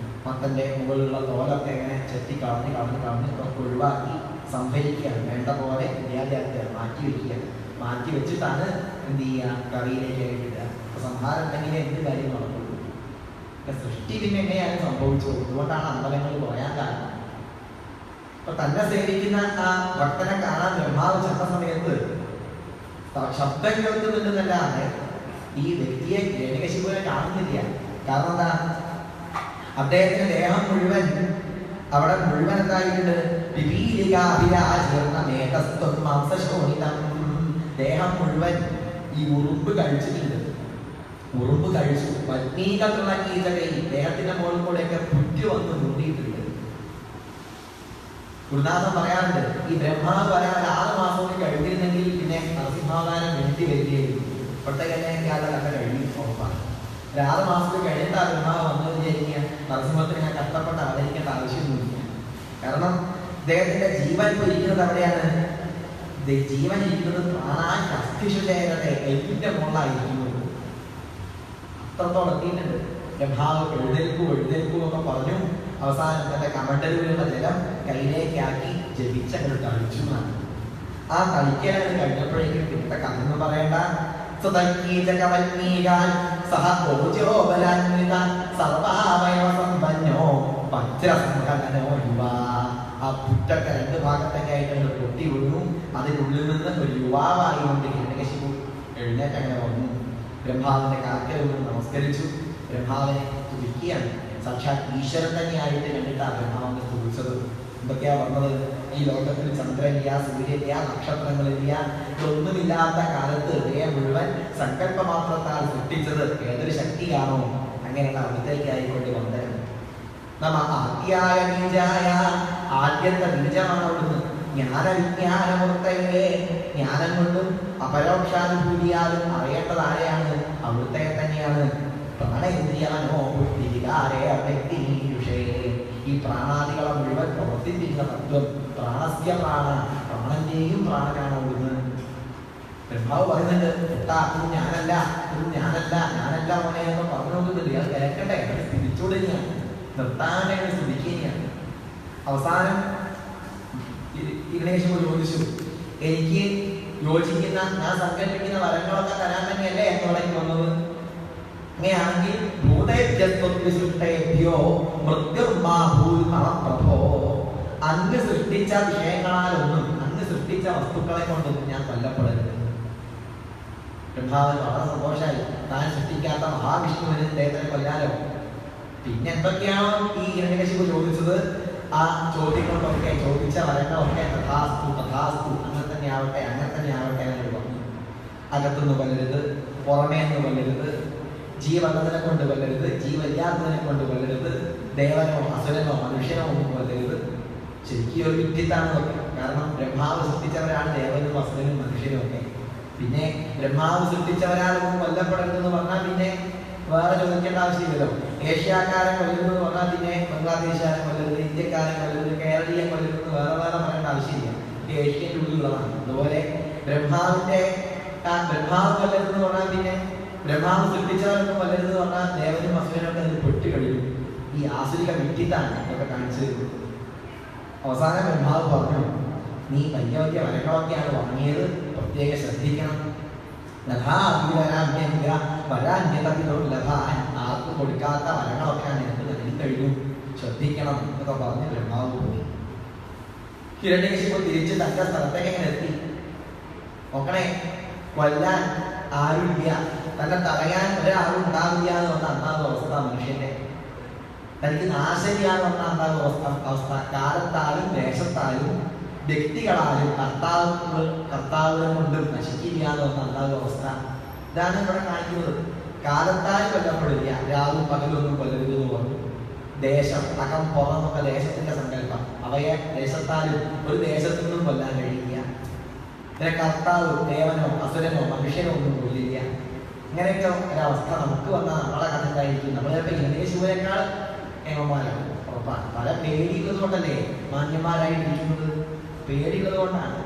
മത്തന്റെ മുകളിലുള്ള തോലൊക്കെ ഇങ്ങനെ ചെത്തി കളഞ്ഞ് ഒക്കെ ഒഴിവാക്കി സംഭരിക്കുകയാണ്. വേണ്ട പോലെ ക്രിയാചാക്കുക, മാറ്റി വെക്കുക. മാറ്റി വെച്ചിട്ടാണ് എന്ത് ചെയ്യുക? കറിയിലേക്ക് ഇടുക. അപ്പൊ സംഹാരം ഉണ്ടെങ്കിലേ എന്ത് കാര്യം നടക്കുള്ളൂ. സൃഷ്ടി പിന്നെ എങ്ങനെയാണ് സംഭവിച്ചത്? അതുകൊണ്ടാണ് അമ്പലങ്ങൾ കുറയാൻ കാരണം. അപ്പൊ തന്നെ സേവിക്കുന്ന ആ ഭക്തനെ കാണാൻ ബ്രഹ്മാവ് ചെന്ന സമയത്ത് ശബ്ദം കേൾക്കുന്നുണ്ടെന്നല്ലാതെ ഈ വ്യക്തിയെ ഹിരണ്യകശിപുവിനെ കാണുന്നില്ല. കാരണം എന്താ? അദ്ദേഹത്തിന്റെ ദേഹം മുഴുവൻ അവിടെ മുഴുവൻ എന്തായിട്ടുണ്ട്? ദേഹം മുഴുവൻ ഈ ഉറുമ്പ് കഴിച്ചിട്ടുണ്ട്. ഉറുമ്പ് കഴിച്ചു. പത്നീകത്തുള്ള കീചകൈ ദേഹത്തിന്റെ മുകളിൽ കൂടെയൊക്കെ പുറ്റ് വന്ന് മുണ്ടിയിട്ടുണ്ട്. ഗുരുനാഥൻ പറയാറുണ്ട്, ഈ ബ്രഹ്മാവ് വരാൻ 6 മാസം കൂടി കഴിഞ്ഞിരുന്നെങ്കിൽ പിന്നെ നരസിംഹാവതാരം വേണ്ടി വരികയായിരുന്നു. ഇപ്പോഴത്തെ കല്യാണക്കാരുടെ കഥ കഴിഞ്ഞു ഉറപ്പാണ്. 6 മാസത്തിൽ കഴിഞ്ഞിട്ട് ആ ബ്രഹ്മാവ് വന്നു വിചാരിക്കുക നരസിംഹത്തിന് ഞാൻ കഷ്ടപ്പെട്ട് അവതരിക്കേണ്ട ആവശ്യമൊന്നുമില്ല. കാരണം അദ്ദേഹത്തിന്റെ ജീവൻ ഇരിക്കുന്നത് എവിടെയാണ്? ജീവൻ ഇരിക്കുന്നത് പ്രാണാസ്ഥിശുചേരത്തെ എല്ലിന്റെ മുകളിലായിരിക്കുന്നത്. അത്രത്തോളം എത്തിയിട്ടുണ്ട്. ബ്രഹ്മാവ് എഴുന്നേൽക്കൂ ഒക്കെ പറഞ്ഞു. അവസാനം തന്റെ കമണ്ടലിലുള്ള ജലം കയ്യിലേക്കാക്കി ജപിച്ചങ്ങൾ തളിച്ചു എന്നാണ്. ആ തളിക്കലാണ് കഴിഞ്ഞപ്പോഴേക്കും പിന്നെ കഥന്ന് പറയേണ്ട. ആ പുറ്റൊക്കെ 2 ഭാഗത്തൊക്കെ ആയിട്ട് പൊട്ടി വീണു. അതിനുള്ളിൽ നിന്ന് ഒരു യുവാവായിക്കൊണ്ട് ഹിരണ്യകശിപു എഴുന്നേറ്റ് അങ്ങനെ വന്നു. ബ്രഹ്മാവിന്റെ കാൽക്കൽ നമസ്കരിച്ചു. ബ്രഹ്മാവിനെ തുതിക്കുകയാണ്. സാക്ഷാത് ഈശ്വരൻ തന്നെയായിട്ട് കണ്ടിട്ടാണ് ബ്രഹ്മാവിനെ തുതിച്ചത്. എന്തൊക്കെയാ പറഞ്ഞത്? ഈ ലോകത്തിൽ ചന്ദ്രനില്ല, സൂര്യനില്ല, നക്ഷത്രങ്ങളില്ല, ഇതൊന്നുമില്ലാത്ത കാലത്ത് ഇവയെ മുഴുവൻ സങ്കല്പമാത്രത്താൽ സൃഷ്ടിച്ചത് ഏതൊരു ശക്തിയാണോ അങ്ങനെയുള്ള അവിടത്തേക്കായിക്കൊണ്ട് വന്ദനം. നമ്മ ആദ്യായ ബീജായ ആദ്യത്തെ ബീജമാണ് അവിടുന്ന്. ജ്ഞാനവിജ്ഞാനമൂർത്തയെ ജ്ഞാനം കൊണ്ടും അപരോക്ഷാനുഭൂതിയാലും അറിയേണ്ടത് ആരെയാണ്? അവിടുത്തെ തന്നെയാണ്. പ്രാണേന്ദ്രിയമനോ ബുദ്ധികാരേ അവ്യക്തിനീയുഷേ. ഈ പ്രാണാദികളെ മുഴുവൻ പ്രവർത്തിപ്പിക്കുന്ന തത്വം പ്രാണസ്യ പ്രാണ, പ്രാണന്റെയും പ്രാണനാണ് അവിടുന്ന്. ബ്രഹ്മാവ് പറയുന്നുണ്ട്, ഇത് ഞാനല്ല മോനെ എന്ന് പറഞ്ഞു നോക്കുന്നുണ്ട്. ഇയാൾ കേൾക്കട്ടെ, സ്തുതിച്ചുകൊടുക്കുകയാണ്, നിർത്താതെ സ്തുതിക്കുകയാണ്. അവസാനം ഹിരണ്യകശിപു ചോദിച്ചു, എനിക്ക് യോജിക്കുന്ന ഞാൻ സങ്കല്പിക്കുന്ന വരങ്ങളൊക്കെ തരാൻ തന്നെയല്ലേ എന്നോടേക്ക് വന്നത്? അങ്ങനെയാണെങ്കിൽ അങ്ങ് സൃഷ്ടിച്ച വിഷയങ്ങളാലൊന്നും, അങ്ങ് സൃഷ്ടിച്ച വസ്തുക്കളെ കൊണ്ടൊന്നും ഞാൻ കൊല്ലപ്പെടരുത്. ബ്രഹ്മാവിന് വളരെ സന്തോഷമായി. താൻ സൃഷ്ടിക്കാത്ത മഹാവിഷ്ണുവിന് അദ്ദേഹത്തിനെ കൊല്ലാലോ. പിന്നെ എന്തൊക്കെയാണോ ഈ ഹിരണ്യകശിപു ചോദിച്ചത്, ആ ചോദ്യങ്ങൾക്കൊക്കെ ചോദിച്ച വരങ്ങളൊക്കെ തഥാസ്തു അങ്ങനെ തന്നെ ആവട്ടെ എന്ന് പറഞ്ഞു. അകത്തുനിന്ന് കൊല്ലരുത്, പുറമേ നിന്ന് കൊല്ലരുത്, ജീവനത്തിനെ കൊണ്ട് കൊല്ലരുത്, ജീവല്ലാത്തതിനെ കൊണ്ട് കൊല്ലരുത്, ദേവനോ അസുരനോ മനുഷ്യനോ ഒന്നും കൊല്ലരുത്. ശരിക്കും ഒരു വിഡ്ഢിത്താണ്. കാരണം ബ്രഹ്മാവ് സൃഷ്ടിച്ചവരാണ് ദേവനും അസുരനും മനുഷ്യനും ഒക്കെ. പിന്നെ ബ്രഹ്മാവ് സൃഷ്ടിച്ചവരാളൊന്നും കൊല്ലപ്പെടരുതെന്ന് പറഞ്ഞാൽ പിന്നെ വേറെ ചോദിക്കേണ്ട ആവശ്യമില്ലല്ലോ. ഏഷ്യക്കാരൻ കൊല്ലരുതെന്ന് പറഞ്ഞാൽ പിന്നെ ബംഗ്ലാദേശുകാരൻ കൊല്ലരുത്, ഇന്ത്യക്കാരൻ കൊല്ലരുത്, കേരളീയൻ കൊല്ലരുത് വേറെ പറയേണ്ട ആവശ്യമില്ല. ഏഷ്യൻ്റെ ഉള്ളിലുള്ളതാണ്. അതുപോലെ ബ്രഹ്മാവ് കൊല്ലരുതെന്ന് പറഞ്ഞാൽ പിന്നെ ബ്രഹ്മാവ് സൃഷ്ടിച്ചവരൊന്നും കൊല്ലരുതെന്ന് പറഞ്ഞാൽ ദേവനും അസുരനൊക്കെ അതിൽ പെട്ടുകഴിയും. ഈ ആസുരിക വിഡ്ഢിത്താണ് ഇതൊക്കെ കാണിച്ചു തരുന്നത്. അവസാനം ബ്രഹ്മാവ് പറഞ്ഞു, നീ വലിയ വരങ്ങളൊക്കെയാണ് വാങ്ങിയത്, പ്രത്യേകം ശ്രദ്ധിക്കണം. ആർക്കും കൊടുക്കാത്ത വരങ്ങളൊക്കെയാണ് എനിക്ക് നൽകി കഴിഞ്ഞു, ശ്രദ്ധിക്കണം എന്നൊക്കെ പറഞ്ഞ് ബ്രഹ്മാവ് പോയി. ഹിരണ്യകശിപു തിരിച്ച് തന്റെ സ്ഥലത്തേക്ക് എങ്ങനെ എത്തി നോക്കണേ. കൊല്ലാൻ ആരുമില്ല, തന്നെ തടയാൻ ഒരാളും ഉണ്ടാവില്ല എന്ന് പറഞ്ഞ അന്നാമത് അവസ്ഥ മനുഷ്യന്റെ. തനിക്ക് നാശമില്ലാന്ന് പറഞ്ഞ അന്നാമത് അവസ്ഥ. കാലത്താലും ദേശത്താലും വ്യക്തികളാലും കർത്താവിനെ കൊണ്ടും നശിക്കില്ല എന്ന് പറഞ്ഞ അന്നാമത് അവസ്ഥ. ഇതാണ് ഇവിടെ കാണിക്കുന്നത്. കാലത്താൽ കൊല്ലപ്പെടില്ല, രാവും പകലൊന്നും കൊല്ലരുത് എന്ന് പറഞ്ഞു. ദേശം, അകം, പുറം എന്നൊക്കെ ദേശത്തിന്റെ സങ്കല്പം. അവയെ ദേശത്താലും ഒരു ദേശത്തു നിന്നും കൊല്ലാൻ കഴിയില്ല. പിന്നെ കർത്താവ് ദേവനോ അസുരനോ മനുഷ്യനോ ഒന്നും കൊല്ലില്ല. ഇങ്ങനെയൊക്കെ ഒരവസ്ഥ നമുക്ക് വന്നാൽ നമ്മളെ കഥ ഉണ്ടായിരിക്കും. നമ്മൾ ചിലപ്പോൾ ഹിരണ്യകശിപുവിനേക്കാൾ ഏമന്മാരാണ്, ഉറപ്പാണ്. പല പേടിയുള്ളത് കൊണ്ടല്ലേ മാന്യന്മാരായിരിക്കുന്നത്, പേടിയുള്ളത് കൊണ്ടാണ്.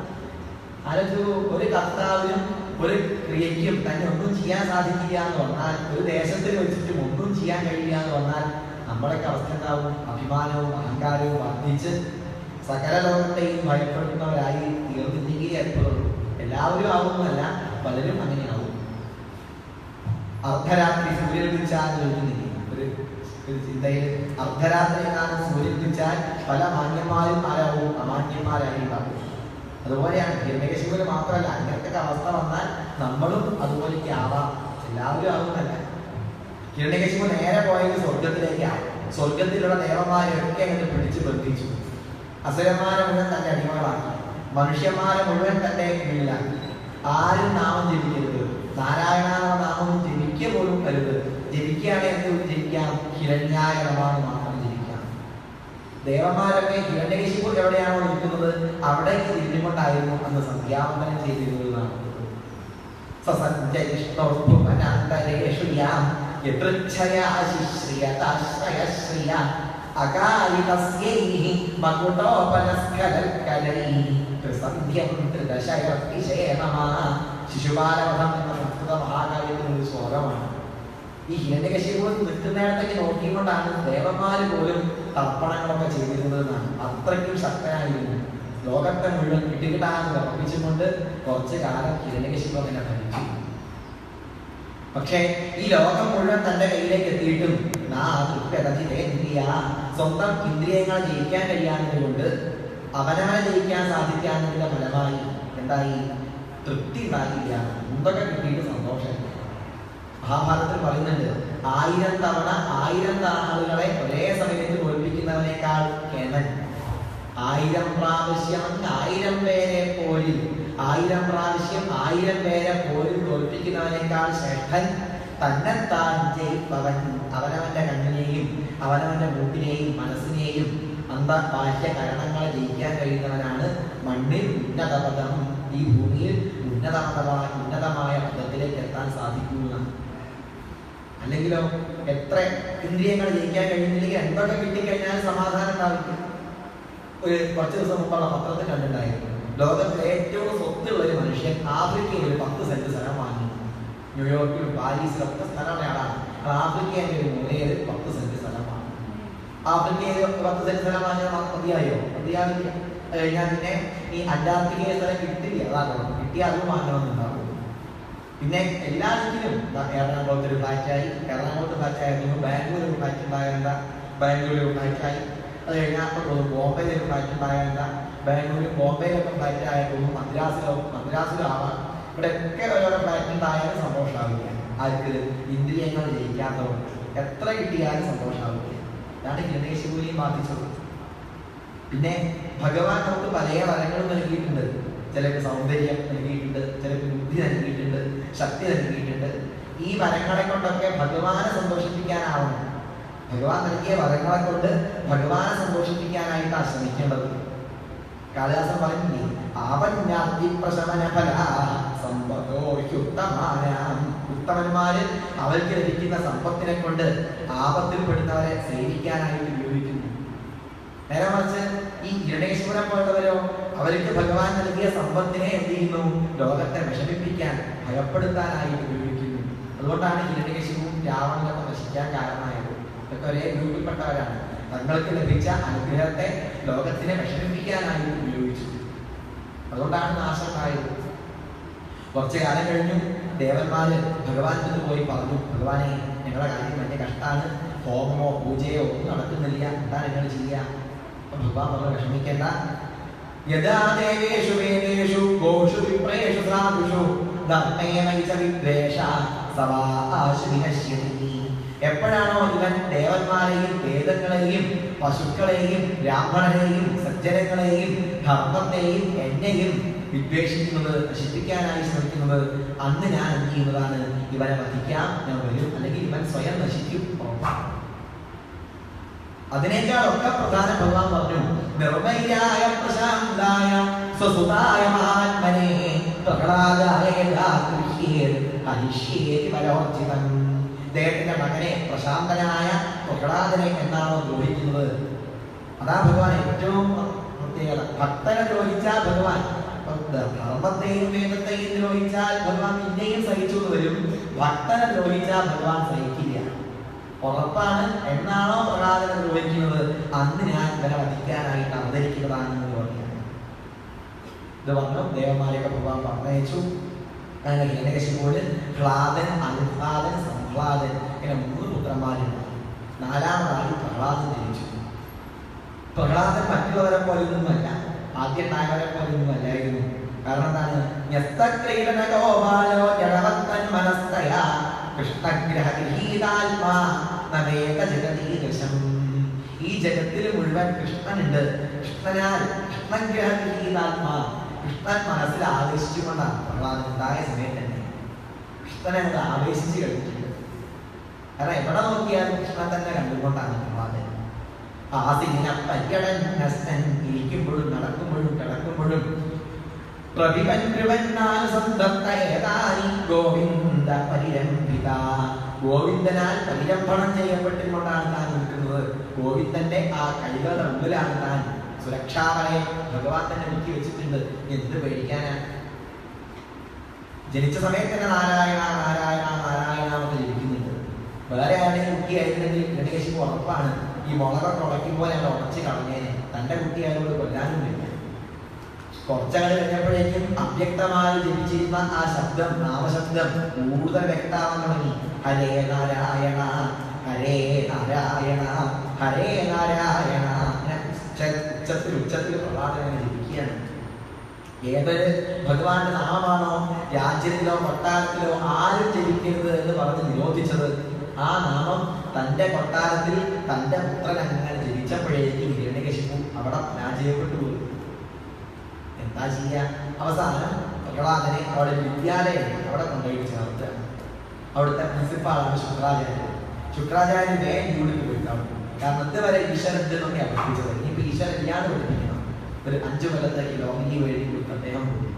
ഒരു കർത്താവിനും ഒരു ക്രിയയ്ക്കും തന്നെ ഒന്നും ചെയ്യാൻ സാധിക്കില്ല എന്ന് പറഞ്ഞാൽ, ഒരു ദേശത്തിൽ വെച്ചിട്ടും ഒന്നും ചെയ്യാൻ കഴിയില്ല എന്ന് പറഞ്ഞാൽ നമ്മളൊക്കെ അവസ്ഥ ഉണ്ടാവും. അഭിമാനവും അഹങ്കാരവും വർദ്ധിച്ച് സകല ലോകത്തെയും ഭയപ്പെടുന്നവരായി തീർന്നില്ലെങ്കിൽ ഏർപ്പെടുള്ളൂ. എല്ലാവരും ആവുന്നതല്ല, പലരും അങ്ങനെയാവും. അർദ്ധരാത്രി സൂര്യൻ ഉദിച്ചാൽ ചോദിക്കുന്നില്ലേ ഒരു ചിന്തയിൽ, അർദ്ധരാത്രി എങ്ങാനും സൂര്യൻ ഉദിച്ചാൽ പല മാന്യന്മാരും ആരാവും, അമാന്യന്മാരായി ഉണ്ടാവും. അതുപോലെയാണ് ഹിരണ്യകശിപുവിന് മാത്രമല്ല, അങ്ങനത്തെ അവസ്ഥ വന്നാൽ നമ്മളും അതുപോലെയൊക്കെ ആവാം. എല്ലാവരും ആവുന്നതല്ല. ഹിരണ്യകശിപു നേരെ പോയത് സ്വർഗത്തിലേക്കാണ്. സ്വർഗത്തിലുള്ള ദേവന്മാരെയൊക്കെ അങ്ങനെ പിടിച്ചു ബന്ധിച്ചു. അസുരന്മാരെ മുഴുവൻ തന്റെ അടിമകളാക്കി, മനുഷ്യന്മാരെ മുഴുവൻ തന്റെ കീഴിലാക്കി. ആരും നാമം ജപിക്കരുത്, നാരായണ നാമം ജപിക്കുക പോലും അരുത്. ജപിക്കുകയാണ് എന്ത് ജപിക്കാം? ഹിരണ്യായ നമഃ മാത്രം ജപിക്കാം. ദേവന്മാരൊക്കെ ഹിരണ്യകശിപു എവിടെയാണോ നിൽക്കുന്നത് അവിടേക്ക് തിരിഞ്ഞുകൊണ്ടായിരുന്നു അന്ന് സന്ധ്യാവന്തനം ചെയ്തിരുന്നതാണ്. ശിശുപാലവധം എന്ന സംസ്കൃത മഹാകാവ്യത്തിനൊരു ശ്ലോകമാണ്. ഈ ഹിരണ്യകശിപു നിൽക്കുന്നിടത്തേക്ക് നോക്കിക്കൊണ്ടാണ് ദേവന്മാര് പോലും തർപ്പണങ്ങളൊക്കെ ചെയ്തിരുന്നതെന്നാണ്. അത്രയ്ക്കും ശക്തനായിരുന്നു. ലോകത്തെ മുഴുവൻ കിട്ടിക്കിട്ടാന്ന് ഉറപ്പിച്ചുകൊണ്ട് കുറച്ചു കാലം ഹിരണ്യകശിപു തന്നെ ഭരിച്ചു. പക്ഷേ ഈ ലോകം മുഴുവൻ തന്റെ കയ്യിലേക്ക് എത്തിയിട്ടും സ്വന്തം ഇന്ദ്രിയങ്ങളെ ജയിക്കാൻ കഴിയാത്തത് കൊണ്ട്, അവനവനെ ജയിക്കാൻ സാധിക്കാത്തതിന്റെ ഫലമായി എന്തായി? തൃപ്തി ഉണ്ടാക്കില്ല. എന്തൊക്കെ കിട്ടിയിട്ട് സന്തോഷം. മഹാഭാരതത്തിൽ പറയുന്നുണ്ട്, 1000 തവണ 1000 ആളുകളെ ഒരേ സമയത്ത് തോൽപ്പിക്കുന്നവനേക്കാൾ കേമൻ, 1000 പ്രാവശ്യം 1000 പേരെ പോരിൽ 1000 പ്രാവശ്യം 1000 പേരെ പോരിൽ തോൽപ്പിക്കുന്നവനേക്കാൾ ശ്രേഷ്ഠൻ തന്നെത്താൻ ജയിപ്പവൻ. അവനവന്റെ കണ്ണിനെയും അവനവന്റെ മൂക്കിനെയും മനസ്സിനെയും അന്തബാഹ്യ കരണങ്ങളെ ജയിക്കാൻ കഴിയുന്നവനാണ് മണ്ണിൽ ഉന്നതപദം. ഈ ഭൂമിയിൽ ഉന്നതമായ പദത്തിലേക്ക് എത്താൻ സാധിക്കുന്ന. അല്ലെങ്കിലോ എത്ര ഇന്ദ്രിയങ്ങൾ ജയിക്കാൻ കഴിയുന്നില്ലെങ്കിൽ എന്തൊക്കെ കിട്ടിക്കഴിഞ്ഞാൽ സമാധാനം ഉണ്ടാവില്ല. കുറച്ച് ദിവസം മുമ്പുള്ള പത്രത്തിൽ കണ്ടിട്ടുണ്ടായിരുന്നു, ലോകത്തിലെ ഏറ്റവും സ്വത്തുള്ള ഒരു മനുഷ്യൻ ആഫ്രിക്കയിൽ 10 സെന്റ് സ്ഥലം വാങ്ങി. ന്യൂയോർക്കിലും പാരീസിലും ഒക്കെ സ്ഥലമുള്ള ആളാണ്. ആഫ്രിക്കയിലെ ഒരു മൂലയിൽ 10 സെന്റ് സ്ഥലം വാങ്ങി. ആഫ്രിക്കയിൽ 10 സെന്റ് സ്ഥലം വാങ്ങിയാൽ മതിയായോ? മതിയാവില്ല. കഴിഞ്ഞാൽ പിന്നെ ഈ അന്റാർട്ടിക്കയിലെ സ്ഥലം കിട്ടില്ല. അതാണ് കിട്ടിയാൽ അതും വാങ്ങണമെന്നുണ്ടാവും. പിന്നെ എല്ലാ രീതിയിലും എറണാകുളത്ത് ഒരു ഫ്ലാറ്റായി, എറണാകുളത്ത് ഫ്ലാറ്റായിരുന്നു. ബാംഗ്ലൂർ ഒരു ഫ്ലാറ്റ് ഉണ്ടാകേണ്ട, ബാംഗ്ലൂർ ഒരു ഫ്ലാറ്റായി. അത് കഴിഞ്ഞാൽ ബോംബെയിൽ ഒരു ഫ്ലാറ്റ് ഉണ്ടാകേണ്ട, ബാംഗ്ലൂരിൽ ബോംബെയിലൊക്കെ ഫ്ലാറ്റ് ആയിരുന്നു. മദ്രാസിലും ആവാം. ഇവിടെയൊക്കെ ഓരോ ഫ്ലാറ്റ് ഉണ്ടായാലും സന്തോഷമാവില്ല. ആർക്ക്? ഇന്ദ്രിയങ്ങൾ ജയിക്കാത്തവർക്ക് എത്ര കിട്ടിയാലും സന്തോഷമാവില്ല. അതാണ് ഹിരണ്യകശിപുവിനെയും ബാധിച്ചത്. പിന്നെ ഭഗവാൻ നമുക്ക് പല വരങ്ങളും നൽകിയിട്ടുണ്ട്. ചിലർക്ക് സൗന്ദര്യം നൽകിയിട്ടുണ്ട്, ചിലർക്ക് ബുദ്ധി നൽകിയിട്ടുണ്ട്, ശക്തി നൽകിയിട്ടുണ്ട്. ഈ വരങ്ങളെ കൊണ്ടൊക്കെ ഭഗവാനെ സന്തോഷിപ്പിക്കാനാവണം. ഭഗവാൻ നൽകിയ വരങ്ങളെ കൊണ്ട് ഭഗവാനെ സന്തോഷിപ്പിക്കാനായിട്ടാണ് ശ്രമിക്കേണ്ടത്. കാളിദാസൻ പറയുന്നില്ലേ, ആപഞ്ഞാതി പ്രശമന ഫല സമ്പത്തോ ഹ്യുത്തമാനാം. ഉത്തമന്മാര് അവർക്ക് ലഭിക്കുന്ന സമ്പത്തിനെ കൊണ്ട് ആപത്തിൽപ്പെടുന്നവരെ സേവിക്കാനായിട്ട് ഉപയോഗിക്കുന്നു. നേരെ മറിച്ച് ഈ ഹിരണ്യകശിപുനെ പോലുള്ളവരോ അവർക്ക് ഭഗവാൻ നൽകിയ സമ്പത്തിനെ എന്ത് ചെയ്യുന്നു? ലോകത്തെ വിഷമിപ്പിക്കാൻ, ഭയപ്പെടുത്താനായിട്ട് ഉപയോഗിക്കുന്നു. അതുകൊണ്ടാണ് ഹിരണ്യകശിപുവും രാവണനൊക്കെ നശിക്കാൻ കാരണമായത്. ഇതൊക്കെ ഒരേ ഗ്രൂപ്പിൽപ്പെട്ടവരാണ്. തങ്ങൾക്ക് ലഭിച്ച അനുഗ്രഹത്തെ ലോകത്തിനെ വിഷമിപ്പിക്കാനായിട്ട് ഉപയോഗിച്ചു. അതുകൊണ്ടാണ് നാശം ഉണ്ടായത്. കുറച്ചു കാലം കഴിഞ്ഞു ദേവന്മാര് ഭഗവാന്റെ പോയി പറഞ്ഞു, ഭഗവാനെ ഞങ്ങളുടെ കാര്യം വലിയ കഷ്ടമാണ്, ഹോമമോ പൂജയോ ഒന്നും നടക്കുന്നില്ല, എന്താ നിങ്ങൾ ചെയ്യുക? ഭഗവാൻ പറഞ്ഞു, വിഷമിക്കേണ്ട. യഥാ ദേവേഷു വേദേഷു ഗോഷു വിപ്രേഷു സാധുഷു ധർമ്മേണ വിദ്വേഷ സവാശു വിനശ്യതി. എപ്പോഴാണോ ഇവൻ ദേവന്മാരെയും വേദങ്ങളെയും പശുക്കളെയും ബ്രാഹ്മണരെയും സജ്ജനങ്ങളെയും ധർമ്മത്തെയും എന്നെയും വിദ്വേഷിക്കുന്നത്, നശിപ്പിക്കാനായി ശ്രമിക്കുന്നത്, അന്ന് ഞാൻ എന്ത് ചെയ്യുന്നതാണ്? ഇവനെ വധിക്കാം, ഞാൻ വരും, അല്ലെങ്കിൽ ഇവൻ സ്വയം നശിക്കും. അതിനേക്കാളൊക്കെ പ്രധാന ഭഗവാൻ പറഞ്ഞു നിർവൈരായ പ്രശാന്തായ സ്വസുതായ മഹാത്മനെ പ്രഹ്ലാദായ ഫലോർജിതം. അദ്ദേഹത്തിന്റെ മകനെ പ്രശാന്തനായ പ്രഹ്ലാദനെ എന്നാണോ ദ്രോഹിക്കുന്നത്? അതാ ഭഗവാൻ ഏറ്റവും പ്രത്യേകത. ഭക്തനെ ദ്രോഹിച്ചാൽ ഭഗവാൻ ധർമ്മത്തെയും വേദത്തെയും ദ്രോഹിച്ചാൽ ഭഗവാൻ പിന്നെയും സഹിച്ചു വരും. ഭക്തനെ ദ്രോഹിച്ചാൽ ഭഗവാൻ സഹിക്കില്ല. ഉറപ്പാണ്. എന്നാണോ പ്രഹ്ലാദനെ ദ്രോഹിക്കുന്നത് അന്ന് ഞാൻ ഇവരെ വധിക്കാനായിട്ട് അവതരിക്കുന്നതാണെന്ന് പറഞ്ഞു. ഇത് പറഞ്ഞു ദേവന്മാരെയൊക്കെ ഭഗവാൻ പറഞ്ഞയച്ചു. അങ്ങനെ ഹിരണ്യകശിപുവിന് ഹ്ലാദൻ, അനുഹ്ലാദൻ, സംഹ്ലാദൻ ഇങ്ങനെ 3 പുത്രന്മാരുണ്ട്. 4ാമതായി പ്രഹ്ലാദൻ ജനിച്ചു. പ്രഹ്ലാദൻ മറ്റുള്ളവരെ പോലെയൊന്നുമല്ല, ആദ്യം ഉണ്ടായവരെ പോലെയൊന്നും അല്ലായിരുന്നു. കാരണം എന്താണ്? ഈ ജഗത്തിൽ മുഴുവൻ കൃഷ്ണനുണ്ട്. കൃഷ്ണൻ മനസ്സിൽ ആവേശിച്ചുകൊണ്ടാണ് പ്രഹ്ലാദൻ ഉണ്ടായ സമയത്ത് തന്നെ കൃഷ്ണനെ അത് ആവേശിച്ച് കഴിഞ്ഞിട്ടുണ്ട്. കാരണം എവിടെ നോക്കിയാലും കൃഷ്ണൻ തന്നെ കണ്ടുകൊണ്ടാണ് പ്രഹ്ലാദൻ. ഇരിക്കുമ്പോഴും നടക്കുമ്പോഴും കിടക്കുമ്പോഴും ഗോവിന്ദനാൽ പരിരംഭണം ചെയ്യപ്പെട്ടുകൊണ്ടാണ് താൻ നിൽക്കുന്നത്. ഗോവിന്ദന്റെ ആ കൈകളുടെ മുമ്പിലാണ് താൻ. സുരക്ഷാവരെ ഭഗവാൻ തന്നെ ഒരുക്കി വെച്ചിട്ടുണ്ട്. എന്ത് പേടിക്കാനാ? ജനിച്ച സമയത്ത് തന്നെ നാരായണ നാരായണ നാരായണ എന്ന് ജപിക്കുന്നുണ്ട്. വേറെ ആരെയും കുട്ടിയായിരുന്നെങ്കിൽ ഹിരണ്യകശിപു ഉറപ്പാണ് ഈ മുളകൊക്കെ ഉടയ്ക്കുമ്പോൾ ഞങ്ങൾ ഉടച്ച് കളഞ്ഞേനെ. തന്റെ കുട്ടിയായതോട് കൊല്ലാനും വേണ്ട. കുറച്ചങ്ങട് കഴിഞ്ഞപ്പോഴേക്കും അവ്യക്തമായി ജപിച്ചിരുന്ന ആ ശബ്ദം, നാമശബ്ദം കൂടുതൽ വ്യക്തമാവാൻ തുടങ്ങി. ഹരേ നാരായണ ഹരേ നാരായണ ഹരേ നാരായണ. ഉച്ചത്തിൽ പ്രഹ്ലാദനെ ജപിക്കുകയാണ്. ഏതൊരു ഭഗവാന്റെ നാമമാണോ രാജ്യത്തിലോ കൊട്ടാരത്തിലോ ആരും ജപിക്കരുത് എന്ന് പറഞ്ഞ് നിരോധിച്ചത്, ആ നാമം തന്റെ കൊട്ടാരത്തിൽ തന്റെ പുത്രൻ അങ്ങനെ ജപിച്ചപ്പോഴേക്കും ഹിരണ്യകശിപു അവിടെ പരാജയപ്പെട്ടു പോയി. എന്താ ചെയ്യാ? അവസാനം പ്രഹ്ലാദനെ അവിടെ വിദ്യാലയം അവിടെ കൊണ്ടുപോയി ചേർത്ത്. അവിടുത്തെ പ്രിൻസിപ്പാളാണ് ശുക്രാചാര്യൻ. ശുക്രാചാര്യൻ വേഗം ജൂഡിക്ക് പോയിട്ടാണ്. കാരണം ഇതുവരെ ഈശ്വരത്തിനൊക്കെ പഠിപ്പിച്ചത്. ഇനിയിപ്പോ ഈശ്വരൻ ഇല്ലാതെ പഠിപ്പിക്കണം. ഒരു 5 കൊല്ലത്തേക്ക് ലോകി വഴി കൊടുത്ത് അദ്ദേഹം പോയി.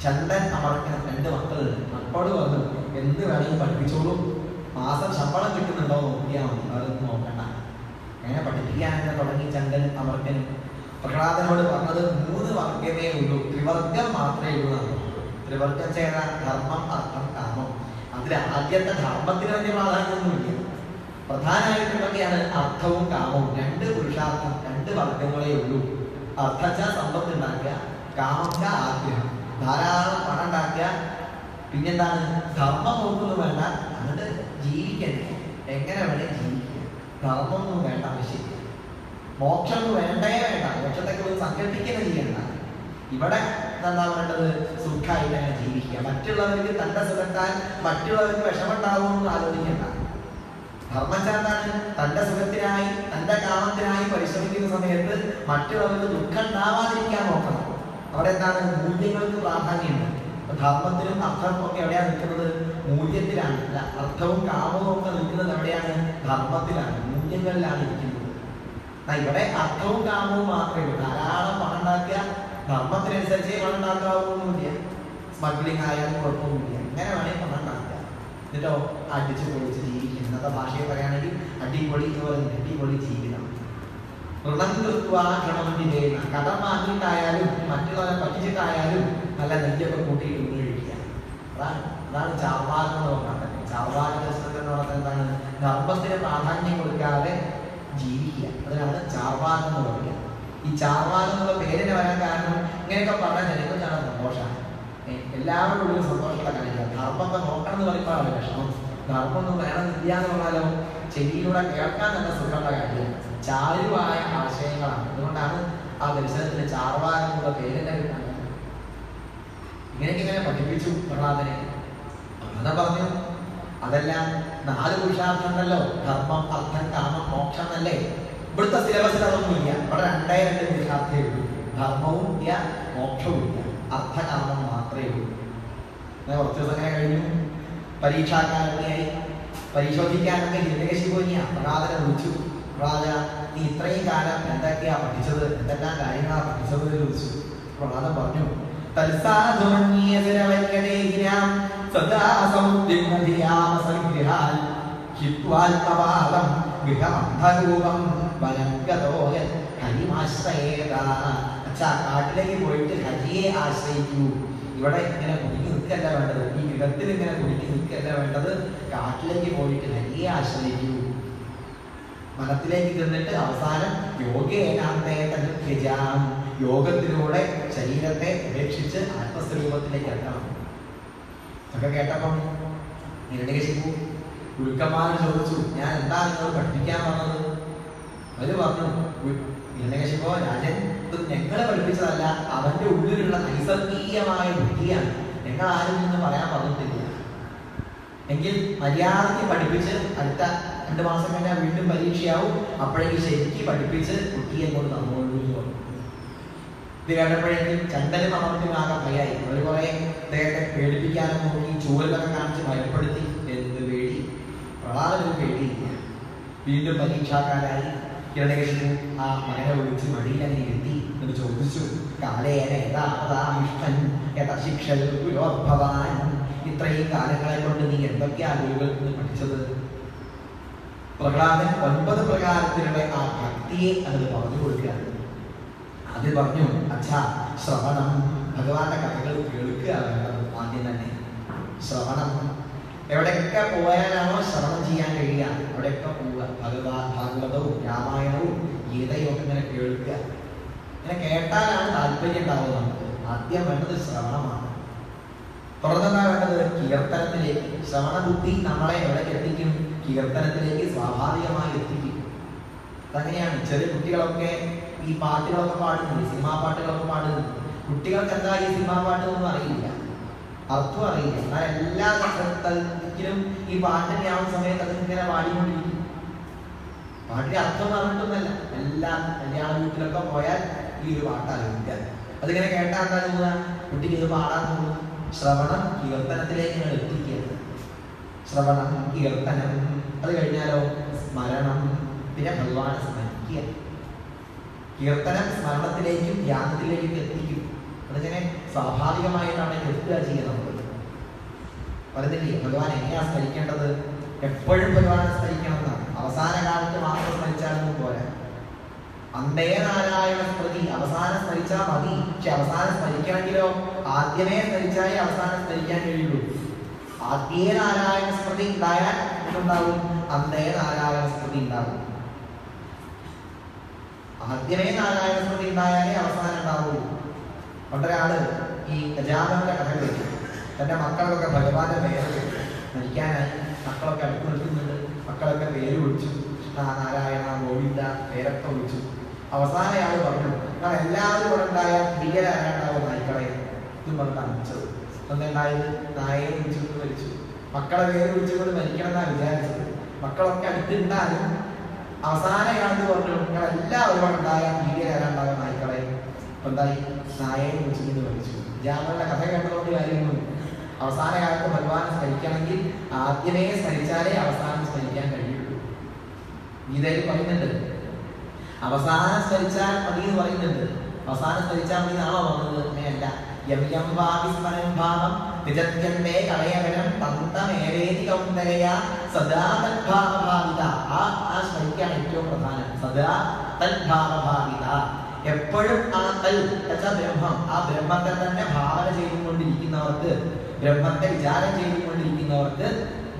ചണ്ടൻ അമർക്കൻ 2 മക്കളുണ്ട്. മക്കളോട് പറഞ്ഞു എന്ത് വേണമെങ്കിൽ പഠിപ്പിച്ചോളൂ, മാസം ശമ്പളം കിട്ടുന്നുണ്ടോ നോക്കിയാൽ മതി, അതൊന്നും നോക്കണ്ട. അങ്ങനെ പഠിപ്പിക്കാനൊക്കെ തുടങ്ങി ചണ്ടൻ അമർക്കനും. പ്രഹ്ലാദനോട് പറഞ്ഞത് 3 വർഗമേ ഉള്ളൂ, ത്രിവർഗം മാത്രമേ ഉള്ളൂ. ത്രിവർഗം ചേരാൻ ധർമ്മം, അർത്ഥം, കാമം. അതിൽ ആദ്യത്തെ ധർമ്മത്തിന് വലിയ പ്രാധാന്യമൊന്നുമില്ല. പ്രധാനമായിട്ടുള്ളതൊക്കെയാണ് അർത്ഥവും കാമവും. 2 പുരുഷാർത്ഥം, 2 വർഗങ്ങളേ ഉള്ളൂ. അർത്ഥച്ച സമ്പത്ത് ഉണ്ടാക്കുക, കാമക്ക ആഗ്രഹം, ധാരാളം പണം ഉണ്ടാക്കുക. പിന്നെന്താണ്? ധർമ്മം ഒന്നും വേണ്ട, അങ്ങോട്ട് ജീവിക്കണ്ടേ, എങ്ങനെ വേണേ ജീവിക്കുക. ധർമ്മമൊന്നും വേണ്ട, ആവശ്യമില്ല. മോക്ഷം വേണ്ടേ വേണ്ട, മോക്ഷത്തെക്കുറിച്ച് സങ്കല്പിക്കുന്ന ചെയ്യണ്ട. ഇവിടെ എന്താ വേണ്ടത്? സുഖമായിട്ട് അങ്ങനെ ജീവിക്കുക. മറ്റുള്ളവർക്ക് തന്റെ സുഖത്താൽ മറ്റുള്ളവർക്ക് വിഷമുണ്ടാവുമെന്ന് ആലോചിക്കണ്ട. ധർമ്മചാന്താണ് തന്റെ സുഖത്തിനായി തന്റെ കാമത്തിനായി പരിശ്രമിക്കുന്ന സമയത്ത് മറ്റുള്ളവർക്ക് ദുഃഖം ഉണ്ടാവാതിരിക്കാൻ നോക്കണം. അവിടെ എന്താണ്? മൂല്യങ്ങൾക്ക് പ്രാധാന്യമുണ്ട്. ധർമ്മത്തിനും അർത്ഥവും ഒക്കെ എവിടെയാണ് നിൽക്കുന്നത്? മൂല്യത്തിലാണ്. അർത്ഥവും കാമവും ഒക്കെ നിൽക്കുന്നത് എവിടെയാണ്? ധർമ്മത്തിലാണ്, മൂല്യങ്ങളിലാണ് ഇരിക്കുന്നത്. ഇവിടെ അർത്ഥവും കാമവും മാത്രമേ ഉള്ളൂ. ധാരാളം പണം ഉണ്ടാക്കുക, ധർമ്മത്തിനനുസരിച്ചേ പണം ഉണ്ടാക്കാവുന്നില്ല. സ്മഗ്ലിംഗ് ആയാലും കുഴപ്പമൊന്നുമില്ല. ഇങ്ങനെ വേണേൽ പണം ഉണ്ടാക്കുക. എന്നിട്ടോ അടിച്ചു പൊളിച്ച് ജീവിക്കും. ഇന്നത്തെ ഭാഷയെ പറയുകയാണെങ്കിൽ അടിപൊളി എന്ന് പറയുന്നത് അടിപൊളി ജീവിതം. ഋണം കൃത്വാക്രമം കടം വാങ്ങിയിട്ടായാലും മറ്റുള്ളവരെ പറ്റിച്ചിട്ടായാലും നല്ല നെയ്യൊക്കെ കൂട്ടിയിട്ട് ഉപയോഗിക്കുക. അതാണ് ചാർവാകം എന്ന് പറഞ്ഞാൽ. ചാർവാക ദർശനത്തിൽ എന്ന് പറഞ്ഞാൽ എന്താണ്? ധർമ്മത്തിന് പ്രാധാന്യം കൊടുക്കാതെ ജീവിക്കുക. അതിനാണ് ചാർവാകം എന്ന് പറയുക. ഈ ചാർവാകം എന്നുള്ള പേരിന് വരാൻ കാരണം ഇങ്ങനെയൊക്കെ പറഞ്ഞാൽ ജനങ്ങൾക്ക് చాలా സന്തോഷമാണ്. എല്ലാവരുടെ ഉള്ളിൽ സന്തോഷമുള്ള കാര്യമാണ്. ധർമ്മമൊക്കെ നോക്കണം എന്ന് പറയുമ്പോഴാണ് വിഷമം. ധർമ്മം ഒന്നും വേണമെന്നില്ല എന്ന് പറഞ്ഞാലോ ചെവിയിലൂടെ കേൾക്കാൻ തന്നെ സുഖമുള്ള കാര്യമാണ്. ചാരുവായ ആശയങ്ങളാണ്. അതുകൊണ്ടാണ് ആ ദർശനത്തിന് ചാർവാകം എന്നുള്ള പേരിന്റെ കിട്ടാൻ. ഇങ്ങനെ പഠിപ്പിച്ചു പ്രഹ്ലാദനെ. അതാ പറഞ്ഞു അതെല്ലാം 4 പുരുഷാർത്ഥമുണ്ടല്ലോ, ധർമ്മം, അർത്ഥം, കാമം, മോക്ഷം എന്നല്ലേ. ഇവിടുത്തെ സിലബസിൽ അതൊന്നുമില്ല. ഇവിടെ 2 പുരുഷാർത്ഥേ ഉള്ളൂ. ധർമ്മവും ഇല്ല, മോക്ഷവും ഇല്ല, അർത്ഥകാമം മാത്രമേ ഉള്ളൂ. കുറച്ച് ദിവസം അങ്ങനെ കഴിഞ്ഞു. പരീക്ഷാകാലത്തെയായി. പരിശോധിക്കാനൊക്കെ ഹിരണ്യകശിപു പ്രഹ്ലാദനെ വിളിച്ചു. പ്രഹ്ലാദ നീ ഇത്രയും കാലം എന്തൊക്കെയാ പഠിച്ചത്, എന്തെല്ലാം കാര്യങ്ങളാ പഠിച്ചത് എന്ന് ചോദിച്ചു. പ്രഹ്ലാദൻ പറഞ്ഞു കാട്ടിലേക്ക് പോയിട്ട് ഹരിയെ ആശ്രയിക്കൂ. ഇവിടെ ഇങ്ങനെ കുടുക്കി നിൽക്കല്ല വേണ്ടത്, ഈ ഗൃഹത്തിൽ ഇങ്ങനെ കുടുക്കി നിൽക്കല്ല വേണ്ടത്, കാട്ടിലേക്ക് പോയിട്ട് ഹരിയെ ആശ്രയിക്കൂ. മനത്തിലേക്ക് ചെന്നിട്ട് അവസാനം യോഗത്തിലൂടെ ശരീരത്തെ ഉപേക്ഷിച്ച് ആത്മസ്വരൂപത്തിലേക്ക് എത്തണം. ഒക്കെ കേട്ടപ്പം ഹിരണ്യകശിപു ഗുരുക്കന്മാരോട് ചോദിച്ചു, ഞാൻ എന്താ നിങ്ങൾ പഠിപ്പിക്കാൻ വന്നത്? അവര് പറഞ്ഞു, ഹിരണ്യകശിപോ രാജൻ, ഇത് ഞങ്ങളെ പഠിപ്പിച്ചതല്ല, അവന്റെ ഉള്ളിലുള്ള നൈസർഗീയമായ ബുദ്ധിയാണ്, ഞങ്ങൾ ആരും നിന്ന് പറയാൻ പറഞ്ഞിട്ടില്ല. എങ്കിൽ മര്യാദയ്ക്ക് പഠിപ്പിച്ച് അടുത്ത 2 മാസം കഴിഞ്ഞാൽ വീണ്ടും പരീക്ഷയാവും, അപ്പോഴേക്ക് ശരിക്കും പഠിപ്പിച്ച് കുട്ടിയെ കൊണ്ട് നമ്മോട് പറഞ്ഞു. ഇത് കേട്ടപ്പോഴേക്കും ചണ്ടനും അമർത്തിനാകെ ഭയായി. അവർ കുറെ അദ്ദേഹത്തെ പേടിപ്പിക്കാനും നോക്കി, ചൂരലൊക്കെ കാണിച്ച് ഭയപ്പെടുത്തി. എന്ത് പേടി? പ്രഹ്ലാദന് പേടിയില്ല. വീണ്ടും പരീക്ഷാക്കാരായി. ഹിരണ്യകശിപു ആ മകനെ വിളിച്ച് മടിയിൽ അങ്ങനെ എത്തി എന്ന് ചോദിച്ചു, കാലേന യഥാമിഷ്ടൻ യഥശിക്ഷൽ പുരോദ്ഭവാൻ, ഇത്രയും കാലങ്ങളെ കൊണ്ട് നീ എന്തൊക്കെയാ ഗുരുവിൽ നിന്ന് പഠിച്ചത്? പ്രഹ്ലാദൻ 9 പ്രകാരത്തിലുള്ള ആ ഭക്തിയെ അത് പറഞ്ഞു കൊടുക്കുകയാണ്. അത് പറഞ്ഞു, അച്ഛാ ശ്രവണം, ഭഗവാന്റെ കഥകൾ കേൾക്കുക വേണ്ടത്. ആദ്യം തന്നെ ശ്രവണം. എവിടെയൊക്കെ പോയാലാണോ ശ്രവണം ചെയ്യാൻ കഴിയുക അവിടെയൊക്കെ പോവുക. ഭാഗവതവും രാമായണവും ഗീതയും ഒക്കെ ഇങ്ങനെ കേൾക്കുക. ഇങ്ങനെ കേട്ടാലാണ് താല്പര്യം ഉണ്ടാവുന്നത്. ആദ്യം വേണ്ടത് ശ്രവണമാണ്. തുടർന്നെന്താ വേണ്ടത്? കീർത്തനത്തിലേക്ക്. ശ്രവണ ബുദ്ധി നമ്മളെ എവിടേക്ക് എത്തിക്കും? കീർത്തനത്തിലേക്ക് സ്വാഭാവികമായി എത്തിക്കും. അതങ്ങനെയാണ്. ചെറിയ കുട്ടികളൊക്കെ ഈ പാട്ടുകളൊക്കെ പാടുന്നുണ്ട്, സിനിമാ പാട്ടുകളൊക്കെ പാടുന്നുണ്ട്. കുട്ടികൾക്ക് എന്താ ഈ സിനിമാ പാട്ടൊന്നും അറിയില്ല, അർത്ഥം അറിയില്ല. എന്നാൽ എല്ലാ സ്ഥലത്തിലും ഈ പാട്ടിന്റെ ആവുന്ന സമയത്ത് അത് ഇങ്ങനെ പാടിക്കൊണ്ടിരിക്കും. പാട്ടിന്റെ അർത്ഥം പറഞ്ഞിട്ടൊന്നല്ല. എല്ലാ കല്യാണ വീട്ടിലൊക്കെ പോയാൽ ഈ ഒരു പാട്ടാലോചിക്കുക. അതിങ്ങനെ കേട്ടാൽ എന്താ തോന്നുക? കുട്ടിക്ക് ഇത് പാടാൻ തോന്നുന്നു. ശ്രവണം കീർത്തനത്തിലേക്ക് നിങ്ങൾ എത്തിക്കുക. ശ്രവണം കീർത്തനം, അത് കഴിഞ്ഞാലോ സ്മരണം, പിന്നെ ഭഗവാനെ സ്മരിക്കുക. കീർത്തനം സ്മരണത്തിലേക്കും ധ്യാനത്തിലേക്കും എത്തിക്കും. അതിങ്ങനെ സ്വാഭാവികമായിട്ടാണ് എത്തുക ചെയ്യുക. നമ്മൾ പറയുന്നില്ലേ ഭഗവാൻ എങ്ങനെയാ സ്മരിക്കേണ്ടത്? എപ്പോഴും ഭഗവാനെ സ്മരിക്കണമെന്നാണ്. അവസാന കാലത്ത് മാത്രം സ്മരിച്ചാലൊന്നും പോരാ. അന്തേ നാരായണ സ്മൃതി അവസാനം സ്മരിച്ചാൽ മതി. പക്ഷെ അവസാനം സ്മരിക്കണമെങ്കിലോ ആദ്യമേ സ്മരിച്ചാലേ അവസാനം സ്മരിക്കാൻ കഴിയുള്ളൂ. ആദ്യേ നാരായണ സ്മൃതി ഉണ്ടായാൽ എന്തുണ്ടാവും? അന്തേ നാരായണ സ്മൃതി ഉണ്ടാവും. ആദ്യമേ നാരായണ സ്മൃതി ഉണ്ടായാലേ അവസാനം ഉണ്ടാവുള്ളൂ. പണ്ടൊരാള് ഈ ഗജാനന്റെ കഥ കേട്ടു. തന്റെ മക്കളൊക്കെ ഭഗവാന്റെ പേര് മരിക്കാനായി മക്കളൊക്കെ അടുത്ത് നിൽക്കുന്നുണ്ട്. മക്കളൊക്കെ പേര് വിളിച്ചു, കൃഷ്ണ, നാരായണ, ഗോവിന്ദ പേരൊക്കെ വിളിച്ചു. അവസാന ആള് പറഞ്ഞു, ഞാൻ എല്ലാവരും ഇവിടെ ഉണ്ടായ ഭീകരാണ്ടാവും നായ്ക്കളെ. ഇതും പറഞ്ഞാണ് വിളിച്ചത്. എന്തുണ്ടായത്? നായയെ വിളിച്ചുകൊണ്ട് മരിച്ചു. മക്കളെ പേര് വിളിച്ചുകൊണ്ട് മരിക്കണം എന്നാണ് വിചാരിച്ചത്. മക്കളൊക്കെ അടുത്തുണ്ടാലും അവസാന ആള് പറഞ്ഞു, നിങ്ങൾ എല്ലാവരും ഇവിടെ ഉണ്ടായ ഭീകരാണ്ടാവും നായ്ക്കളെ. അപ്പൊ എന്തായി? നായയെ വിളിച്ചുകൊണ്ട് മരിച്ചു. ജാമകളുടെ കഥ കേട്ടതുകൊണ്ട് കാര്യമൊന്നും. അവസാന കാലത്ത് ഭഗവാനെ സ്മരിക്കണമെങ്കിൽ ആദ്യമേ സ്മരിച്ചാലേ അവസാനം സ്മരിക്കാൻ കഴിയുള്ളൂ. ഗീതയിൽ പറയുന്നുണ്ട് അവസാനം സ്മരിച്ചാൽ മതി എന്ന് പറയുന്നുണ്ട്. അവസാനം സ്മരിച്ചാൽ മതി എന്നാണോ പറഞ്ഞത്? അങ്ങനെയല്ല. ഭാവം വിജത്യന്തേ കളയവനം തന്തമേവേദി കൗന്ദരയ സദാ തദ്ഭാവഭാവിത. ആ സ്മരിക്കാണ് ഏറ്റവും പ്രധാനം. സദാ തദ്ഭാവഭാവിത. എപ്പോഴും ആ തൽ ബ്രഹ്മം, ആ ബ്രഹ്മത്തെ തന്നെ ഭാവന ചെയ്തുകൊണ്ടിരിക്കുന്നവർക്ക്, ബ്രഹ്മത്തെ വിചാരം ചെയ്തുകൊണ്ടിരിക്കുന്നവർക്ക്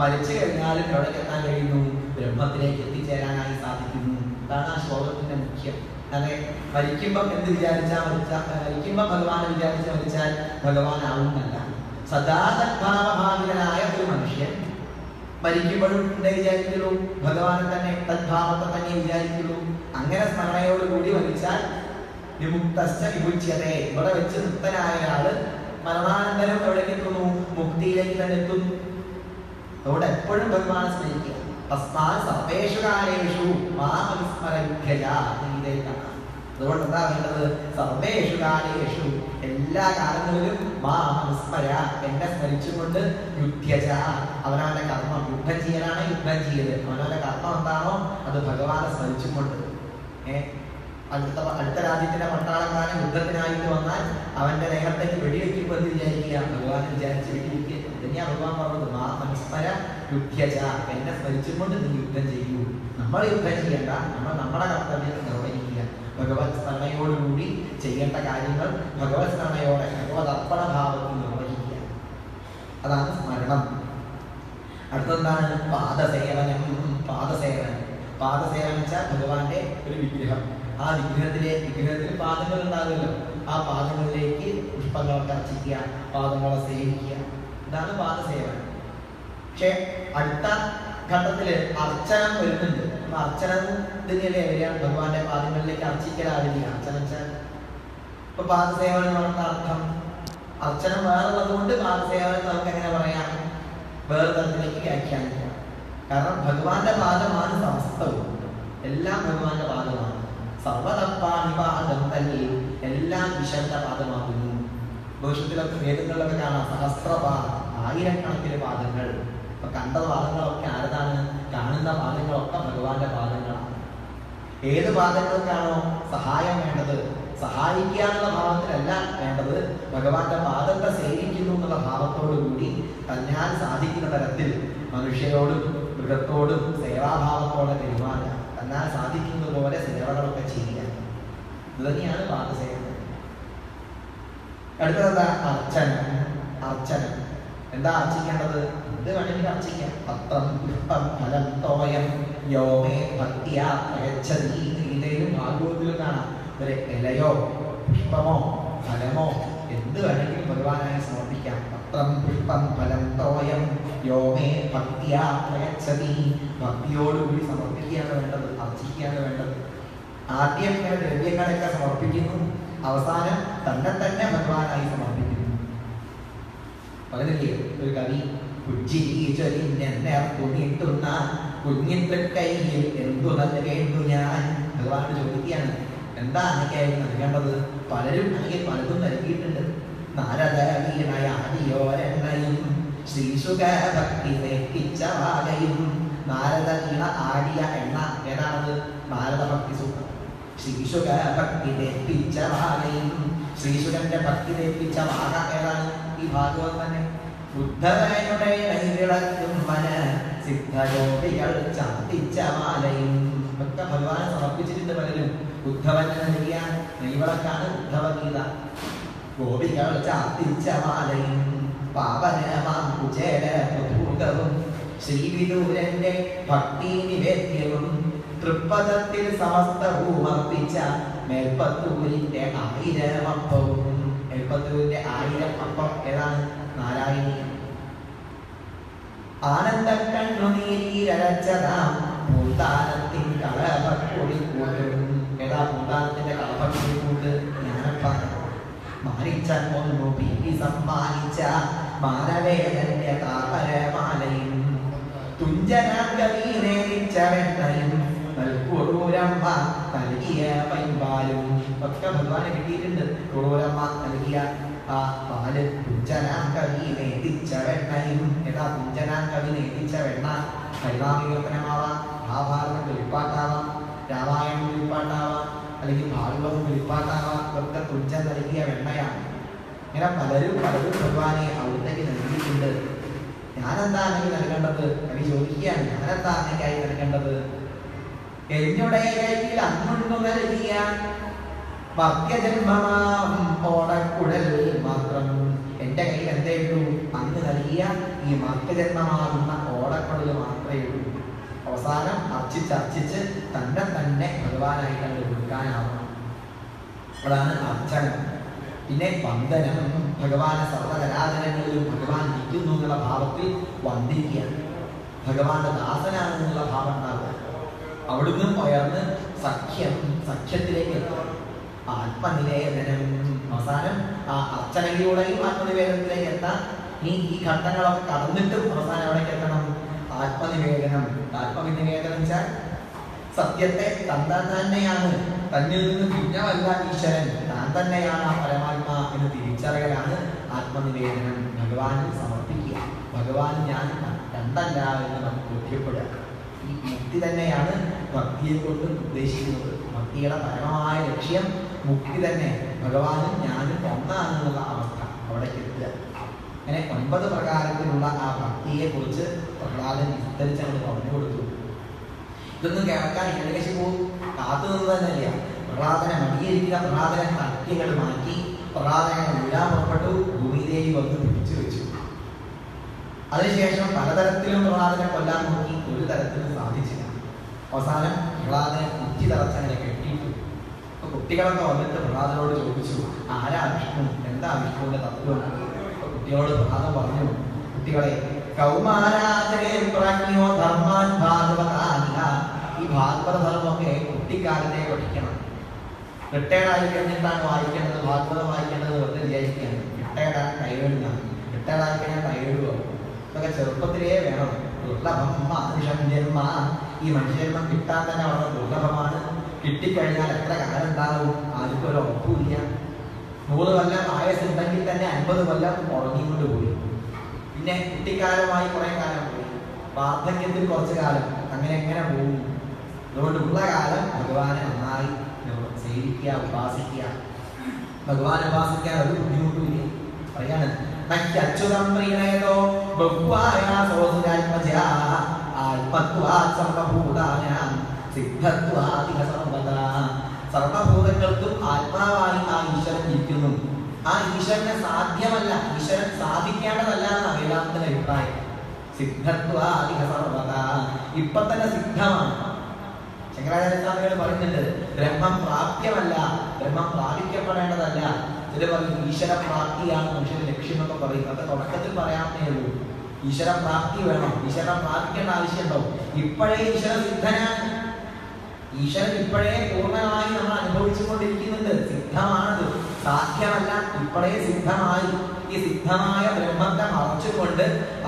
മരിച്ചു കഴിഞ്ഞാലും എവിടേക്ക് എത്താൻ കഴിയുന്നു? ബ്രഹ്മത്തിലേക്ക് എത്തിച്ചേരാനായി സാധിക്കുന്നു. അതാണ് ആ ശ്ലോകത്തിന്റെ മുഖ്യം. അതെ, മരിക്കുമ്പം എന്ത് വിചാരിച്ചാൽ മരിക്കുമ്പം ഭഗവാനെ വിചാരിച്ച് മരിച്ചാൽ ഭഗവാനാവുന്നല്ല. സദാ തദ്ഭാവഭാവിതനായ ഒരു മനുഷ്യൻ മരിക്കുമ്പോഴും എന്താ വിചാരിക്കുള്ളൂ? ഭഗവാനെ തന്നെ, തദ്ഭാവത്തെ തന്നെ വിചാരിക്കുള്ളൂ. അങ്ങനെ സ്മരണയോടുകൂടി മരിച്ചാൽ വിമുക്തശ്ച വിമുച്യതേ. ഇവിടെ വെച്ച് മുക്തനായ ഒരാള് മരണാനന്തരം എവിടേക്ക് എത്തുന്നു? മുക്തിയിലേക്ക് തന്നെ എത്തുന്നു. അതുകൊണ്ട് എപ്പോഴും ഭഗവാനെ സ്മരിക്കുക. തസ്മാത് സർവേഷു കാലേഷു മാം അനുസ്മരേഭ്യയ. അതുകൊണ്ട് എന്താ വേണ്ടത്? സർവേഷു കാലേഷു, എല്ലാ എല്ലാ കാലങ്ങളിലും മാ അനുസ്മര, എന്നെ സ്മരിച്ചുകൊണ്ട് യുദ്ധ്യജ, അവനവന്റെ കർമ്മം, യുദ്ധം ചെയ്യലാണ് യുദ്ധം ചെയ്യല്, അവനവന്റെ കർമ്മം എന്താണോ അത് ഭഗവാനെ സ്മരിച്ചുകൊണ്ട്. അടുത്ത രാജ്യത്തിന്റെ പട്ടാളക്കാരൻ യുദ്ധത്തിനായിട്ട് വന്നാൽ അവന്റെ ദേഹത്തേക്ക് വെടിവെക്കുമ്പോൾ എന്ന് വിചാരിക്കുക, ഭഗവാനെ വിചാരിച്ച് വെടിവെക്കുക. തന്നെയാണ് ഭഗവാൻ പറഞ്ഞത്, മാ അനുസ്മര യുദ്ധ്യജ, എന്നെ സ്മരിച്ചുകൊണ്ട് നീ യുദ്ധം ചെയ്യൂ. നമ്മൾ യുദ്ധം ചെയ്യണ്ട, നമ്മൾ നമ്മുടെ കർത്തവ്യം നിർവഹിക്കുക. ഭഗവത് സ്മരണയോടുകൂടി ചെയ്യേണ്ട കാര്യങ്ങൾ ഭഗവത് സ്മരണയോടെ ഭഗവത് അർപ്പണ ഭാവത്തിൽ നിർവഹിക്കുക. അതാണ് സ്മരണം. അടുത്തെന്താണ്? പാദസേവനം. പാദസേവനം വെച്ചാൽ ഭഗവാന്റെ ഒരു വിഗ്രഹം, ആ വിഗ്രഹത്തിൽ പാദങ്ങൾ ഉണ്ടാകുമല്ലോ, ആ പാദങ്ങളിലേക്ക് പുഷ്പങ്ങളൊക്കെ അർച്ചിക്കുക, പാദങ്ങളെ സേവിക്കുക. ഇതാണ് പാദസേവനം. പക്ഷെ അടുത്ത ഘട്ടത്തില് അർച്ചനം വരുന്നുണ്ട്. അർച്ചനം തന്നെയല്ലേ വരികയാണ്, ഭഗവാന്റെ പാദങ്ങളിലേക്ക് അർച്ചിക്കലാവില്ല. അർച്ചനം വെച്ചാൽ ഇപ്പൊ പാദസേവനം എന്നുള്ള അർത്ഥം, അർച്ചനം വേറുള്ളത് കൊണ്ട് പാദസേവനം നമുക്ക് എങ്ങനെ പറയാം, വേറെ തരത്തിലേക്ക് വ്യാഖ്യാനിക്കാം. കാരണം ഭഗവാന്റെ പാദമാണ് സമസ്തവും, എല്ലാം ഭഗവാന്റെ പാദമാണ്. സർവതപ്പാണി പാദം തന്നെ, എല്ലാം ഈശ്വരന്റെ പാദമാകുന്നു. ദോഷത്തിലൊക്കെ വേദങ്ങളിലൊക്കെ കാണാം സഹസ്രപാദം, ആയിരക്കണക്കിന് പാദങ്ങൾ. അപ്പൊ കണ്ട പാദങ്ങളൊക്കെ ആരതാണ്? കാണുന്ന പാദങ്ങളൊക്കെ ഭഗവാന്റെ പാദങ്ങളാണ്. ഏത് പാദങ്ങൾക്കാണോ സഹായം വേണ്ടത്, സഹായിക്കാനുള്ള ഭാവത്തിലല്ല വേണ്ടത്, ഭഗവാന്റെ പാദത്തെ സേവിക്കുന്നു എന്നുള്ള ഭാവത്തോടു കൂടി തന്നാൽ സാധിക്കുന്ന തരത്തിൽ മനുഷ്യരോടും മൃഗത്തോടും സേവാഭാവത്തോടെ പെരുമാറുക, തന്നാൽ സാധിക്കുന്നത് പോലെ സേവകളൊക്കെ ചെയ്യുക. ഇത് തന്നെയാണ് പാദസേവനം. അടുത്തതെന്താ? അർച്ചനം. അർച്ചനം എന്താ അർച്ചിക്കേണ്ടത്? ഇത് വേണമെങ്കിൽ അർച്ചിക്കാം. പത്രം പുഷ്പം ഫലം തോയം യോമേ ഭക്തിയാ പ്രയച്ഛതി. ഗീതയിലും ഭാഗവതത്തിലും കാണാം, ഒരു ഇലയോ പുഷ്പമോ ഫലമോ എന്ത് വേണമെങ്കിലും ഭഗവാനായി സമർപ്പിക്കാം. പത്രം പുഷ്പം ഫലം തോയം യോമേ ഭക്തിയാ പ്രയച്ഛതി. ഭക്തിയോടുകൂടി സമർപ്പിക്കുകയാണ് വേണ്ടത്, അർച്ചിക്കുകയാണ് വേണ്ടത്. ആദ്യം ഇങ്ങനെ ദ്രവ്യങ്ങളൊക്കെ സമർപ്പിക്കുന്നു, അവസാനം തന്നെ ഭഗവാനായി സമർപ്പിക്കുന്നു. പറഞ്ഞില്ലേ ഒരു കവി, കുഞ്ഞിട്ടുന്ന കുഞ്ഞിന്റെ കയ്യിൽ എന്തു നൽകേണ്ടു ഞാൻ. ഭഗവാനോട് ചോദിക്കുകയാണ്, എന്താ അങ്ങനെയായിരുന്നു നൽകേണ്ടത്? പലരും അങ്ങനെ പലതും നൽകിയിട്ടുണ്ട്. നാരദ വീണയാടിയോരെണ്ണയും ശ്രീശുക ഭക്തി തെറ്റിച്ച വാകയും. നാരദ വീണ ആടിയ എണ്ണ ഏതാണത്? നാരദ ഭക്തി സൂത്രം. ശ്രീശുക ഭക്തി തെറ്റിച്ച വാകയും, ശ്രീശുകന്റെ ഭക്തി തെറ്റിച്ച വാക ഏതാണ്? ഈ ഭാഗവത് തന്നെ. ബുദ്ധവനുടെ നൈവിളക്കും മന സിദ്ധയോഗികൾ ചാത്തിച്ച മാലയും ഒക്കെ ഭഗവാനെ സമർപ്പിച്ചിട്ടുണ്ട് പലരും. ബുദ്ധവന് നൽകിയ നൈവിളക്കാണ് ഉദ്ധവഗീത. ഗോപികൾ ചാത്തിച്ച മാലയും പാവനമാം കുചേലഭൂതവും ശ്രീവിദൂരന്റെ ഭക്തി നിവേദ്യവും തൃപ്പദത്തിൽ സമസ്തവും അർപ്പിച്ച മേൽപ്പത്തൂരിന്റെ 1000 അപ്പവും. മേൽപ്പത്തൂരിന്റെ 1000 അപ്പം ഏതാണ്? നാരായണീയം. ആനന്ദ കണ്ണുനീരച്ചതാം പൂന്താനത്തിൻ കളഭക്കുഴിക്കൂട്ടും. ഏതാ പൂന്താനത്തിന്റെ കളഭക്കുഴിക്കൂട്ട്? ജ്ഞാനപ്പാനം. മാനിച്ചാൽ ഒന്നു പീടി സമ്മാനിച്ച മാനവേദന്റെ താപരമാലയും തുഞ്ചനാങ്കവീനേരിച്ച വെണ്ണയും നൽകുറൂരമ്മ നൽകിയ പൈമ്പാലും ഒക്കെ ഭഗവാനെ കിട്ടിയിട്ടുണ്ട്. കുറൂരമ്മ നൽകിയ ആ പാല്. തുഞ്ചനാങ്കവി നേതിച്ച വെണ്ണയും. ഏതാ തുഞ്ചനാങ്കവി നേതിച്ച വെണ്ണ? ഹരിനാമകീർത്തനമാവാം, മഹാഭാരതം വെളിപ്പാട്ടാവാം, രാമായണം വെളിപ്പാട്ടാവാം, അല്ലെങ്കിൽ ഭാഗവതം വെളിപ്പാട്ടാവാം. ഇതൊക്കെ തുഞ്ചൻ നൽകിയ വെണ്ണയാണ്. ഇങ്ങനെ പലരും ഭഗവാനെ അവിടത്തേക്ക് നൽകിയിട്ടുണ്ട്. ഞാനെന്താ എനിക്ക് നൽകേണ്ടത്? കവി ചോദിക്കുകയാണ്, ഞാനെന്താ എനിക്കായി നൽകേണ്ടത്? എന്നുടെ കയ്യിൽ അന്നു നൽകിയ ഭക്തജന്മമാം ഓടക്കുഴൽ മാത്രം. എന്റെ കയ്യിൽ എന്തേ ഉള്ളൂ? അന്ന് നൽകിയ ഈ ഭക്തജന്മമാകുന്ന ഓടക്കുഴൽ മാത്രമേ ഉള്ളൂ. അവസാനം അർച്ചിച്ച് തന്നെ ഭഗവാനായിട്ടാണ് കൊടുക്കാനാവണം. അതാണ് അർച്ചനം. പിന്നെ വന്ദനം. ഭഗവാനെ സർവകലാചരങ്ങളിലും ഭഗവാൻ ഇരിക്കുന്നു എന്നുള്ള ഭാവത്തിൽ വന്ദിക്കുക. ഭഗവാന്റെ ദാസനാണെന്നുള്ള ഭാവം ഉണ്ടാവുക. അവിടുന്ന് ഉയർന്ന് സഖ്യത്തിലേക്ക് എത്തുക. ആത്മനിവേദനം. അവസാനം ആ അർച്ചനയിലൂടെയും ആത്മനിവേദനത്തിലേക്ക് എത്താൻ ഈ ഘട്ടങ്ങളൊക്കെ കടന്നിട്ടും അവസാനം എവിടേക്ക് എത്തണം? ആത്മനിവേദനം. ആത്മനിവേദനം വെച്ചാൽ സത്യത്തെ താൻ തന്നെയാണ്, തന്നിൽ നിന്ന് ഭിന്നമല്ല ഈശ്വരൻ, താൻ തന്നെയാണ് ആ പരമാത്മാ എന്ന് തിരിച്ചറിയലാണ് ആത്മനിവേദനം. ഭഗവാനിൽ സമർപ്പിക്കുക, ഭഗവാൻ ഞാൻ രണ്ടല്ല എന്ന് നമുക്ക് ബോധ്യപ്പെടുക. ഈ മുക്തി തന്നെയാണ് ഭക്തിയെ കൊണ്ട് ഉദ്ദേശിക്കുന്നത്. ഭക്തിയുടെ പരമമായ ലക്ഷ്യം മുക്തി തന്നെ. ഭഗവാനും ഞാനും ഒന്നാണെന്നുള്ള അവസ്ഥ അവിടേക്ക് എത്തുക. അങ്ങനെ 9 പ്രകാരത്തിലുള്ള ആ ഭക്തിയെ കുറിച്ച് പ്രഹ്ലാദൻ വിസ്തരിച്ച് അങ്ങോട്ട് പറഞ്ഞു കൊടുത്തു. ഇതൊന്നും കേൾക്കാൻ ഹിരണ്യകശിപു കാത്തു നിന്ന് തന്നെയില്ല. പ്രഹ്ലാദനെ മടിയിരിക്കുക, പ്രഹ്ലാദനെ തട്ടികൾ മാറ്റി പ്രഹ്ലാദനെ വീഴാൻ പുറപ്പെട്ടു. ഭൂമിദേവി വന്ന് പിടിച്ചു വെച്ചു. അതിനുശേഷം പലതരത്തിലും പ്രഹ്ലാദനെ കൊല്ലാൻ നോക്കി, ഒരു തരത്തിലും സാധിച്ചില്ല. അവസാനം പ്രഹ്ലാദനെ കുറ്റി തറച്ചങ്ങനെ കെട്ടിയിട്ടു. അപ്പൊ കുട്ടികളൊക്കെ വന്നിട്ട് പ്രഹ്ലാദനോട് ചോദിച്ചു, ആരാ വിഷ്ണു, എന്താ വിഷ്ണുവിന്റെ തത്വം? അപ്പൊ കുട്ടികളോട് പ്രഹ്ലാദൻ പറഞ്ഞു, കുട്ടികളെ, കൗമാരാചരേ പ്രാജ്ഞോ ധർമാൻ ഭാഗവതാനിഹ. ഈ ഭാഗവത ധർമ്മമൊക്കെ കുട്ടിക്കാലത്തെ പഠിക്കണം. റിട്ടയർഡായി കഴിഞ്ഞിട്ടാണ് വായിക്കേണ്ടത്, ഭാഗവതം വായിക്കേണ്ടത് വെറുതെ വിചാരിക്കുകയാണ്. റിട്ടയർഡാണ് കൈവേടുന്നതാണ്, റിട്ടയർഡായി കഴിഞ്ഞാൽ കൈവേടുക. ഇതൊക്കെ ചെറുപ്പത്തിലേ വേണം. ദുർലഭം മനുഷ്യൻ ജന്മ. ഈ മനുഷ്യജന്മം കിട്ടാൻ തന്നെ വളരെ ദുർലഭമാണ്. കിട്ടിക്കഴിഞ്ഞാൽ എത്ര കാലം ഉണ്ടാവും ആർക്കും ഒരു ഉറപ്പില്ല. 100 കൊല്ലം ആയുസുണ്ടെങ്കിൽ തന്നെ 50 കൊല്ലം ഉറങ്ങിക്കൊണ്ട് പോയി. പിന്നെ കുട്ടിക്കാലമായി കുറെ കാലം പോയി, വാർദ്ധക്യത്തിൽ കുറച്ചു കാലം, അങ്ങനെ എങ്ങനെ പോകും? അതുകൊണ്ട് ഉള്ള കാലം ഭഗവാനെ നന്നായി സേവിക്കുക, ഉപാസിക്കുക. ഭഗവാനെ ഉപാസിക്കാൻ ഒരു ബുദ്ധിമുട്ടില്ല. പറയാണ്, നച്യുതം പ്രീണയതോ ബഹുവായാസോസുരാത്മജാ ആത്മത്വാത് സർവഭൂതാനാം സിദ്ധത്വാധിക സർവദാ. സർവഭൂതങ്ങൾക്കും ആത്മാവായി ആ ഈശ്വരൻ ഇരിക്കുന്നു. ആ ഈശ്വരനെ സാധ്യമല്ല, ഈശ്വരൻ സാധിക്കേണ്ടതല്ല എന്നാണ് വേദാന്തത്തിന്റെ അഭിപ്രായം. സിദ്ധത്വാധിക സർവദാ, ഇപ്പൊ തന്നെ സിദ്ധമാണ്. ശങ്കരാചാര്യസ്വാമികൾ പറയുന്നുണ്ട്, ബ്രഹ്മം പ്രാപ്യമല്ല, ബ്രഹ്മം പ്രാപിക്കപ്പെടേണ്ടതല്ല. ചില പറയും ഈശ്വര പ്രാപ്തിയാണ് മനുഷ്യന്റെ ലക്ഷ്യം എന്നൊക്കെ പറയും. അത് തുടക്കത്തിൽ പറയാവുന്നേ ഉള്ളൂ. ഈശ്വര പ്രാപ്തി വേണം, ഈശ്വരൻ പ്രാപിക്കേണ്ട ആവശ്യമുണ്ടോ? ഇപ്പോഴേ ഈശ്വര സിദ്ധനാണ്. ഈശ്വരൻ ഇപ്പോഴേ പൂർണ്ണമായി നമ്മൾ അനുഭവിച്ചുകൊണ്ടിരിക്കുന്നുണ്ട്. സിദ്ധമാണത്, സാധ്യമല്ല, ഇപ്പോഴേ സിദ്ധമായി. ഈ സിദ്ധമായ ബ്രഹ്മത്തെ മറച്ചുകൊണ്ട്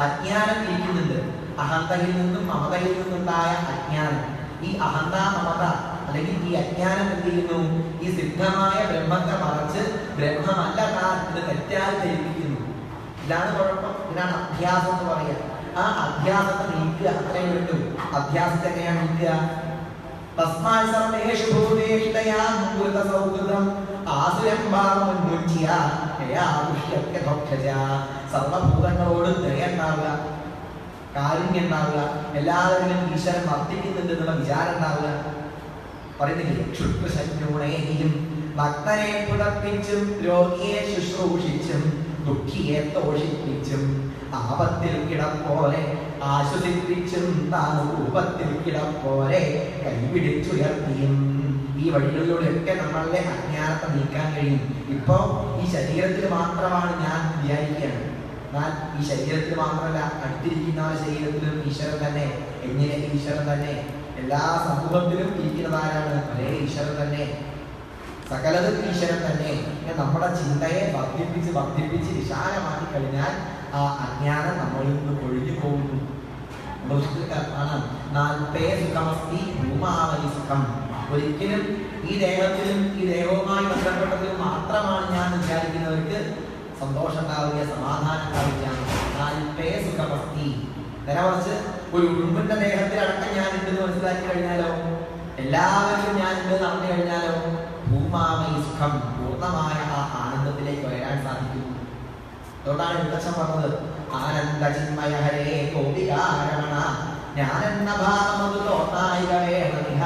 അജ്ഞാനം ഇരിക്കുന്നുണ്ട്. അഹന്തയിൽ നിന്നും മമതയിൽ നിന്നുണ്ടായ അജ്ഞാനം. ഈ അഹന്ത മമത അല്ലെങ്കിൽ ഈ അജ്ഞാനം എന്ത് ചെയ്യുന്നു? ഈ സിദ്ധമായ ബ്രഹ്മത്തെ മറച്ച് ബ്രഹ്മമല്ല താൻ ഇത് തെറ്റായി ധരിപ്പിക്കുന്നു. ഇതാണ് കുഴപ്പം. ഇതാണ് അഭ്യാസം എന്ന് പറയുക. ആ അഭ്യാസത്തെ നീക്കുക, അത്രയും വേണ്ടു. അഭ്യാസത്തെ എങ്ങനെയാണ് നീക്കുക? തസ്മാത് സർവേഷു ഭൂതേഷു ദയാം കുരുത സൗഹൃദം ആസുരം ഭാവമുന്മുച്യ ദയാ ദുഷ്യത്യ ഭോക്ഷജ. സർവഭൂതങ്ങളോട് ദയ ഉണ്ടാവുക, കാരുണ്യം ഉണ്ടാവുക, എല്ലാവരിലും ഈശ്വരൻ വർദ്ധിക്കുന്നുണ്ട് എന്നുള്ള വിചാരം ഉണ്ടാവുക. പറയുന്നില്ലേ, ക്ഷുദ്രശൂണേയും ഭക്തനെ പുതപ്പിച്ചും രോഗിയെ ശുശ്രൂഷിച്ചും ദുഃഖിയെ തോഷിപ്പിച്ചും ആപത്തിൽ കിടപ്പോലെ ആശ്വസിപ്പിച്ചും താൻ രൂപത്തിൽ കിടപ്പോലെ കൈപിടിച്ചുയർത്തിയും. ഈ വഴികളിലൂടെയൊക്കെ നമ്മളുടെ അജ്ഞാനത്തെ നീക്കാൻ കഴിയും. ഇപ്പോ ഈ ശരീരത്തിൽ മാത്രമാണ് ഞാൻ വിചാരിക്കുകയാണ്. എന്നാൽ ഈ ശരീരത്തിൽ മാത്രമല്ല, അടുത്തിരിക്കുന്ന ശരീരത്തിലും ഈശ്വരൻ തന്നെ. എങ്ങനെ ഈശ്വരൻ തന്നെ? എല്ലാ സമൂഹത്തിലും ഇരിക്കുന്നതാരാണ്? ഒരേ ഈശ്വരൻ തന്നെ. സകലതും ഈശ്വരൻ തന്നെ. നമ്മുടെ ചിന്തയെ വർദ്ധിപ്പിച്ച് വർദ്ധിപ്പിച്ച് വിശാലമാക്കി കഴിഞ്ഞാൽ ആ അജ്ഞാനം നമ്മളിൽ നിന്ന് ഒഴിഞ്ഞു പോകുന്നു. ഒരിക്കലും ഈ ദേഹത്തിലും ഈ ദേഹവുമായി ബന്ധപ്പെട്ടതിലും മാത്രമാണ് ഞാൻ വിചാരിക്കുന്നവർക്ക് സന്തോഷം ഉണ്ടാവുക, സമാധാനം ഉണ്ടാവുക. സുഖമസ്തി. നേരെ ഒരു ഉറുമ്പിന്റെ ദേഹത്തിൽ അടക്കം ഞാൻ ഉണ്ടെന്ന് മനസ്സിലാക്കി കഴിഞ്ഞാലോ, എല്ലാവരും ഞാൻ ഉണ്ടെന്ന് അറിഞ്ഞു കഴിഞ്ഞാലോ, ഭൂമാമയി സുഖം, പൂർണ്ണമായ ആ ആനന്ദത്തിലേക്ക് വരാൻ സാധിക്കും. അതുകൊണ്ടാണ് എഴുത്തച്ഛൻ പറഞ്ഞത്, ആനന്ദ ചിന്മയ ഹരേ ഗോപികാരമണ ഞാനെന്ന ഭാഗമത് തോന്നായിക വേണമിഹ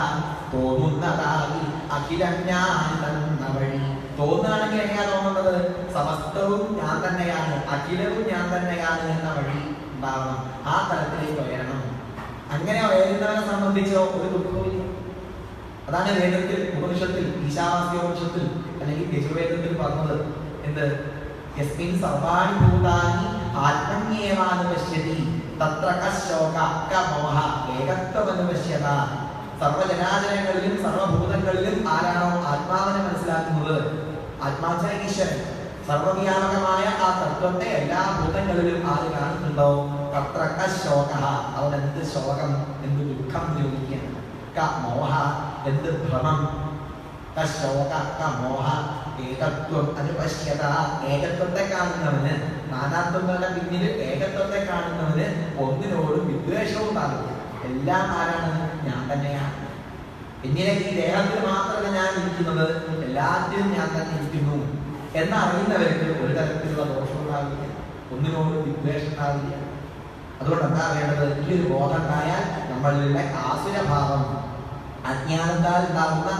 തോന്നുന്നതായി അഖിലജ്ഞാനെന്ന വഴി. തോന്നുകയാണെങ്കിൽ എങ്ങനെയാ തോന്നുന്നത്? സമസ്തവും ഞാൻ തന്നെയാണ്, അഖിലവും ഞാൻ തന്നെയാണ് എന്ന വഴി ഉണ്ടാവണം. ആ തലത്തിലേക്ക് ഉയരണം. അങ്ങനെ ഉയരുന്നവനെ സംബന്ധിച്ചോ ഒരു ദുഃഖവും. അതാണ് വേദത്തിൽ, ഉപനിഷത്തിൽ, ഈശാവാസ്യോപനിഷത്തിൽ അല്ലെങ്കിൽ യജുർവേദത്തിൽ പറഞ്ഞത്. എന്ത്? യസ്മിൻ സർവാണി ഭൂതാനി ആത്മന്യേവാനുപശ്യതി തത്ര കശോക കമോഹ ഏകത്വമനുപശ്യത. സർവജനാചരങ്ങളിലും സർവഭൂതങ്ങളിലും ആരാണോ ആത്മാവിനെ മനസ്സിലാക്കുന്നത്, ആത്മാച്ച ഈശ്വരൻ, സർവവ്യാപകമായ ആ തത്വത്തെ എല്ലാ ഭൂതങ്ങളിലും ആര് കാണുന്നുണ്ടോ, തത്ര കശോക, അവൻ എന്ത് ശോകം, എന്ത് ദുഃഖം ചോദിക്കുകയാണ്. മോഹ എന്ത് ഭ്രമം, ശോക മോഹ ഏകത്വം അനുപശ്യത ഏകത്വത്തെ കാണുന്നവന്, നാനാത്വങ്ങളുടെ പിന്നിൽ ഏകത്വത്തെ കാണുന്നവന് ഒന്നിനോടും വിദ്വേഷവും ഉണ്ടാവില്ല. എല്ലാം ആരാണ്? ഞാൻ തന്നെയാണ്. എന്നിലെ ഈ ദേഹത്തിൽ മാത്രമല്ല ഞാൻ ഇരിക്കുന്നത്, എല്ലാത്തിലും ഞാൻ തന്നെ ഇരിക്കുന്നു എന്നറിയുന്നവർക്ക് ഒരു തരത്തിലുള്ള ദോഷം ഉണ്ടാവില്ല, ഒന്നിനോടും വിദ്വേഷം ഉണ്ടാവില്ല. അതുകൊണ്ട് എന്താ വേണ്ടത്? ഈ ഒരു ബോധം ഉണ്ടായാൽ നമ്മളിലെ ആസുരഭാവം, അജ്ഞാനത്താൽ ഉണ്ടാകുന്ന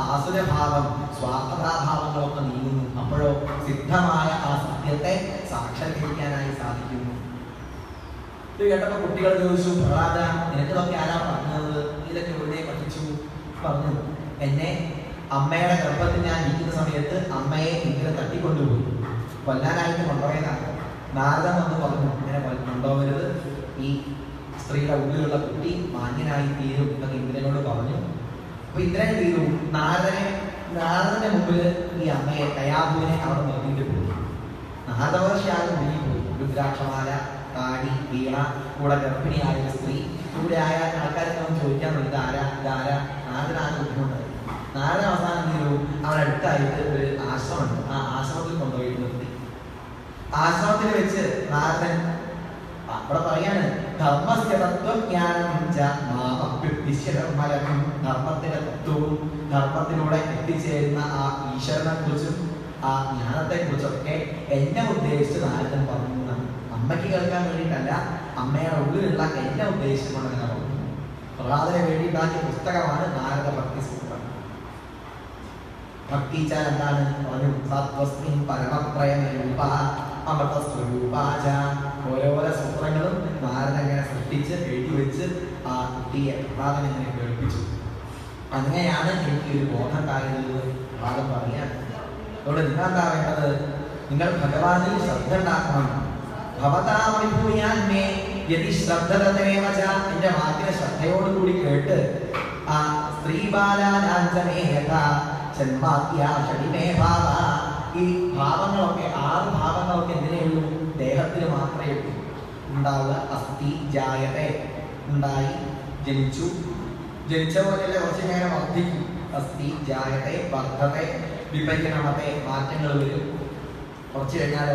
ആസുരഭാവം, സ്വാർത്ഥതാഭാവങ്ങളൊക്കെ നീങ്ങുന്നു. അപ്പോഴോ സിദ്ധമായ ആ സത്യത്തെ സാക്ഷാത്കരിക്കാനായി സാധിക്കുന്നു. ഇത് കേട്ടപ്പോ കുട്ടികൾ ചോദിച്ചു, പ്രഹ്ലാദ നിനക്കിതൊക്കെ ആരാ പറഞ്ഞത്? ഇതൊക്കെ എവിടെ പഠിച്ചു? പറഞ്ഞു, എന്നെ അമ്മയുടെ ഗർഭത്തിൽ ഞാൻ ഇരിക്കുന്ന സമയത്ത് അമ്മയെ ഇങ്ങനെ തട്ടിക്കൊണ്ടുപോയി കൊല്ലാനായിട്ട് കൊണ്ടുപോയതാണ്. നാരദൻ വന്ന് പറഞ്ഞു, ഇങ്ങനെ കൊണ്ടുപോകരുത്, ഈ സ്ത്രീയുടെ ഉള്ളിലുള്ള കുട്ടി മാന്യനായി തീരും എന്നൊക്കെ ഇന്ദ്രനോട് പറഞ്ഞു. അപ്പൊ ഇന്ദ്രൻ തീരും. നാരദന്റെ മുമ്പിൽ ഈ അമ്മയെ കയാബുവിനെ അവിടെ നിർത്തിയിട്ട് പോയി. നാരദവർഷാലും മുങ്ങിപ്പോയി. രുദ്രാക്ഷമാല, താടി, വീണ, കൂടെ ഗർഭിണിയായ ഒരു സ്ത്രീ. ഇവിടെ ആയ ആൾക്കാരൊക്കെ ഒന്ന് ചോദിക്കാൻ തുടങ്ങി, ഇതാരാ നാരദനാണ് ബുദ്ധിമുട്ടായി. നാരദൻ അവസാനം തീരും അവിടെ അടുത്തായിട്ട് ഒരു ആശ്രമമുണ്ട്, ആ ആശ്രമത്തിൽ കൊണ്ടുപോയിട്ട് നിർത്തി. ആശ്രമത്തിൽ വെച്ച് നാരദൻ അവിടെ പറയാണ്, ധർമ്മത്തിന്റെ തത്വവും ധർമ്മത്തിലൂടെ എത്തിച്ചേരുന്ന ആ ഈശ്വരനെ കുറിച്ചും ആ ജ്ഞാനത്തെ കുറിച്ചൊക്കെ എന്നെ ഉദ്ദേശിച്ച് നാരദൻ പറഞ്ഞു. അമ്മയ്ക്ക് കേൾക്കാൻ വേണ്ടിയിട്ടല്ല, അമ്മയുടെ ഉള്ളിലുള്ള എന്നെ ഉദ്ദേശിച്ചുകൊണ്ട് അങ്ങനെ പറഞ്ഞു. പ്രഹ്ലാദനെ വേണ്ടി ഉണ്ടാക്കിയ പുസ്തകമാണ് നാരദ ഭക്തി സൂത്രം. ഭക്തിച്ചാൽ എന്താണ് പറഞ്ഞു? സത്വസ്മിൻ പരമത്രയമരൂപ അമൃതസ്വരൂപാച. ഓരോരോ സൂത്രങ്ങളും നാരദൻ അങ്ങനെ സൃഷ്ടിച്ച് എഴുതി വെച്ച് ആ കുട്ടിയെ പ്രഹ്ലാദൻ ഇങ്ങനെ കേൾപ്പിച്ചു. അങ്ങനെയാണ് എനിക്ക് ഒരു ബോധം കാര്യമെന്ന് പ്രഹ്ലാദൻ പറയാൻ. അതുകൊണ്ട് നിങ്ങൾ എന്താ വേണ്ടത്? നിങ്ങൾ ഭഗവാനിൽ ശ്രദ്ധ ഉണ്ടാക്കണം. എന്റെ വാക്കിനെ ശ്രദ്ധയോടുകൂടി കേട്ട് ആ സ്ത്രീ ഈ ഭാവങ്ങളൊക്കെ 6 ഭാവങ്ങളൊക്കെ എന്തിനേ ഉള്ളൂ? ദേഹത്തിന് മാത്രമേ ഉള്ളൂ. ഉണ്ടാവുക അസ്ഥി ജായത്തെ, ഉണ്ടായി ജനിച്ചു, ജനിച്ച പോലെയല്ല കുറച്ച് നേരം വർദ്ധിക്കും. അസ്ഥി ജായത്തെ വർദ്ധത്തെ വിഭജനമത്തെ മാറ്റങ്ങൾ വരും. കുറച്ച് കഴിഞ്ഞാൽ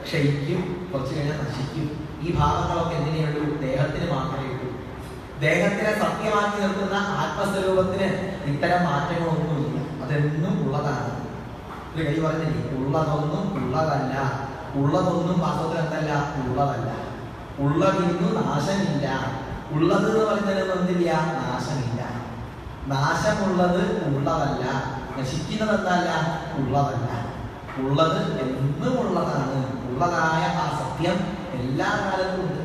ക്ഷയിക്കും, കുറച്ച് കഴിഞ്ഞാൽ നശിക്കും. ഈ ഭാവങ്ങളൊക്കെ എന്തിനേയുള്ളൂ? ദേഹത്തിന് മാത്രമേ ഉള്ളൂ. ദേഹത്തിനെ സത്യമാക്കി നിർത്തുന്ന ആത്മസ്വരൂപത്തിന് ഇത്തരം മാറ്റങ്ങളൊന്നുമില്ല. അതെന്നും ഉള്ളതാണ്. ഒരു കൈ പറഞ്ഞില്ലേ, ഉള്ളതൊന്നും ഉള്ളതല്ല. ഉള്ളതൊന്നും വാസ്തവത്തിൽ എന്തല്ല? ഉള്ളതല്ല. ഉള്ളതിന്നു നാശമില്ല. ഉള്ളത് എന്ന് പറയുന്നതിന് എന്തില്ല? നാശമില്ല. നാശമുള്ളത് ഉള്ളതല്ല. നശിക്കുന്നത് എന്തല്ല? ഉള്ളതല്ല. ഉള്ളത് എന്നും ഉള്ളതാണ്. ഉള്ളതായ ആ സത്യം എല്ലാ കാലത്തും ഉണ്ട്.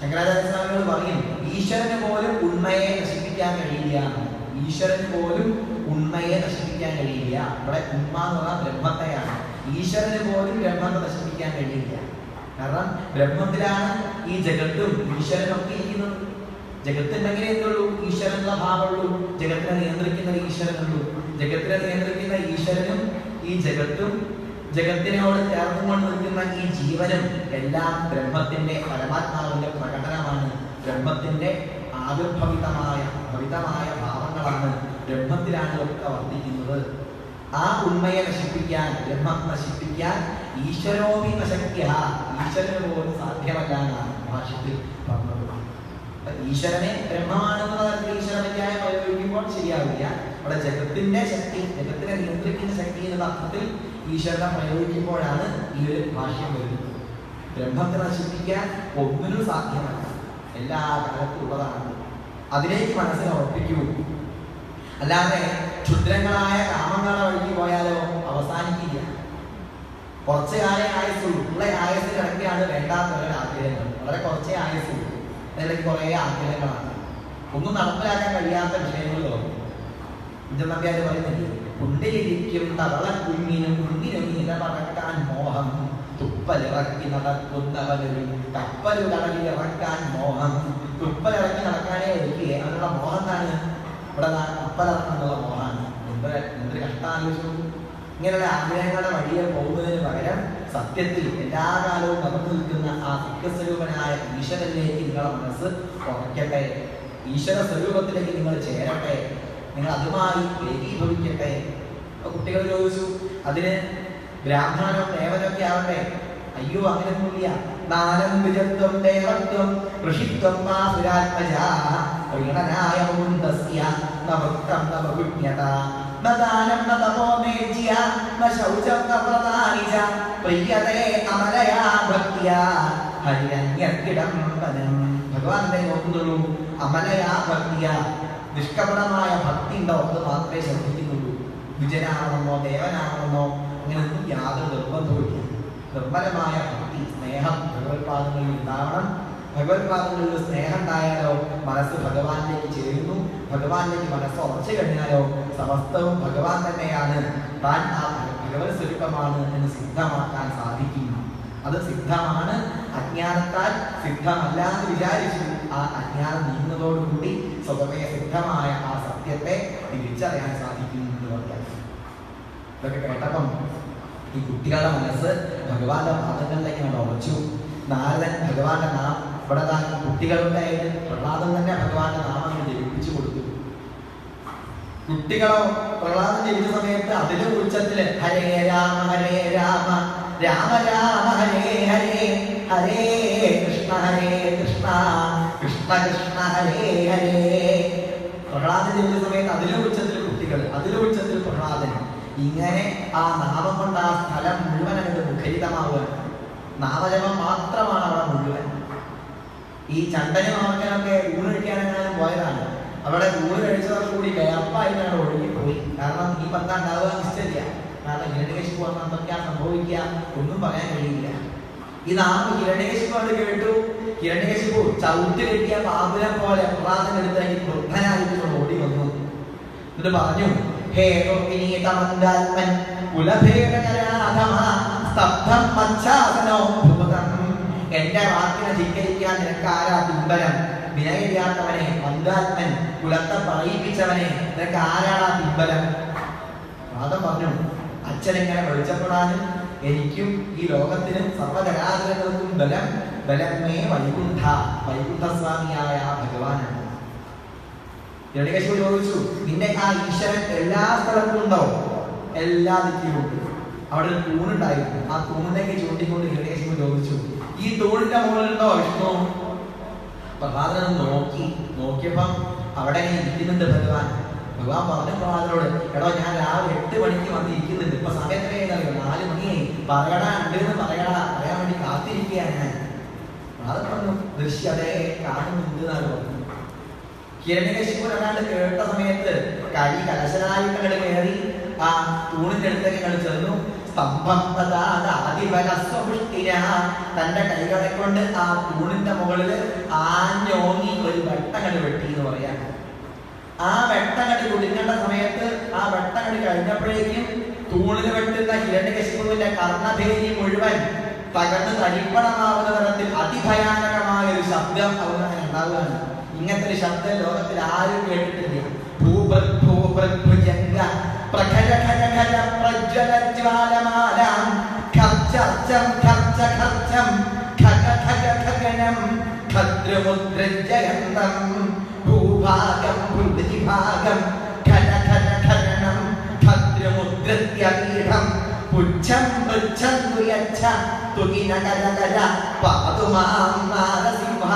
ശങ്കരാചാര്യ സ്വാമികൾ പറയും, ഈശ്വരന് പോലും ഉണ്മയെ നശിപ്പിക്കാൻ കഴിയില്ല. ഈശ്വരന് പോലും ഉണ്മയെ നശിപ്പിക്കാൻ കഴിയില്ല. ഇവിടെ ഉണ്മ എന്ന് പറഞ്ഞാൽ ബ്രഹ്മത്തെയാണ്. ഈശ്വരന് പോലും ബ്രഹ്മത്തെ നശിപ്പിക്കാൻ കഴിയില്ല. കാരണം ബ്രഹ്മത്തിലാണ് ഈ ജഗത്തും ഈശ്വരനൊക്കെ ഇരിക്കുന്നത്. ജഗത്തുണ്ടെങ്കിലേ എന്തുള്ളൂ? ഈശ്വരനുള്ള ഭാവമുള്ളൂ. ജഗത്തിനെ നിയന്ത്രിക്കുന്ന ഈശ്വരനുള്ളൂ. ജഗത്തിനെ നിയന്ത്രിക്കുന്ന ഈശ്വരനും ഈ ജഗത്തും ജഗത്തിനോട് ചേർന്നുകൊണ്ട് നിൽക്കുന്ന ഈ ജീവനും എല്ലാം ബ്രഹ്മത്തിന്റെ പരമാത്മാവിന്റെ പ്രകടനമാണ്. ബ്രഹ്മത്തിന്റെ ആവിർഭവിതമായ ഭാവങ്ങളാണ്. ബ്രഹ്മത്തിലാണ് ഒക്കെ വർദ്ധിക്കുന്നത്. ആ ഉണ്മയെ നശിപ്പിക്കാൻ, ബ്രഹ്മം നശിപ്പിക്കാൻ ഈശ്വരോപി നശക്യ, ഈശ്വരന് പോലും സാധ്യമല്ലാന്നാണ് ഭാഷ്യത്തിൽ പറഞ്ഞത്. ഈശ്വരനെ ബ്രഹ്മമാണെന്നുള്ള തരത്തിൽ ഈശ്വരവിദ്യായ പ്രയോഗിക്കുമ്പോൾ ശരിയാവില്ല. അവിടെ ജഗത്തിന്റെ ശക്തി, ജഗത്തിനെ നിയന്ത്രിക്കുന്ന ശക്തി എന്നുള്ള അർത്ഥത്തിൽ ഈശ്വരനെ പ്രയോഗിക്കുമ്പോഴാണ് ഈ ഒരു ഭാഷ്യം വരുന്നത്. ബ്രഹ്മത്തെ നശിപ്പിക്കാൻ ഒന്നിനും സാധ്യമല്ല, എല്ലാ കാലത്തും ഉള്ളതാണ്. അതിലേക്ക് മനസ്സിനെ ഉറപ്പിക്കൂ. അല്ലാതെ ക്ഷുദ്രങ്ങളായ കാമങ്ങളുടെ വഴിക്ക് പോയാലോ അവസാനിക്കില്ല. കുറച്ച് കാലം ആയുസുള്ളൂ. ഉള്ള ആയുസ് കിടക്കുകയാണ് വേണ്ടാത്തവരുടെ ആഗ്രഹങ്ങൾ. വളരെ കുറച്ചേ ആയുസുള്ളൂ. അതിലേക്ക് കുറേ ആഗ്രഹങ്ങളാണ്. ഒന്നും നടപ്പിലാക്കാൻ കഴിയാത്ത വിഷയങ്ങൾ തോന്നും. ഇഞ്ചനമ്പ്യാര് പറയുന്നില്ലേ, കുണ്ടിലിരിക്കും തവള കുഞ്ഞിനും കുഞ്ഞിനും പറക്കാൻ മോഹം, തുപ്പലിറക്കി നടക്കുന്നവനും കപ്പലുകളിൽ ഇറക്കാൻ മോഹം. തുപ്പലിറക്കി നടക്കാനേ ഒരിക്കലേ അതിനുള്ള മോഹം എന്താണ്? ഇവിടെ കപ്പലിറക്കാനുള്ള മോഹമാണ്. എന്തൊരു കഷ്ടാലോചിച്ചു. ഇങ്ങനെയുള്ള ആഗ്രഹങ്ങളുടെ വഴിയെ പോകുന്നതിന് പകരം സത്യത്തിൽ എല്ലാ കാലവും നടന്നു നിൽക്കുന്ന ആ സത്യസ്വരൂപനായ ഈശ്വരനിലേക്ക് നിങ്ങളുടെ മനസ്സ് ഉറക്കട്ടെ. ഈശ്വര സ്വരൂപത്തിലേക്ക് നിങ്ങൾ ചേരട്ടെ, നിങ്ങൾ അതുമായി ഏകീഭവിക്കട്ടെ. അപ്പൊ കുട്ടികൾ ചോദിച്ചു, അതിന് ബ്രാഹ്മണനോ ദേവനൊക്കെ ആവട്ടെ? അയ്യോ, അങ്ങനെയൊന്നുമില്ല. നാനം വിജത്വം ദേവത്വം ഋഷിത്വം പ്രീണനായ മുകുന്ദസ്യ നവൃത്തം നവഗുണ്യത നദാനം നതപോമേജ്യ നശൗചം നവ്രതാനി ച പ്രിയതേ അമലയാ ഭക്ത്യാ ഹരിരന്യർക്കിടംബനം. ഭഗവാനെ നോക്കുന്നുള്ളൂ. അമലയാ ഭക്തിയ, നിഷ്കപടമായ ഭക്തി ഉണ്ടോ അത് മാത്രമേ ശ്രദ്ധിക്കുന്നുള്ളൂ. വിജനാണെന്നോ ദേവനാണെന്നോ അങ്ങനെയൊന്നും യാതൊരു നിർബന്ധവുമില്ല. നിർമ്മലമായ ഭക്തി, സ്നേഹം ഭഗവത്പാദങ്ങളിൽ ഉണ്ടാവണം. ഭഗവത്പാദങ്ങളിൽ സ്നേഹം ഉണ്ടായാലോ മനസ്സ് ഭഗവാനിലേക്ക് ചേരുന്നു. ഭഗവാനിലേക്ക് മനസ്സ് ഉറച്ചു കഴിഞ്ഞാലോ സമസ്തവും ഭഗവാൻ തന്നെയാണ്, താൻ ആ ഭഗവത് സ്വരൂപമാണ് എന്ന് സിദ്ധമാക്കാൻ സാധിക്കും. അത് സിദ്ധമാണ്. അജ്ഞാനത്താൽ സിദ്ധമല്ലാന്ന് വിചാരിച്ചു ആ അജ്ഞാനം നീങ്ങുന്നതോടുകൂടി സ്വതവേ സിദ്ധമായ ആ സത്യത്തെ തിരിച്ചറിയാൻ സാധിക്കും എന്ന് പറയാം. ഇതൊക്കെ കേട്ടപ്പം ഈ കുട്ടികളുടെ മനസ്സ് ഭഗവാന്റെ പാദങ്ങളിലേക്ക് നമ്മൾ ഉറച്ചു. നാരദൻ ഭഗവാന്റെ ഇവിടെ കുട്ടികളുണ്ടായിട്ട് പ്രഹ്ലാദൻ തന്നെ ഭഗവാന്റെ നാമങ്ങൾ ജപിപ്പിച്ചു കൊടുത്തു. കുട്ടികളോ പ്രഹ്ലാദൻ ജപിച്ച സമയത്ത് അതിലും ഉച്ചത്തില് ഹരേ രാമ രാമ രാമ ഹരേ ഹരേ ഹരേ കൃഷ്ണ കൃഷ്ണ കൃഷ്ണ ഹരേ ഹരേ. പ്രഹ്ലാദൻ ജപിച്ച സമയത്ത് അതിലും ഉച്ചത്തിൽ കുട്ടികൾ, അതിലും ഉച്ചത്തിൽ പ്രഹ്ലാദൻ. ഇങ്ങനെ ആ നാമം കൊണ്ട് ആ സ്ഥലം മുഴുവൻ അങ്ങോട്ട് മുഖരിതമാവുക. നാമജപം മാത്രമാണ് അവിടെ മുഴുവൻ. ഈ ചണ്ടനും മാർക്കനൊക്കെ ഊണ് കഴിക്കാനെങ്ങാനും പോയതാണ്. അവിടെ ഊണ് കഴിച്ചതോടുകൂടി വേർപ്പായിട്ടാണ് ഒഴുകിപ്പോയി. കാരണം ഈ പന്ത ഉണ്ടാവുക നിശ്ചയില്ല. കാരണം ഹിരണ്യകശിപു വന്നാൽ എന്തൊക്കെയാ സംഭവിക്കുക ഒന്നും പറയാൻ കഴിയില്ല. ഈ നാമം ഹിരണ്യകശിപു അത് കേട്ടു. ഹിരണ്യകശിപു ചവിട്ട് കെട്ടിയ പാമ്പുനെ പോലെ പ്രഹ്ലാദനെടുത്ത് ഈ വൃദ്ധനായിട്ട് ഓടി വന്നു. എന്നിട്ട് പറഞ്ഞു, ഹേ ോർവിനീതമന്ദാത്മൻ കുലഭേദകരാധമ സ്തബ്ധം മച്ഛാസനോ ഭൂതം. എന്റെ വാക്കിനെ ധിക്കരിക്കാൻ നിനക്ക് ആരാ പിമ്പരം? വിനയില്ലാത്തവനെ, മന്ദാത്മൻ, കുലത്തെ പറയിപ്പിച്ചവനെ, നിനക്ക് ആരാടാ പിമ്പരം? വാദം പറഞ്ഞു, അച്ഛനെങ്ങനെ വെളിച്ചപ്പെടാനും എനിക്കും ഈ ലോകത്തിനും സർവ്വകരാചരങ്ങൾക്കും ബലമേ വൈകുണ്ഠസ്വാമിയായ ഭഗവാനാണ്. ഹിരണ്യകശിപു ചോദിച്ചു, നിന്റെ ആ ഈശ്വരൻ എല്ലാ സ്ഥലത്തും ഉണ്ടോ? എല്ലാ ദിക്കിലുണ്ട്. അവിടെ ഒരു തൂണുണ്ടായിരുന്നു. ആ തൂണിലേക്ക് ചൂണ്ടിക്കൊണ്ട് ഹിരണ്യകശിപു ചോദിച്ചു, ഈ തൂണിന്റെ മുകളിലുണ്ടോ വിഷ്ണു? പ്രഹ്ലാദൻ നോക്കിയപ്പം അവിടെ ഇരിക്കുന്നുണ്ട് ഭഗവാൻ. ഭഗവാൻ പറഞ്ഞു പ്രഹ്ലാദനോട്, എടോ ഞാൻ രാവിലെ 8 മണിക്ക് വന്ന് ഇരിക്കുന്നുണ്ട്. ഇപ്പൊ സമയത്തിനറിയോ 4 മണിയായി. പറയടാ ഉണ്ടെന്ന് പറയാൻ വേണ്ടി കാത്തിരിക്കുകയാണ് ഞാൻ. പ്രഹ്ലാദൻ പറഞ്ഞു, ദൃശ്യതേ കാണുന്നുണ്ട് എന്നാണ് പറഞ്ഞു. ഹിരണ്യകശിപു അല്ലാണ്ട് കേട്ട സമയത്ത് കലശനായിട്ട് കയറി ആ തൂണിന്റെ അടുത്തേക്ക് ചെന്നു. തന്റെ കൈകളെ കൊണ്ട് ആ തൂണിന്റെ മുകളിൽ ആഞ്ഞോങ്ങി ഒരു വെട്ടങ്ങട് വെട്ടി എന്ന് പറയാം. ആ വെട്ടങ്ങട് കുടുങ്ങേണ്ട സമയത്ത് ആ വെട്ടങ്ങട് കഴിഞ്ഞപ്പോഴേക്കും തൂണിന് വെട്ടുന്ന ഹിരണ്യകശിപുവിന്റെ കർണഭേരി മുഴുവൻ തകർന്ന് തരിപ്പണമാവുന്ന തരത്തിൽ അതിഭയാനകമായ ഒരു ശബ്ദം അവിടെ ഉണ്ടാവുകയാണ്. ഇങ്ങനത്തെ ഒരു ശബ്ദം ലോകത്തിൽ ആരും കേട്ടിട്ടില്ല. ഭൂഭാഗം ഭൂരിഭാഗം പുച്ഛം പുച്ഛം തുയച്ഛ തുകിനകരകര പാതുമാം നാരസിംഹ.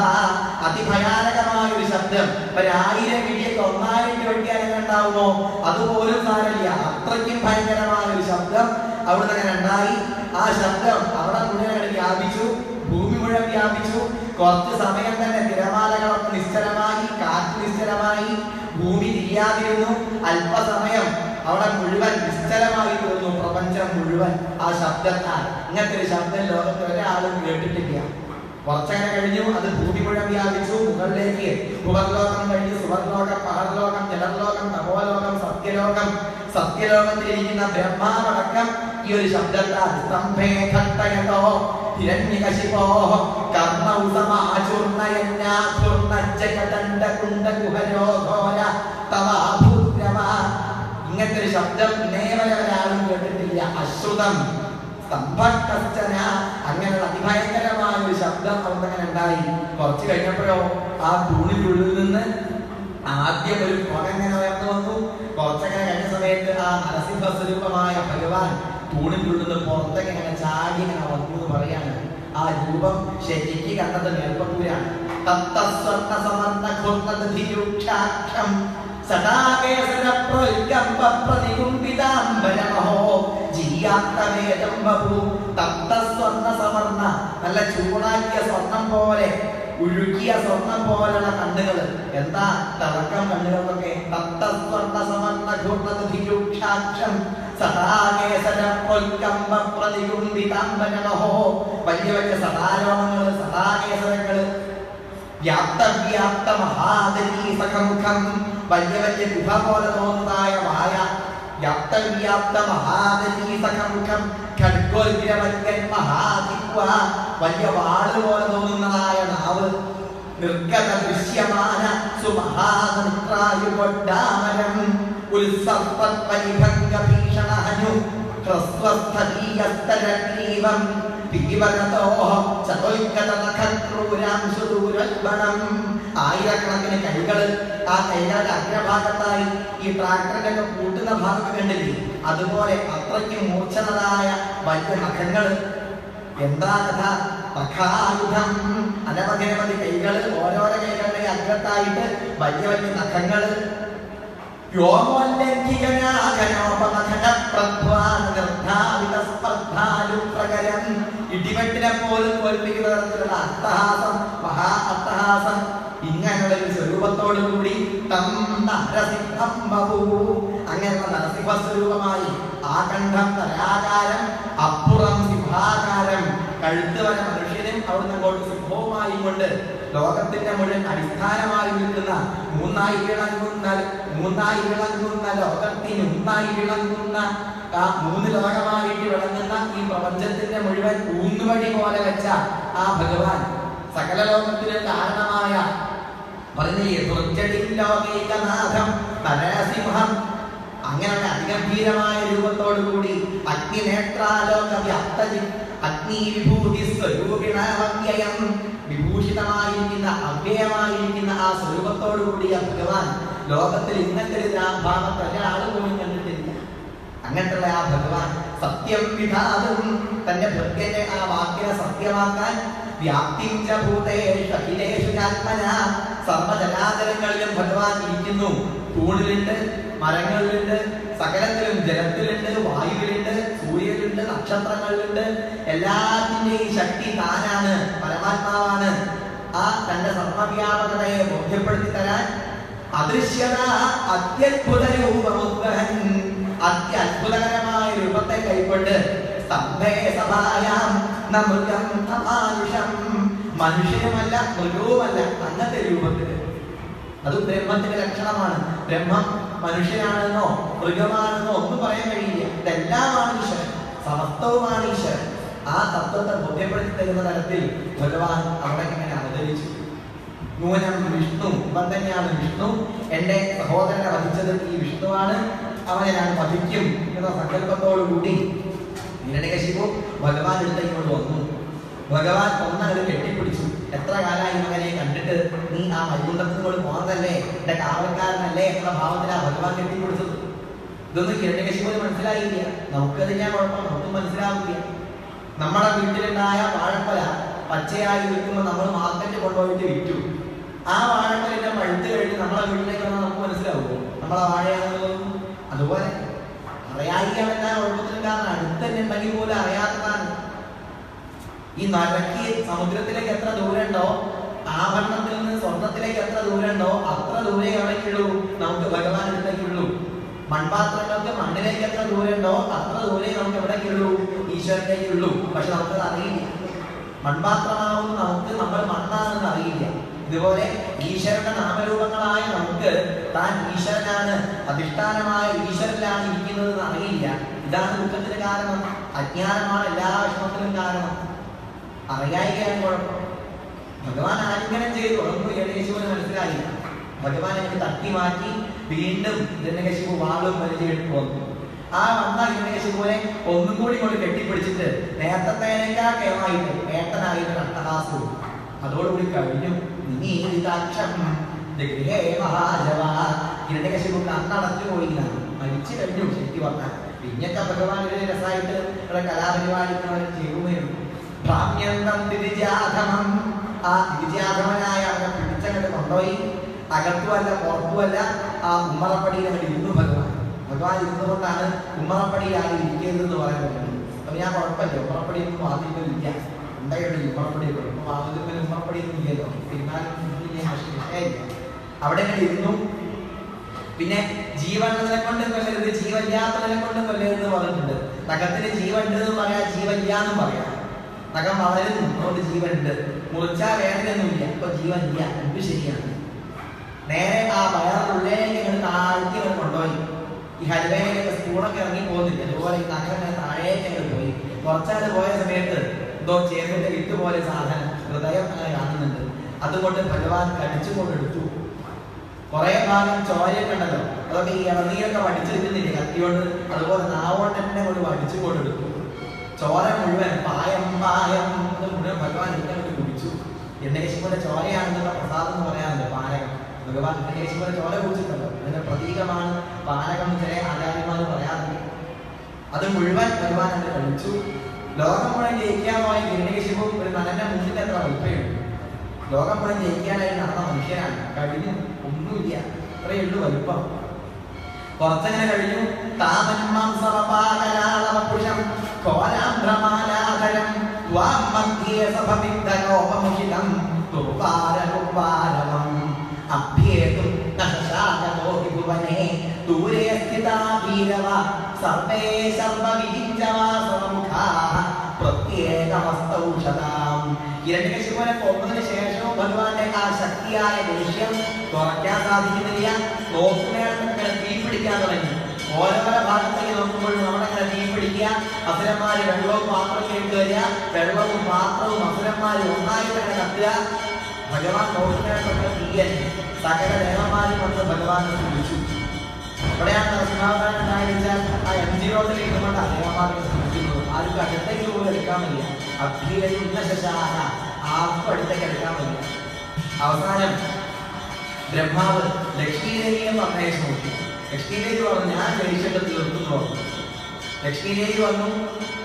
അതിഭയാനകമായ ഒരു ശബ്ദം. 1000 ഇടിയൊക്കെ ഒന്നായിട്ട് വെട്ടിയാലും ഉണ്ടാവുമോ? അതുപോലും സാരമില്ല. അത്രയ്ക്കും ഭയങ്കരമായ ഒരു ശബ്ദം അവിടുന്ന് അങ്ങനെ ഉണ്ടായി. ആ ശബ്ദം അവിടെ മുഴുവൻ വ്യാപിച്ചു, ഭൂമി മുഴുവൻ വ്യാപിച്ചു. കുറച്ച് സമയം തന്നെ തിരമാലകളൊക്കെ നിശ്ചലമായി, കാറ്റ് നിശ്ചലമായി, ഭൂമി തിരിയാതിരുന്നു. അല്പസമയം അവിടെ മുഴുവൻ നിശ്ചലമായി തീർന്നു പ്രപഞ്ചം മുഴുവൻ ആ ശബ്ദത്താൽ. ഇങ്ങനത്തെ ഒരു ശബ്ദം ലോകത്ത് ഒരാളും കേട്ടിട്ടില്ല. കുറച്ചങ്ങനെ കഴിഞ്ഞു, അത് ഭൂമി മുഴുവൻ വ്യാപിച്ചു. മുകളിലേക്ക് ഭുവർലോകം കഴിഞ്ഞു സുവർലോകം, പഹർലോകം, ജലലോകം, തപോലോകം, സത്യലോകത്തിലിരിക്കുന്ന ബ്രഹ്മാവടക്കം ഈ ഒരു ശബ്ദത്താൽ സ്തംഭേ ഘട്ടയതോ ഹിരണ്യകശിപോ കർണൗ സമാചൂർണയന്യാചൂർണജഗദണ്ഡകുണ്ഡകുഹരോ ഘോര തവാഭൂദ്രമ. ഇങ്ങനത്തെ ഒരു ശബ്ദം ഇന്നേവരെ ഒരാളും കേട്ടിട്ടില്ല. അശ്രുതം സ്തംഭക്കശ്ചന. അങ്ങനെയുള്ള അതിഭയങ്കരമായ ഒരു ശബ്ദം അവിടെ അങ്ങനെ ഉണ്ടായി. കുറച്ച് കഴിഞ്ഞപ്പോഴോ ആ തൂണിനുള്ളിൽ നിന്ന് ആദ്യം ഒരു പുറങ്ങനെ ഉയർന്നു വന്നു. കുറച്ചൊക്കെ കഴിഞ്ഞ സമയത്ത് ആ നരസിംഹ സ്വരൂപമായ ഭഗവാൻ തൂണിനുള്ളിൽ പുറത്തൊക്കെ ഇങ്ങനെ ചാടി ഇങ്ങനെ വന്നു എന്ന് പറയാണ്. ആ രൂപം ശരിക്ക് കണ്ടത് മേൽപ്പത്തൂരാണ്. നല്ല ചൂടാക്കിയ സ്വർണം പോലെ, ഉരുക്കിയ സ്വർണം പോലുള്ള കണ്ണുകള്. എന്താ തിളക്കം കണ്ണുകളൊക്കെ. വലിയ വലിയ സദാരോമങ്ങള്, സദാകേസരങ്ങള്, വ്യാപ്തവ്യാപ്ത മഹാദരീസഖമുഖം, വലിയ വലിയ ഗുഹ പോലെ തോന്നുന്നതായ വായ, വ്യാപ്തവ്യാപ്ത മഹാദരീസഖമുഖം, ഖഡ്ഗോഗ്രവൽക്കൻ മഹാദിക്വ, വലിയ വാള് പോലെ തോന്നുന്നതായ നാവ്, നിർഗത ദൃശ്യമാന സുമഹാനൃത്രായുകൊഡ്ഡാമരം, ഉത്സവപരിഭംഗ ഭീഷണഹനു ഹ്രസ്വസ്ഥീയസ്തരഗ്രീവം, ആയിരക്കണക്കിന് കൈകള്. ആ കൈകളുടെ അഗ്രഭാഗത്തായി ഈ ട്രാക്ടറിന്റെ കൂട്ടുന്ന ഭാഗം കണ്ടില്ലേ, അതുപോലെ അത്രയ്ക്ക് മൂർച്ഛനതായ വലിയ നഖങ്ങള്. എന്താ കഥ? നഖായുധം, അനവധി കൈകള്, ഓരോരോ കൈകളുടെ അഗ്രത്തായിട്ട് വലിയ വലിയ നഖങ്ങള്. ഇടിവെട്ടിനെ പോലും തോൽപ്പിക്കുന്ന തരത്തിലുള്ള അട്ടഹാസം, മഹാ അട്ടഹാസം. ഇങ്ങനെയുള്ള ഒരു സ്വരൂപത്തോടു കൂടി അങ്ങനെയുള്ള നരസിംഹ സ്വരൂപമായി ആകണ്ഠം തരാകാരം, അപ്പുറം സിംഹാകാരം, കഴുത്ത് വരെ മനുഷ്യനും അവിടുന്ന് അങ്ങോട്ട് സിംഹവുമായി കൊണ്ട് ലോകത്തിന്റെ മുഴുവൻ അടിസ്ഥാനമായി നിൽക്കുന്ന മൂന്നായി വിളങ്ങുന്ന ലോകത്തിന് ഒന്നായി വിളങ്ങുന്ന ആ മൂന്ന് ലോകമായിട്ട് വിളങ്ങുന്ന ഈ പ്രപഞ്ചത്തിന്റെ മുഴുവൻ ഊന്നുവഴി പോലെ വെച്ച ആ ഭഗവാൻ, സകല ലോകത്തിന് കാരണമായ നരസിംഹം, അങ്ങനെയുള്ള അതിഗംഭീരമായ രൂപത്തോടു കൂടി അഗ്നിനേത്രാലോക വ്യാപ്തജി അഗ്നി വിഭൂതി സ്വരൂപിണവ്യയം, വിഭൂഷിതമായിരിക്കുന്ന അവ്യയമായിരിക്കുന്ന ആ സ്വരൂപത്തോടു കൂടിയ ഭഗവാൻ ലോകത്തിൽ ഇന്നത്തെ ഭാവത്തെ ഒരാൾ പോലും കണ്ടിട്ടില്ല. അങ്ങനത്തെ ആ ഭഗവാൻ സത്യം വിധാതും, തന്റെ ഭക്തന്റെ ആ വാക്കിനെ സത്യമാക്കാൻ, വ്യാപ്തിഞ്ച ഭൂതേഷു അഖിലേഷു ആത്മന, സർവ്വജലാചരങ്ങളിലും ഭഗവാൻ ഇരിക്കുന്നു. തൂണിലുണ്ട്, മരങ്ങളിലുണ്ട്, സകലത്തിലും ജലത്തിലുണ്ട്, വായുവിലുണ്ട്, സൂര്യനുണ്ട്, നക്ഷത്രങ്ങളിലുണ്ട്. എല്ലാത്തിന്റെയും ശക്തി താനാണ്, പരമാത്മാവാണ്. ആ തന്റെ സർവ്വവ്യാപകതയെ ബോധ്യപ്പെടുത്തി തരാൻ അദൃശ്യത അത്യത്ഭുത രൂപമുദ്വഹൻ, അത്യത്ഭുതകരമായ രൂപത്തെ കൈക്കൊണ്ട് സ്തംഭേ സഭായാം നമൃഗം തമാനുഷം, മനുഷ്യനുമല്ല മൃഗവുമല്ല അങ്ങനത്തെ രൂപത്തില്. അത് ബ്രഹ്മത്തിന്റെ ലക്ഷണമാണ്. ബ്രഹ്മം മനുഷ്യനാണെന്നോ മൃഗമാണെന്നോ ഒന്നും പറയാൻ കഴിയില്ല. ഇതെല്ലാമാണ് ഈശ്വരൻ, സമസ്തവുമാണ് ഈശ്വരൻ. ആ തത്വത്തെ ബോധ്യപ്പെടുത്തി തരുന്ന തരത്തിൽ ഭഗവാൻ അവിടെ ഇങ്ങനെ അവതരിച്ചു. നൂനം വിഷ്ണു, ഇവൻ തന്നെയാണ് വിഷ്ണു. എന്റെ സഹോദരനെ വധിച്ചത് ഈ വിഷ്ണുവാണ്, അവനെ ഞാൻ വധിക്കും എന്ന സങ്കല്പത്തോടു കൂടി ഹിരണ്യകശിപു ഭഗവാൻ അടുത്തേക്ക് കൊണ്ട് വന്നു. ഭഗവാൻ ഒന്നങ്ങട് കെട്ടിപ്പിടിച്ചു. എത്ര കാലമായി മകനെ കണ്ടിട്ട്, നീ ആ വൈകുണ്ഠത്തിനോട് പോന്നതല്ലേ, എന്റെ കാവൽക്കാരനല്ലേ എന്ന ഭാവത്തിലാണ് ഭഗവാൻ കെട്ടിപ്പിടിച്ചത്. ഇതൊന്നും ഹിരണ്യകശിപുവിന് മനസ്സിലായില്ല. നമുക്കത് ഞാൻ കുഴപ്പം, നമുക്കും മനസ്സിലാവില്ല. നമ്മുടെ വീട്ടിലുണ്ടായ വാഴപ്പല പച്ചയായി നിൽക്കുമ്പോൾ നമ്മൾ മാർക്കറ്റിൽ കൊണ്ടുപോയിട്ട് വിറ്റു. ആ വാഴപ്പലിന്റെ പഴുത്ത് കഴിഞ്ഞ് നമ്മളെ വീട്ടിലേക്ക് വന്നാൽ നമുക്ക് മനസ്സിലാവുമോ നമ്മളെ വാഴയാണെന്നുള്ളത്? അതുപോലെ അറിയാതിരിക്കാമെന്ന കുഴപ്പത്തിലും കാരണം അടുത്തന്നെ ഉണ്ടെങ്കിൽ പോലും അറിയാത്തതാണ്. ഈ നരക്ക് സമുദ്രത്തിലേക്ക് എത്ര ദൂരമുണ്ടോ, ആഭരണത്തിൽ നിന്ന് സ്വർണത്തിലേക്ക് എത്ര ദൂരമുണ്ടോ, അത്ര ദൂരെ എവിടേക്കുള്ളൂ നമുക്ക് ഭഗവാൻ അടുത്തേക്കുള്ളൂ. മൺപാത്രങ്ങൾക്ക് മണ്ണിലേക്ക് എത്ര ദൂരമുണ്ടോ, അത്ര ദൂരെ നമുക്ക് എവിടേക്കുള്ളൂ ഈശ്വരനേക്കുള്ളൂ. പക്ഷെ നമുക്കത് അറിയില്ല. മൺപാത്രമാവുന്ന നമുക്ക് നമ്മൾ മണ്ണാണെന്ന് അറിയില്ല. ഇതുപോലെ ഈശ്വരന്റെ നാമരൂപങ്ങളായ നമുക്ക് താൻ ഈശ്വരനാണ്, അധിഷ്ഠാനമായ ഈശ്വരനിലാണ് ഇരിക്കുന്നതെന്ന് അറിയില്ല. ഇതാണ് ദുഃഖത്തിന് കാരണം. അജ്ഞാനമാണ് എല്ലാ വിഷമത്തിനും കാരണം. അറിയായികയാണ് കുഴപ്പം. ഭഗവാൻ ആലിംഗനം ചെയ്തു തുടർന്നു ഹിരണ്യകശിപുവിന് മനസ്സിലായി. ഭഗവാൻ എനിക്ക് തട്ടി മാറ്റി വീണ്ടും ഹിരണ്യകശിപു വാളും വലിച്ചെടുത്ത് വന്നു. ആ വന്ന ഹിരണ്യകശിപുവിനെ ഒന്നും കൂടി കൊണ്ട് കെട്ടിപ്പിടിച്ചിട്ട് നേരത്തേക്കാ കേമായിട്ട് ഏട്ടനായിട്ട് അട്ടഹാസവും അതോടുകൂടി കഴിഞ്ഞു. ഹിരണ്യകശിപു കണ്ണടച്ചു പോയില്ലാണ്, മരിച്ചു കഴിഞ്ഞു. ശരിക്കും പറഞ്ഞാൽ പിന്നൊക്കെ ഭഗവാൻ ഒരു രസമായിട്ട് കലാപരിപാടികൾ ചെയ്യുകയുണ്ട്. ഭ്രാമ്യന്തം ദിവിജാധമം, ആ ദിവിജാധമനായ അവനെ പിടിച്ചങ്ങോട്ട് കൊണ്ടുപോയി അകത്തുമല്ല പുറത്തുമല്ല ആ ഉമ്മറപ്പടിയിൽ അങ്ങോട്ട് ഇരുന്നു. ഭഗവാൻ ഇരുന്നുകൊണ്ടാണ് ഉമ്മറപ്പടിയാണ് ഇരിക്കുന്നതെന്ന് പറയുന്നത്. അപ്പൊ ഞാൻ കുഴപ്പമില്ല, ഉമ്മറപ്പടിയൊന്നും ആദ്യം ഇല്ല, ഉണ്ടായിട്ട് ഉമ്മറപ്പടിയൊക്കെ ഇപ്പൊ ആദ്യം ഉമ്മറപ്പടിയൊന്നും ഇല്ലല്ലോ, അവിടെ അങ്ങനെ ഇരുന്നു. പിന്നെ ജീവനുള്ളതിനെ കൊണ്ട് കൊല്ലരുത്, ജീവനില്ലാത്തതിനെ കൊണ്ട് കൊല്ലരുത് പറഞ്ഞിട്ടുണ്ട്. നഖത്തിന് ജീവനുണ്ട് എന്ന് പറയാം, ജീവനില്ലാന്നും പറയാം. നഖം വളരുന്നു, അതുകൊണ്ട് ജീവനുണ്ട്. മുറിച്ചാൽ വേദനയൊന്നുമില്ല, ഇപ്പൊ ജീവനില്ല, ഇത് ശരിയാണ്. നേരെ ആ വയറിനുള്ളിലേക്ക് ഇങ്ങനെ താഴ്ത്തി ഇങ്ങനെ കൊണ്ടുപോയി. ഈ ഹൽവയിലേക്ക് സ്പൂണൊക്കെ ഇറങ്ങി പോകുന്നില്ല, അതുപോലെ ഈ നഖം ഇങ്ങനെ താഴേക്ക് അങ്ങനെ പോയി. കുറച്ചാൽ പോയ സമയത്ത് എന്തോ ചേമ്പിന്റെ വിത്ത് പോലെ സാധനം ഹൃദയം അങ്ങനെ കാണുന്നുണ്ട്. അതുകൊണ്ട് ഭഗവാൻ കടിച്ചുകൊണ്ടെടുത്തു. കുറെ ഭാഗം ചോരയൊക്കെ ഉണ്ടല്ലോ, അതൊക്കെ ഈ ഇളനീരൊക്കെ വടിച്ചെടുക്കുന്നില്ലേ കത്തിയോണ്ട്, അതുപോലെ നാവോണ്ട് തന്നെ കൊണ്ട് വടിച്ചുകൊണ്ടെടുത്തു. ചോര മുഴുവൻ പായം പായം മുഴുവൻ ഭഗവാൻ ഇങ്ങനെ കുടിച്ചു. ഹിരണ്യകശിപുവിന്റെ ചോരയാണെന്നുള്ള പ്രസാദം എന്ന് പറയാറുണ്ട് പാനകം. ഭഗവാൻ ഹിരണ്യകശിപുവിന്റെ ചോര കുടിച്ചിട്ടുണ്ടല്ലോ, അതിന്റെ പ്രതീകമാണ് പാനകം എന്ന് ചില ആചാര്യന്മാർ പറയാറുണ്ട്. അത് മുഴുവൻ ഭഗവാൻ അങ്ങനെ കഴിച്ചു. ലോകം മുഴുവൻ ജയിക്കാൻ പോയ ഹിരണ്യകശിപു ഒരു നടന്റെ മുന്നിൽ എത്ര വലിപ്പമുണ്ട്. ലോകം മുഴുവൻ ജയിക്കാനായി നടന്ന മനുഷ്യനാണ്. കഴിഞ്ഞു ഒന്നുമില്ല, അത്രയേ ഉള്ളൂ വലിപ്പം. കുറച്ചങ്ങനെ കഴിഞ്ഞു. താമന്മാംസവപാകരാളവപുഷം ഘോരാഭ്രമാലാധരം ത്വാം മധ്യേ സഭവിദ്ധലോപമുഷിതം തുർവാരലുർവാരവം അഭ്യേതും നശശാകതോ വിഭുവനേ ദൂരേ സ്ഥിതാ ഭീരവ സർവേ സർവവിജിഞ്ചവാസമുഖാഃ പ്രത്യേകമസ്തൗഷധാം. ഹിരണ്യകശിപുവിനെ കൊന്നതിന് ശേഷവും ഭഗവാന്റെ ആ ശക്തിയായ ദേഷ്യം കുറയ്ക്കാൻ സാധിക്കുന്നില്ല. നോക്കുമേളൊക്കെ തീ പിടിക്കാൻ തുടങ്ങി. ഓരോ ഭാഗത്തേക്ക് നോക്കുമ്പോൾ നമ്മളെങ്ങനെ തീ പിടിക്കുക, അസുരന്മാര് വെള്ളവും പാത്രവും കേട്ട് വരിക, വെള്ളവും പാത്രവും അസുരന്മാര് ഒന്നായിട്ട് തന്നെ കത്തുക. ഭഗവാൻ നോക്കുമേളൊക്കെ തീയൻ സകല ദേവന്മാരും വന്ന് ഭഗവാനെ വിളിച്ചു. അവിടെയാണ് നരസിംഹാവതാരം ഉണ്ടായിരിച്ചാൽ ആ MG റോഡിലേക്ക് കൊണ്ട് ദേവന്മാരെ ശ്രമിക്കുന്നത്. ആർക്കും അടുത്തേക്ക് പോലും എടുക്കാൻ വയ്യ. അഭ്യശാല ആർക്കും അടുത്തേക്ക് എടുക്കാൻ വയ്യ. അവസാനം ബ്രഹ്മാവ് ലക്ഷ്മീദേവിയെ പറഞ്ഞയച്ചു നോക്കി. ലക്ഷ്മീദേവി പറഞ്ഞു ഞാൻ ജയിച്ചിട്ട് തീർക്കുന്നു പറഞ്ഞു. ലക്ഷ്മീദേവി വന്നു.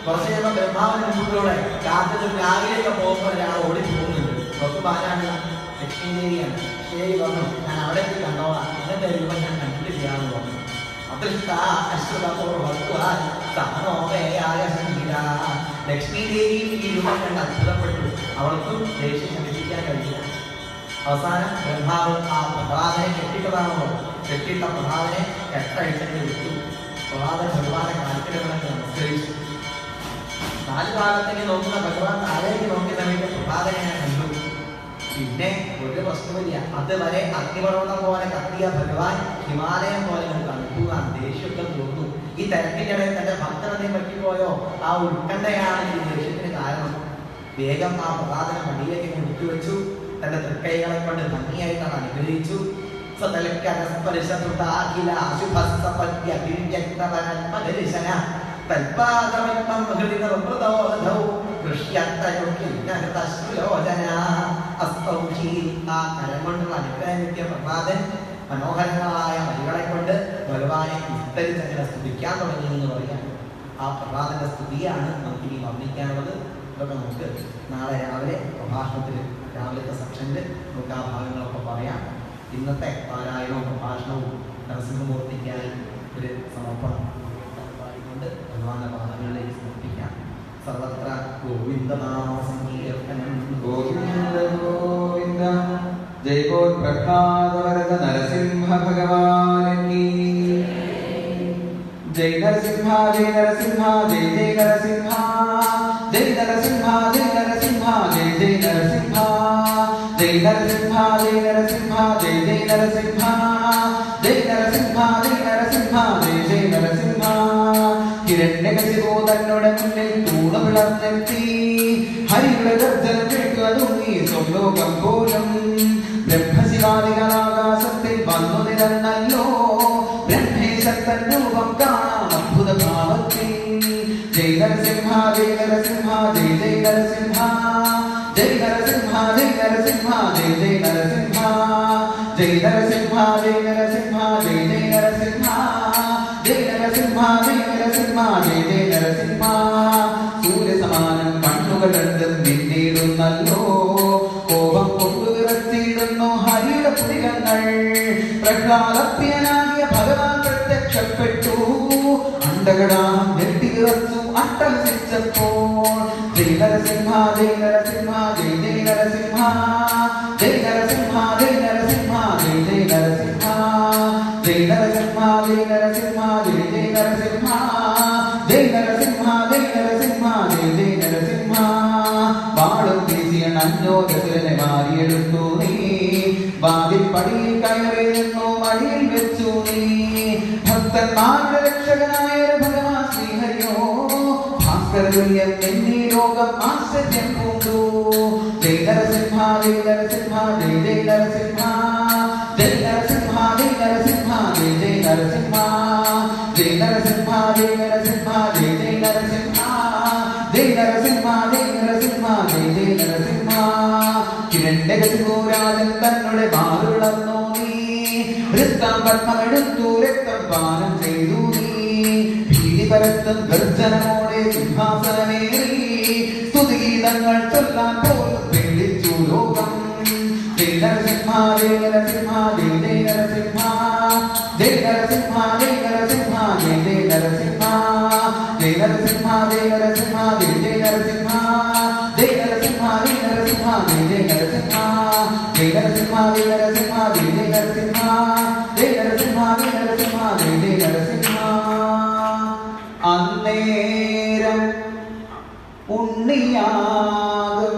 കുറച്ച് കഴിയുമ്പോൾ ബ്രഹ്മാവിന്റെ മുമ്പിലൂടെ കാറ്റത്ത് രാവിലെയൊക്കെ പോകുമ്പോൾ ഒരാൾ ഓടി പോകുന്നുണ്ട്. നോക്കുമ്പോൾ ആരാണ്? ലക്ഷ്മീദേവിയാണ്. ലക്ഷ്മീദേവി പറഞ്ഞു ഞാൻ അവിടെ കണ്ടോളാം, എന്നിട്ട് രൂപം ഞാൻ കണ്ടിട്ട് ചെയ്യാമെന്ന് പറഞ്ഞു. ലക്ഷ്മീദേവി ഈ രൂപം കണ്ട് അത്ഭുതപ്പെട്ടു. അവൾക്കും ദേഷ്യം ശമിപ്പിക്കാൻ കഴിഞ്ഞില്ല. അവസാനം ബ്രഹ്മാവ് ആ പ്രഹ്ലാദനെ കെട്ടിട്ടതാണോ, കെട്ടിട്ട പ്രഹ്ലാദനെ കെട്ടഴിച്ചെന്ന് വിട്ടു. പ്രഹ്ലാദൻ ഭഗവാനെ കാൽക്കിടകളൊക്കെ നമസ്കരിച്ചു. 4 ഭാഗത്തേക്ക് നോക്കുന്ന ഭഗവാൻ താഴേക്ക് നോക്കിയ സമയത്ത് പ്രഹ്ലാദനെ കണ്ടു. പിന്നെ ഒരു പ്രശ്നമില്ല. അതുവരെ അഗ്നിപർവ്വതം പോലെ കത്തിയ ഭഗവാൻ ഹിമാലയം പോലെ കണ്ടു. ആ ദേഷ്യമൊക്കെ തോന്നുന്നു. ഈ തിരക്കിനിടയിൽ തന്റെ ഭക്തനെ പറ്റിപ്പോയോ ആ ഉത്കണ്ഠയാണ് ഈ ദേഷ്യത്തിന് കാരണം. വേഗം ആ പ്രഹ്ലാദനെ മടിയിലേക്ക് മുടിച്ചുവെച്ചു. തന്റെ തൃക്കൈകളെ കൊണ്ട് ഭംഗിയായിട്ടാണ് അനുഗ്രഹിച്ചു. പ്രഹ്ലാദൻ മനോഹരങ്ങളായ വരികളെ കൊണ്ട് ഭഗവാനെ വിസ്തരിച്ചങ്ങനെ സ്തുതിക്കാൻ തുടങ്ങി എന്ന് പറയാം. ആ പ്രഹ്ലാദന്റെ സ്തുതിയാണ് നമുക്ക് ഇനി വർണ്ണിക്കാനുള്ളത്. ഇതൊക്കെ നമുക്ക് നാളെ രാവിലെ പ്രഭാഷണത്തിൽ, രാവിലത്തെ സെക്ഷനിൽ നമുക്ക് ആ ഭാഗങ്ങളൊക്കെ പറയാം. ഇന്നത്തെ പാരായണവും പ്രഭാഷണവും നരസിംഹമൂർത്തിക്കായി ഒരു സമർപ്പണം പാടിക്കൊണ്ട് ഭഗവാന്റെ പാദങ്ങളിലേക്ക് സമർപ്പിക്കാം. സർവത്ര ഗോവിന്ദനാമ സങ്കീർത്തനം. ഗോവിന്ദ ഗോവിന്ദ ജയ ഗോ പ്രഹ്ലാദവരദ നരസിംഹ ഭഗവാൻ കീ ജയ നരസിംഹ ജയ നരസിംഹ ജയ ജയ നരസിംഹ ജയ നരസിംഹ ജയ നരസിംഹ ജയ ജയ നരസിംഹ ജയ നരസിംഹ ജയ നരസിംഹ ജയ ജയ നരസിംഹ ജയ നരസിംഹ ജയ നരസിംഹ ജയ ജയ നരസിംഹ. ഹിരണ്യകശിപു തന്നോട് മുന്നിൽ തൂണ് പിളർന്നെത്തി. ഹരിയുടെ ഗർജനം കേട്ടുതൂങ്ങി സ്വലോകം പോലും. ബ്രഹ്മശിവാദികളാകാശത്തിൽ വന്നു നിരന്നല്ലോ. ബ്രഹ്മേശത്തൻ രൂപം കാണാം അദ്ഭുത ഭാവത്തിൽ. ജയ നരസിംഹ ജയ നരസിംഹ ജയ ജയ നരസിംഹ ജയ നരസിംഹ ജയ നരസിംഹ ജയ ജയ നരസിംഹ ജയ നരസിംഹ ജയ നരസിംഹ ജയ ജയ നരസിംഹ ജയ നരസിംഹ ജയ നരസിംഹ ജയ ജയ നരസിംഹ സൂര്യസമാനം കണ്ണുകൾ രണ്ടും മിന്നിടുന്നല്ലോ കോപം കൊണ്ടു വിറച്ചിടുന്നു ഹരിയുടെ പുരികങ്ങൾ പ്രഹ്ലാദപ്രിയനാകിയ ഭഗവാൻ പ്രത്യക്ഷപ്പെട്ടു അണ്ടകടാഹം ഞെട്ടിവിറച്ചു അട്ടഹസിച്ചപ്പോൾ ജയ നരസിംഹ ജയ നരസിംഹ ജയ ജയ നരസിംഹ ജയ നരസിംഹ ജയ നരസിംഹ ജയ ജയ നരസിംഹ ജയ നരസിംഹ ജയ നരസിംഹ ജയ ജയ നരസിംഹ ജയ നരസിംഹ ജയ നരസിംഹ ജയ ജയ നരസിംഹ വാളും വീശിയ അഞ്ഞോദസുരനെ മാറിയെടുത്തു നീ വാതിൽപ്പടിയിൽ കയറി നിന്നു മടിയിൽ വെച്ചു നീ ഭക്തന്മാരുടെ രക്ഷകനായ ഭഗവാൻ ശ്രീഹരിയോ ഭാസ്കരതുല്യം എന്നീ ലോകം ആശ്ചര്യം പൂണ്ടു ജയ നരസിംഹ ജയ നരസിംഹ ജയ ജയ നരസിംഹ ജയ നരസിംഹ ജയ നരസിംഹ ജയ ജയ നരസിംഹ ജയ നരസിംഹ ജയ നരസിംഹ ജയ ജയ നരസിംഹ ജയ നരസിംഹ ജയ നരസിംഹ ജയ ജയ നരസിംഹ കിരണ്യഗതിരാജൻ തന്നുടെ മാറുളർന്നു നീ വൃത്തം പത്മമെടുത്തു രക്തം പാനം ചെയ്തു നീ ഭീതി പരത്തും ഗർജനമോടെ സിംഹാസനമേറി സ്തുതിഗീതങ്ങൾ ചൊല്ലാൻ പോലും പേടിച്ചു ലോകം ജയ നരസിംഹ ജയ നരസിംഹ ജയ ജയ നരസിംഹ ജയ നരസിംഹ ജയ നരസിംഹ ജയ ജയ നരസിംഹ ജയ നരസിംഹ ജയ നരസിംഹ ജയ ജയ നരസിംഹ ജയ നരസിംഹ ജയ നരസിംഹ ജയ ജയ നരസിംഹ ജയ നരസിംഹ ജയ നരസിംഹ ജയ ജയ നരസിംഹ ജയ നരസിംഹ ജയ നരസിംഹ ജയ ജയ നരസിംഹ അന്നേരം ഉണ്ണിയാകും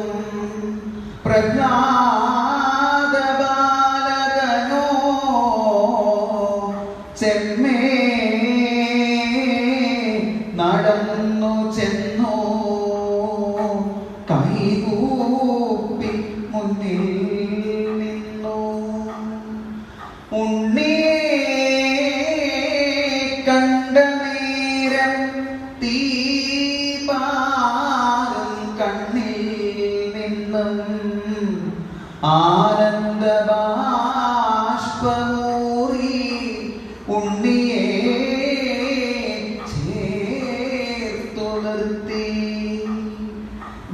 പ്രഹ്ലാദ ബാലകനോ ചെമ്മേ നടന്നു ചെന്നു കൈകൂപ്പി മുന്നിൽ നിന്നു ഉണ്ണിയെ കണ്ട നേരം തീപാറും കണ്ണിൽ നിന്നും ആനന്ദബാഷ്പമൂറി ഉണ്ണിയെ ചേർത്തു നിർത്തി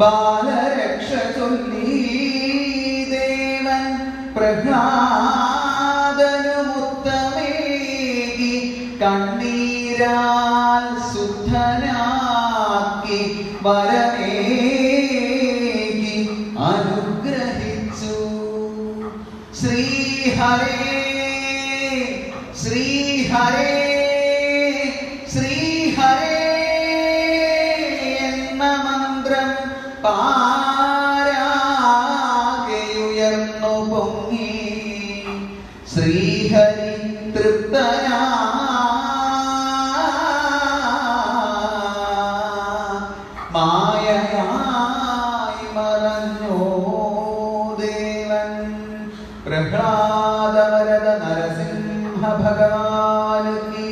ബാലരക്ഷ ചൊല്ലി ദേവൻ പ്രഹ്ലാദനുമുത്തമേകി കണ്ണീരാൽ ശുദ്ധനാക്കി വരമേകി അനുഗ്രഹിച്ചു ശ്രീഹരേ ശ്രീഹരേ ശ്രീഹരേ എന്ന മന്ത്രം പാരാകെയുയർന്നു പൊങ്ങി ശ്രീഹരി തൃപ്തനാ മായയായി മറഞ്ഞോ ദേവൻ പ്രഹ്ലാദവരദ നരസിംഹ ഭഗവാൻ കീ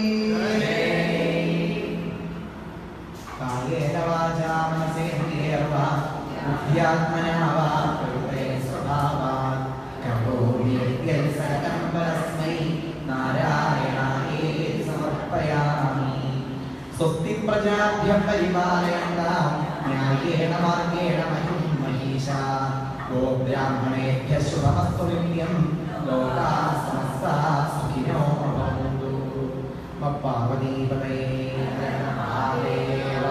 കായേന വാചാ മനസേന്ദ്രിയർവ ബുദ്ധ്യാത്മനാ വാ പ്രകൃതേ സ്വഭാവാത് കരോമി യദ്യൽ സകലം പരസ്മൈ നാരായണായേതി സമർപ്പയാമി സ്വസ്തി പ്രജാഭ്യഃ പരിപാലയന്താം ന്യായേന മാർഗേണ മഹിം മഹീശാ ഗോ ബ്രാഹ്മണേഭ്യഃ ശുഭമസ്തു നിത്യം ലോകാഃ സമസ്താഃ സുഖിനോ ഭവന്തു പാർവതീപതയേ മഹാദേവ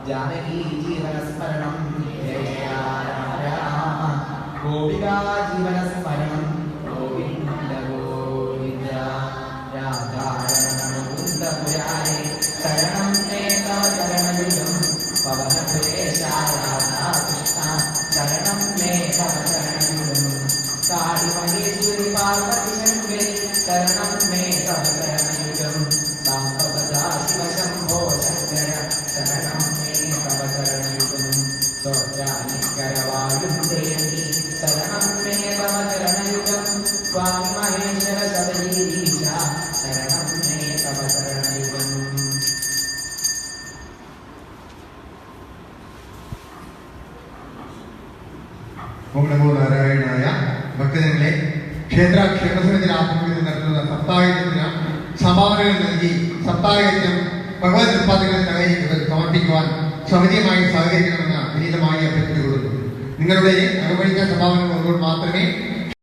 ജാനകീ ജീവനസ്മരണം ജയ രാമ രാമ ഗോപികാ ജീവനസ്മരണം ഗോവിന്ദ ഗോവിന്ദ രാധാരമണ മുകുന്ദ മുരാരേ ശരണം മേ തവ ചരണയുഗം പവനപുരേശാ രാധാകൃഷ്ണ ശരണം മേ തവ ചരണയുഗം കാളി മഹേശ്വരി പാർവതി ശങ്കരി ശരണം മേ തവ ചരണയുഗം സാംബദാ ശിവശംഭോ ശങ്കര ശരണം മേ തവ ചരണയുഗം സ്വജാനികരവായും ദേവി ശരണം മേ തവ ചരണയുഗം സ്വാമി മഹേശ്വര ശബരീശ ശരണം മേ തവ ചരണയുഗം ഓം നമോ നാരായണായ. ഭക്തജനങ്ങളെ, ക്ഷേത്ര ക്ഷേമസമിതിയുടെ ആഭിമുഖ്യത്തിൽ നടത്തുന്ന സപ്താഹയജ്ഞത്തിന് സംഭാവനകൾ നൽകി സപ്താഹയജ്ഞം ഭഗവത് ഉത്പാദനങ്ങളെ സമർപ്പിക്കുവാൻ സമിതിയുമായി സഹകരിക്കണമെന്ന് വിനീതമായി അഭ്യർത്ഥിച്ചുകൊള്ളുന്നു. നിങ്ങളുടെ അകമഴിഞ്ഞ സംഭാവനകൾ ഉള്ളപ്പോൾ മാത്രമേ